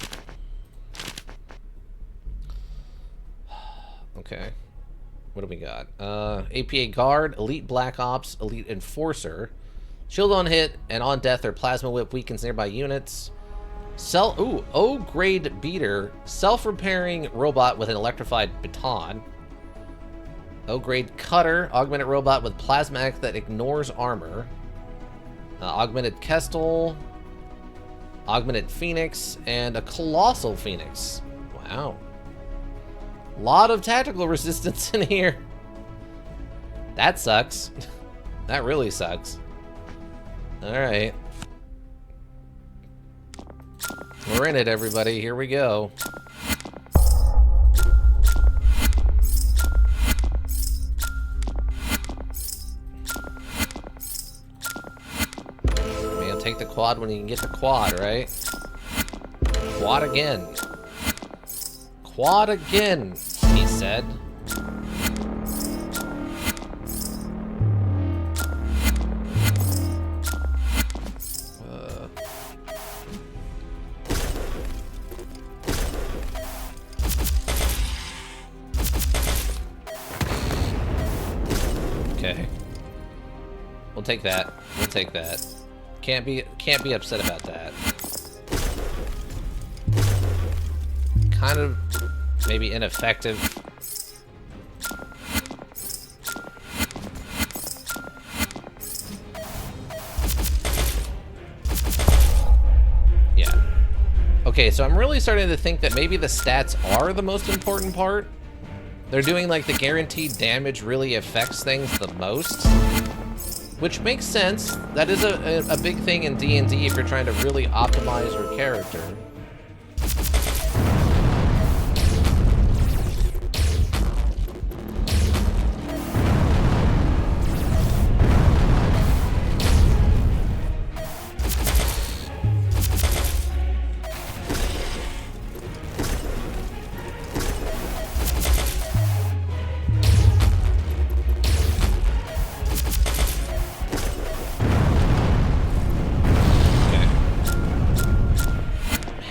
Okay. What do we got? APA Guard, Elite Black Ops, Elite Enforcer. Shield on hit and on death or plasma whip weakens nearby units. O-grade beater, self-repairing robot with an electrified baton. O-grade cutter, augmented robot with plasma X that ignores armor. Augmented Kestel, augmented Phoenix, and a colossal Phoenix. Wow. Lot of tactical resistance in here. That sucks. That really sucks. Alright. We're in it, everybody. Here we go. Man, take the quad when you can get the quad, right? Quad again. Quad again, he said. Okay. We'll take that. We'll take that. Can't be upset about that. Kind of maybe ineffective. Yeah. Okay, so I'm really starting to think that maybe the stats are the most important part. They're doing like the guaranteed damage really affects things the most. Which makes sense. That is a big thing in D&D if you're trying to really optimize your character.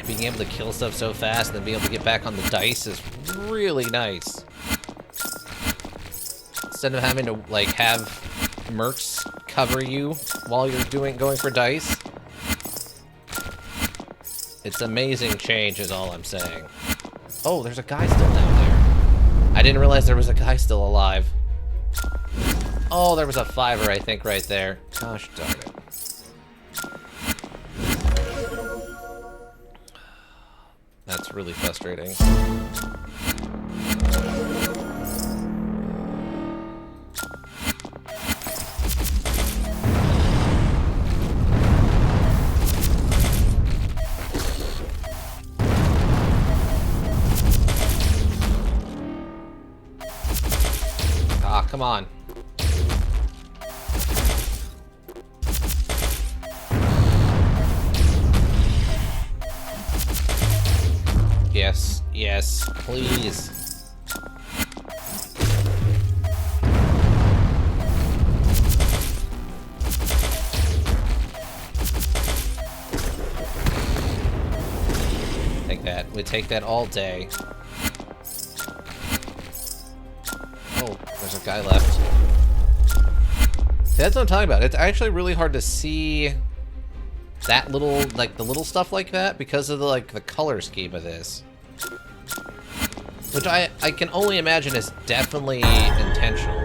Being able to kill stuff so fast and then being able to get back on the dice is really nice. Instead of having to, like, have mercs cover you while you're going for dice. It's amazing change is all I'm saying. Oh, there's a guy still down there. I didn't realize there was a guy still alive. Oh, there was a 5er, I think, right there. Gosh darn it. That's really frustrating. Ah, come on. Yes, yes, please. Take that. We take that all day. Oh, there's a guy left. See, that's what I'm talking about. It's actually really hard to see that little, like, the little stuff like that because of the, like, the color scheme of this. Which I can only imagine is definitely intentional.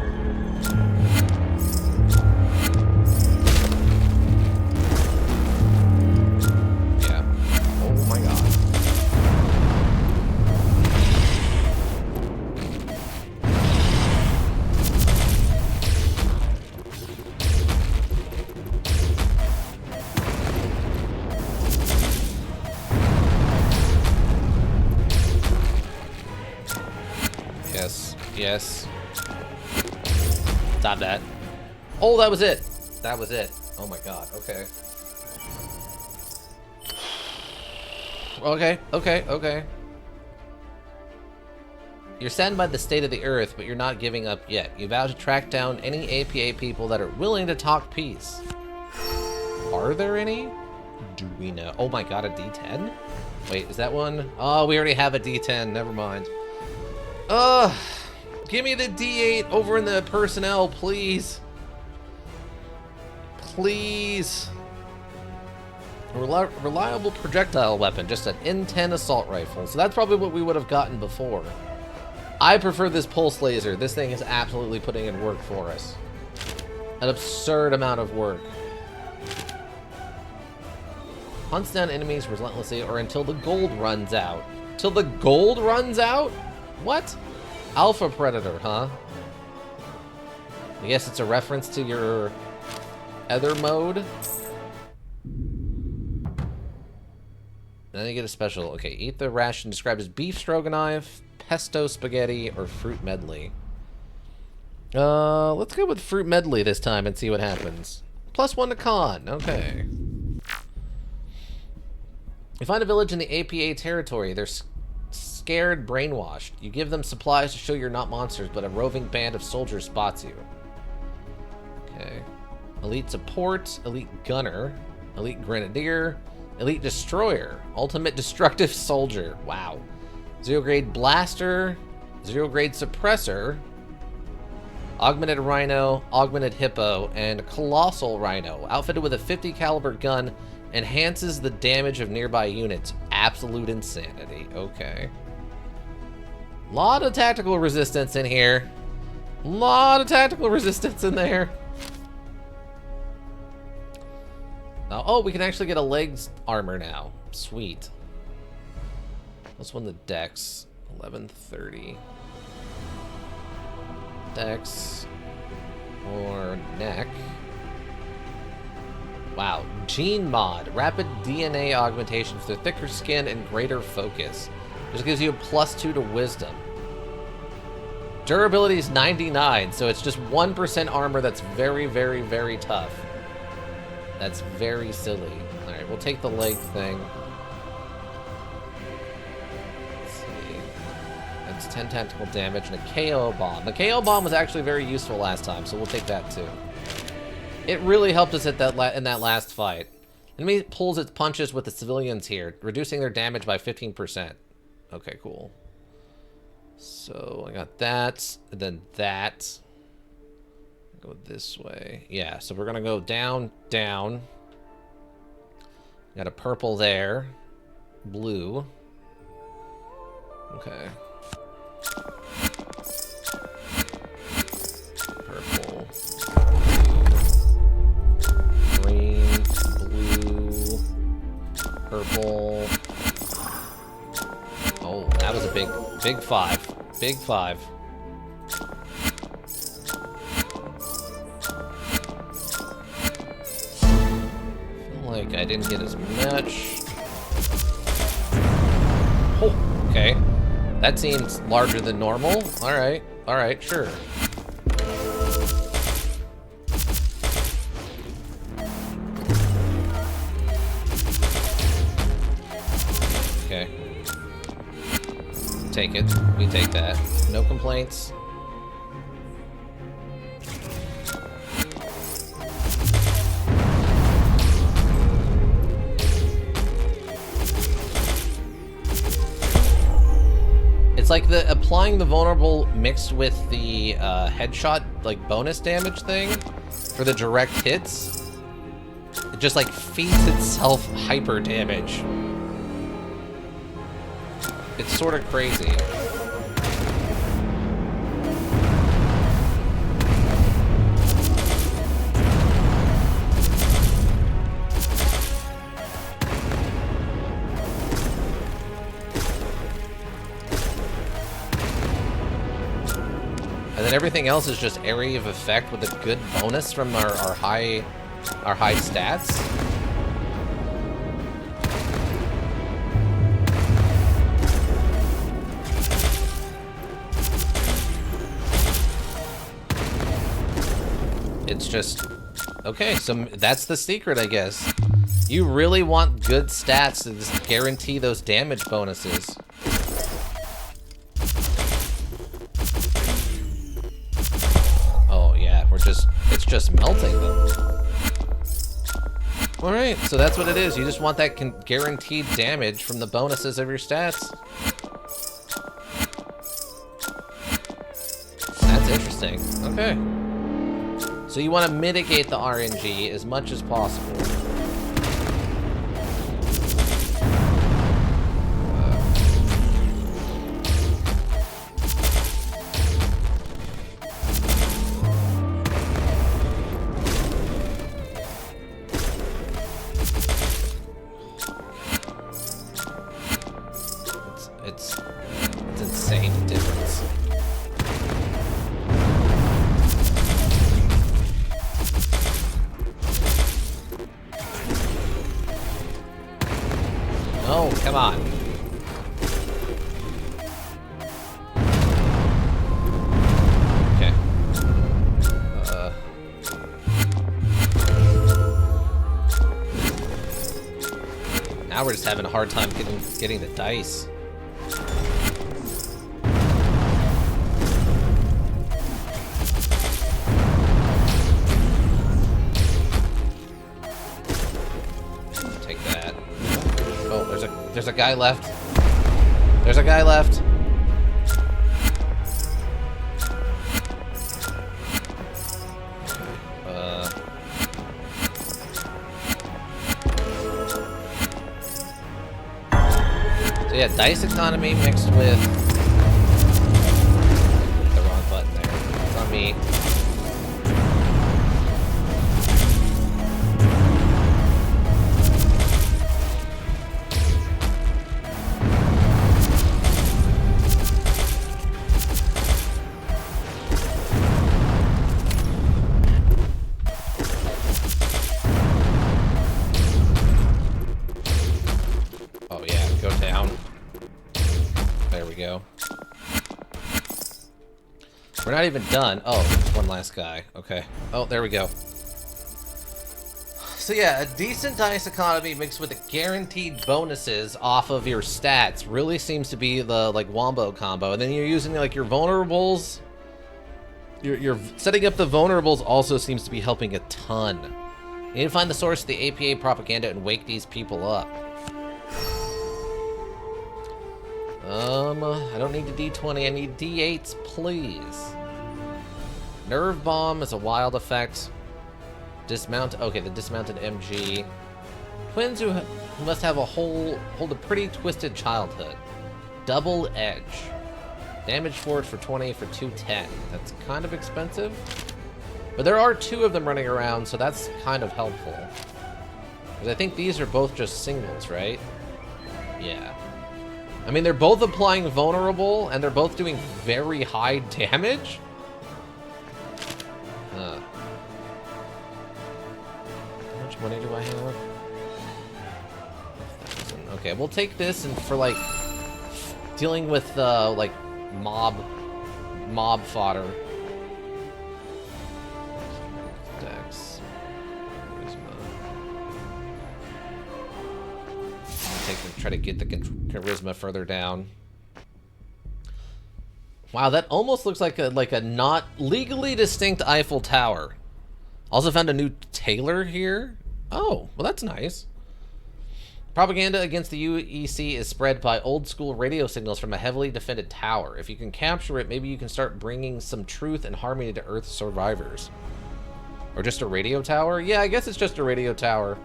Yeah. Oh my god. Yes. Yes. Stop that. Oh, that was it. That was it. Oh my god. Okay. Okay. You're saddened by the state of the earth, but you're not giving up yet. You vow to track down any APA people that are willing to talk peace. Are there any? Do we know? Oh my god, a D10? Wait, is that one? Oh, we already have a D10. Never mind. Give me the D8 over in the personnel, please. Please. A reliable projectile weapon, just an N10 assault rifle. So that's probably what we would have gotten before. I prefer this pulse laser. This thing is absolutely putting in work for us. An absurd amount of work. Hunts down enemies relentlessly or until the gold runs out. Till the gold runs out? What? Alpha Predator, huh? I guess it's a reference to your other mode. Then you get a special. Okay, eat the ration described as beef stroganoff, pesto spaghetti, or fruit medley. Let's go with fruit medley this time and see what happens. +1 to con. Okay. You find a village in the APA territory. They're scared, brainwashed. You give them supplies to show you're not monsters, but a roving band of soldiers spots you. Okay. Elite support, elite gunner, elite grenadier, elite destroyer, ultimate destructive soldier. Wow. 0 grade blaster, 0 grade suppressor, augmented rhino, augmented hippo, and colossal rhino. Outfitted with a 50 caliber gun, enhances the damage of nearby units. Absolute insanity. Okay. Lot of tactical resistance in here. Lot of tactical resistance in there. Now, oh, we can actually get a legs armor now. Sweet. Let's win the dex. 1130. Dex or neck. Wow. Gene mod. Rapid DNA augmentation for thicker skin and greater focus. Just gives you a +2 to wisdom. Durability is 99, so it's just 1% armor that's very, very, very tough. That's very silly. Alright, we'll take the leg thing. Let's see. That's 10 tactical damage and a KO bomb. The KO bomb was actually very useful last time, so we'll take that too. It really helped us at that in that last fight. Enemy pulls its punches with the civilians here, reducing their damage by 15%. Okay, cool. So I got that, and then that. Go this way. Yeah, so we're gonna go down, down. Got a purple there. Blue. Okay. Purple. Green, blue, purple. Oh, that was a big 5. Big 5. Feel like I didn't get as much. Oh, okay. That seems larger than normal. Alright, sure. Okay. Take it. We take that. No complaints. It's like the applying the vulnerable mixed with the headshot like bonus damage thing for the direct hits. It just like feeds itself hyper damage. It's sort of crazy. And then everything else is just area of effect with a good bonus from our high stats. It's just okay, so that's the secret, I guess. You really want good stats to just guarantee those damage bonuses. It's just melting them. Alright, so that's what it is. You just want that guaranteed damage from the bonuses of your stats. That's interesting. Okay. So you want to mitigate the RNG as much as possible. It's insane, the difference. Oh, come on. Okay. Now we're just having a hard time getting the dice. Take that. Oh, there's a guy left. There's a guy left. So yeah, dice economy mixed with the wrong button there. It's on me. down. There we go. We're not even done. Oh, one last guy. Okay. Oh, there we go. So yeah, a decent dice economy mixed with guaranteed bonuses off of your stats really seems to be the, like, wombo combo. And then you're using, like, your vulnerables. You're setting up the vulnerables also seems to be helping a ton. You need to find the source of the APA propaganda and wake these people up. I don't need a D20, I need D8s, please. Nerve Bomb is a wild effect. Dismount, okay, the dismounted MG. Twins who must have hold a pretty twisted childhood. Double Edge. Damage forward for 20 for 210. That's kind of expensive. But there are 2 of them running around, so that's kind of helpful. Because I think these are both just singles, right? Yeah. I mean, they're both applying vulnerable, and they're both doing very high damage. How much money do I have? Okay, we'll take this and for, like, dealing with, like, mob fodder. Dex. Try to get the charisma further down. Wow, that almost looks like a not legally distinct Eiffel Tower. Also found a new tailor here. Oh, well that's nice. Propaganda against the UEC is spread by old school radio signals from a heavily defended tower. If you can capture it, maybe you can start bringing some truth and harmony to Earth's survivors. Or just a radio tower? Yeah, I guess it's just a radio tower.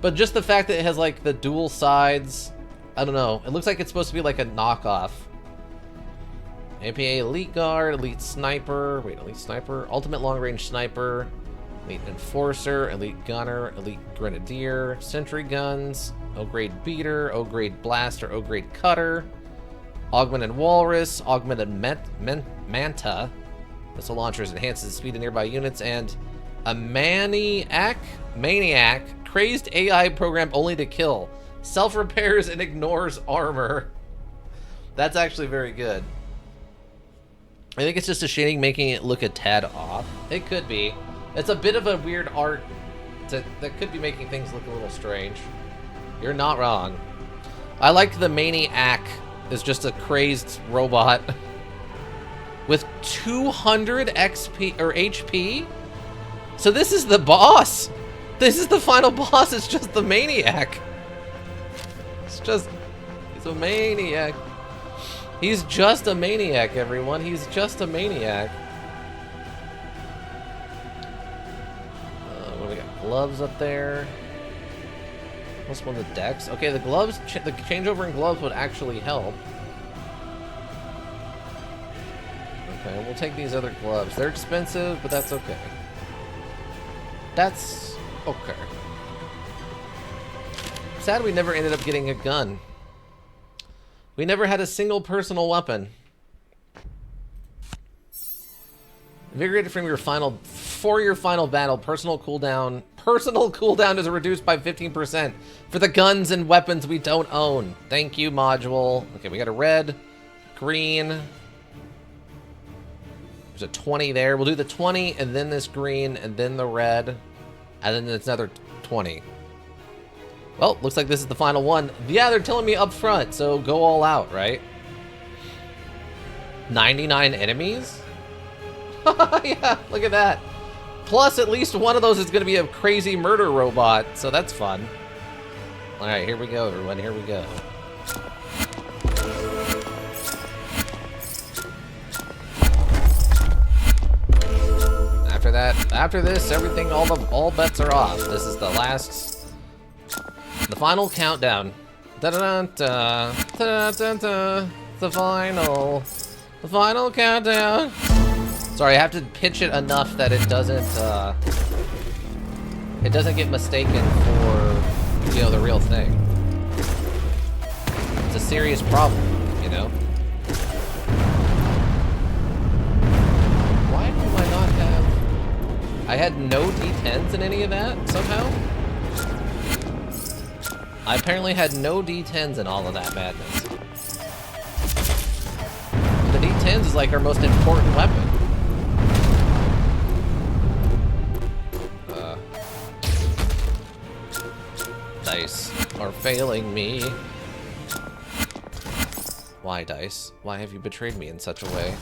But just the fact that it has like the dual sides, I don't know. It looks like it's supposed to be like a knockoff. APA Elite Guard, Elite Sniper, wait, Elite Sniper, Ultimate Long Range Sniper, Elite Enforcer, Elite Gunner, Elite Grenadier, Sentry Guns, O-Grade Beater, O-Grade Blaster, O-Grade Cutter, Augmented Walrus, Augmented Manta, Missile Launchers enhances the speed of nearby units, and a Maniac, Crazed AI program only to kill. Self-repairs and ignores armor. That's actually very good. I think it's just a shading making it look a tad off. It could be. It's a bit of a weird art that could be making things look a little strange. You're not wrong. I like the Maniac is just a crazed robot with 200 XP or HP. So this is the boss. This is the final boss. It's just the Maniac. He's a maniac. He's just a maniac, everyone. He's just a maniac. What do we got? Gloves up there. What's one of the decks? Okay, the gloves, the changeover in gloves would actually help. Okay, we'll take these other gloves. They're expensive, but that's okay. That's okay. Sad we never ended up getting a gun. We never had a single personal weapon. Invigorated for your final battle, personal cooldown is reduced by 15% for the guns and weapons we don't own. Thank you, module. Okay, we got a red, green. There's a 20 there. We'll do the 20 and then this green and then the red and then it's another 20. Well, looks like this is the final one. Yeah, they're telling me up front, so go all out, right? 99 enemies? Yeah, look at that. Plus, at least one of those is going to be a crazy murder robot, so that's fun. All right, here we go, everyone. Here we go. After this, everything, all bets are off. This is the final countdown. Da-da-da-da, da-da-da-da, the final countdown. Sorry, I have to pitch it enough that it doesn't get mistaken for, you know, the real thing. It's a serious problem, you know? Why do I not have... I had no D10s in any of that, somehow? I apparently had no D10s in all of that madness. The D10s is like our most important weapon. Dice are failing me. Why, Dice? Why have you betrayed me in such a way?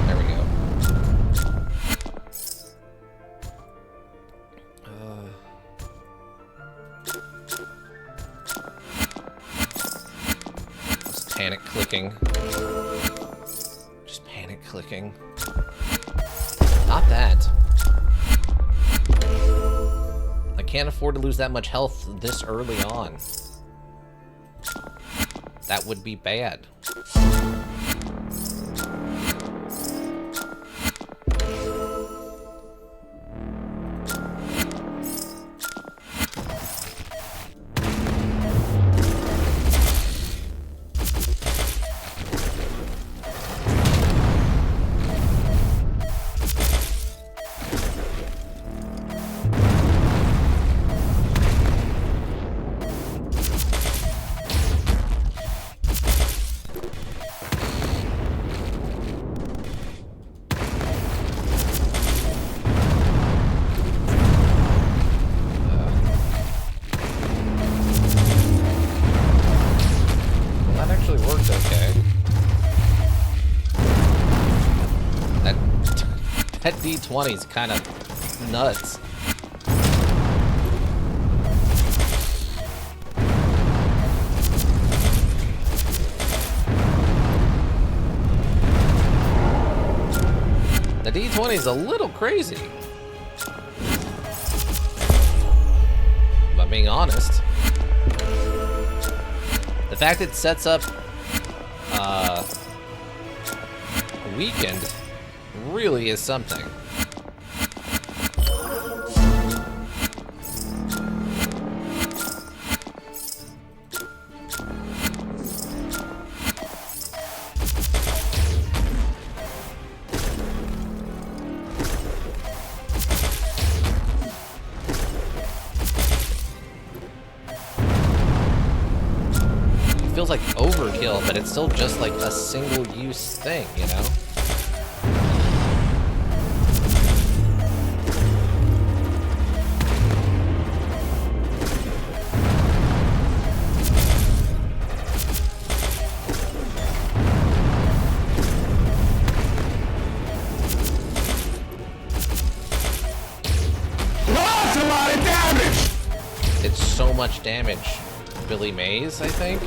There we go. Just panic clicking. Just panic clicking. Not that. I can't afford to lose that much health this early on. That would be bad. That D20's kind of nuts. The D20's a little crazy. If I'm being honest. The fact it sets up a weekend really is something. It feels like overkill, but it's still just like a single-use thing, you know? So much damage. Billy Mays, I think.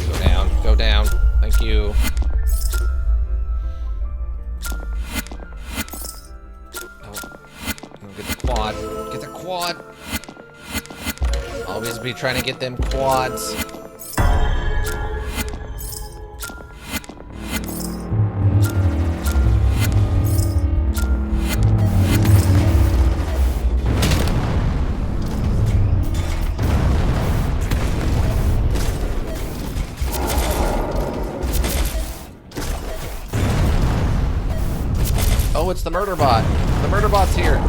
Go down, go down. Thank you. Get the quad. Always be trying to get them quads. Oh, it's the murder bot. The murder bot's here.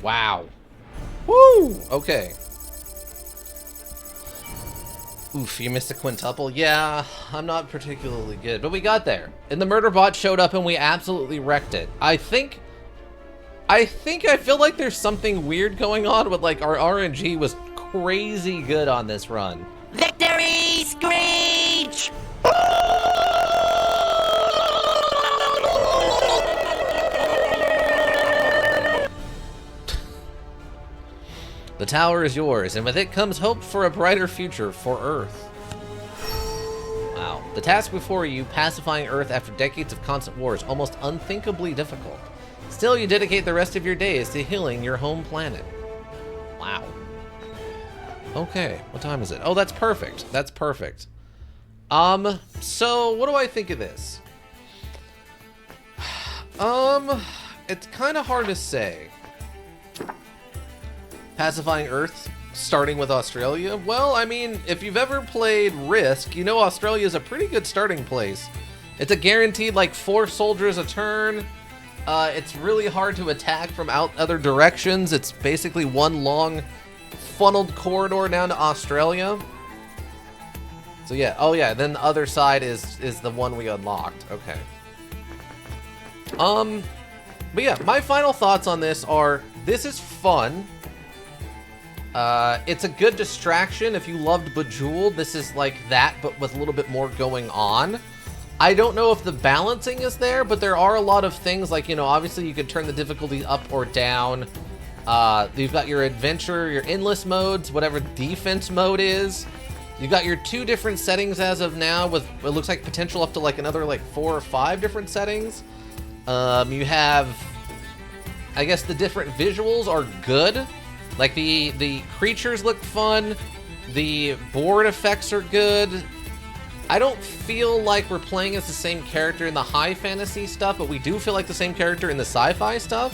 Wow. Woo! Okay. Oof, you missed a quintuple? Yeah, I'm not particularly good, but we got there. And the murder bot showed up and we absolutely wrecked it. I feel like there's something weird going on with, like, our RNG was crazy good on this run. Victory screech! The tower is yours, and with it comes hope for a brighter future for Earth. The task before you, pacifying Earth after decades of constant war, is almost unthinkably difficult. Still, you dedicate the rest of your days to healing your home planet. Wow. Okay, what time is it? Oh, that's perfect. That's perfect. So what do I think of this? It's kind of hard to say. Pacifying Earth, starting with Australia. Well, I mean, if you've ever played Risk, you know Australia is a pretty good starting place. It's a guaranteed, like, 4 soldiers a turn. It's really hard to attack from other directions. It's basically one long funneled corridor down to Australia. So yeah, oh yeah, then the other side is the one we unlocked. Okay. But yeah, my final thoughts on this are, this is fun. It's a good distraction. If you loved Bejeweled, this is like that, but with a little bit more going on. I don't know if the balancing is there, but there are a lot of things like, you know, obviously you could turn the difficulty up or down. You've got your adventure, your endless modes, whatever defense mode is. You've got your 2 different settings as of now, with it looks like potential up to like another like 4 or 5 different settings. You have, I guess the different visuals are good. Like the creatures look fun. The board effects are good. I don't feel like we're playing as the same character in the high fantasy stuff, but we do feel like the same character in the sci-fi stuff,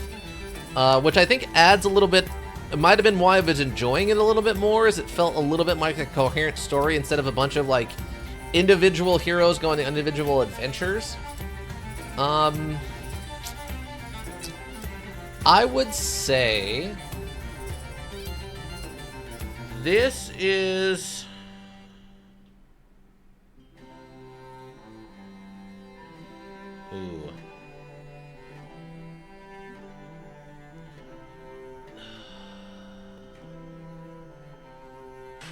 which I think adds a little bit. It might have been why I was enjoying it a little bit more, as it felt a little bit like a coherent story instead of a bunch of like individual heroes going on individual adventures. I would say this is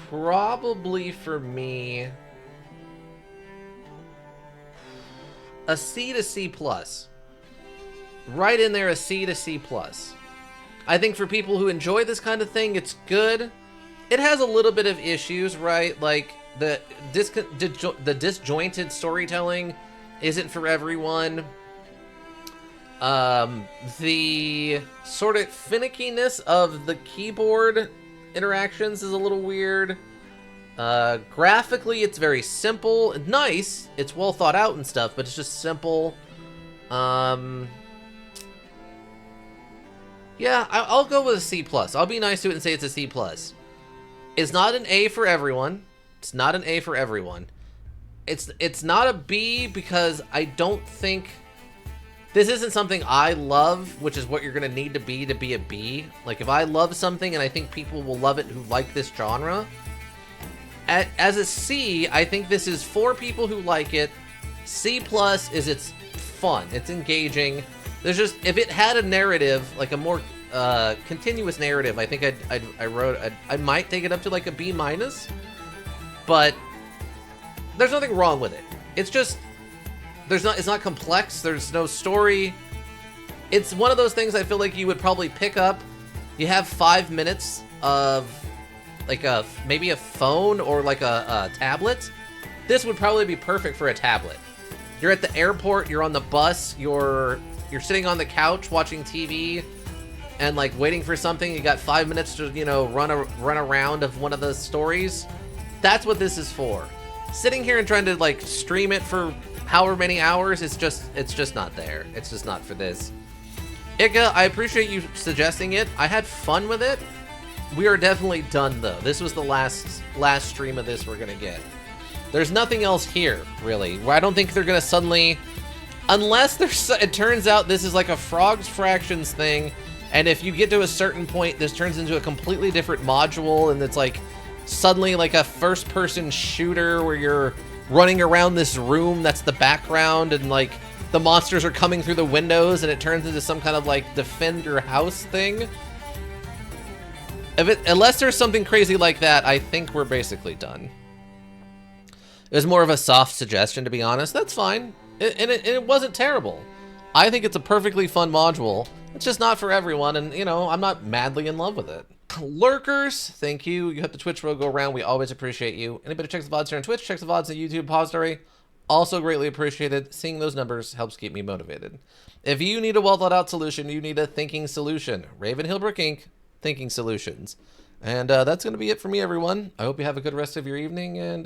probably for me a C to C plus. Right in there, a C to C plus. I think for people who enjoy this kind of thing, it's good. It has a little bit of issues, right? Like the disjointed storytelling isn't for everyone. The sort of finickiness of the keyboard interactions is a little weird. Graphically, it's very simple, nice. It's well thought out and stuff, but it's just simple. Yeah, I'll go with a C plus. I'll be nice to it and say it's a C plus. It's not an A for everyone. It's not an A for everyone. It's not a B because I don't think this isn't something I love, which is what you're gonna need to be a B. Like if I love something and I think people will love it who like this genre. As a C, I think this is for people who like it. C plus is it's fun, it's engaging. There's just, if it had a narrative, like a more continuous narrative, I think I might take it up to like a B minus, but there's nothing wrong with it. It's just, it's not complex. There's no story. It's one of those things I feel like you would probably pick up. You have 5 minutes of like maybe a phone or like a tablet. This would probably be perfect for a tablet. You're at the airport, you're on the bus, you're sitting on the couch watching TV and like waiting for something. You got 5 minutes to, you know, run around of one of the stories. That's what this is for. Sitting here and trying to like stream it for however many hours, it's just not there. It's just not for this. Ika, I appreciate you suggesting it. I had fun with it. We are definitely done though. This was the last stream of this we're gonna get. There's nothing else here, really. I don't think they're gonna suddenly, unless it turns out this is like a Frog's Fractions thing, and if you get to a certain point, this turns into a completely different module, and it's like suddenly like a first-person shooter where you're running around this room that's the background, and like the monsters are coming through the windows, and it turns into some kind of like defend your house thing. Unless there's something crazy like that, I think we're basically done. It was more of a soft suggestion, to be honest. That's fine. It wasn't terrible. I think it's a perfectly fun module. It's just not for everyone, and, you know, I'm not madly in love with it. Lurkers, thank you. You have the Twitch road go around. We always appreciate you. Anybody who checks the VODs here on Twitch, checks the VODs on YouTube, repository, Also greatly appreciated. Seeing those numbers helps keep me motivated. If you need a well thought out solution, you need a thinking solution. Raven Hillbrook Inc. Thinking Solutions. And that's going to be it for me, everyone. I hope you have a good rest of your evening. And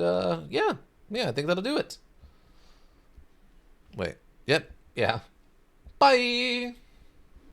yeah, I think that'll do it. Wait. Yep. Yeah. Bye.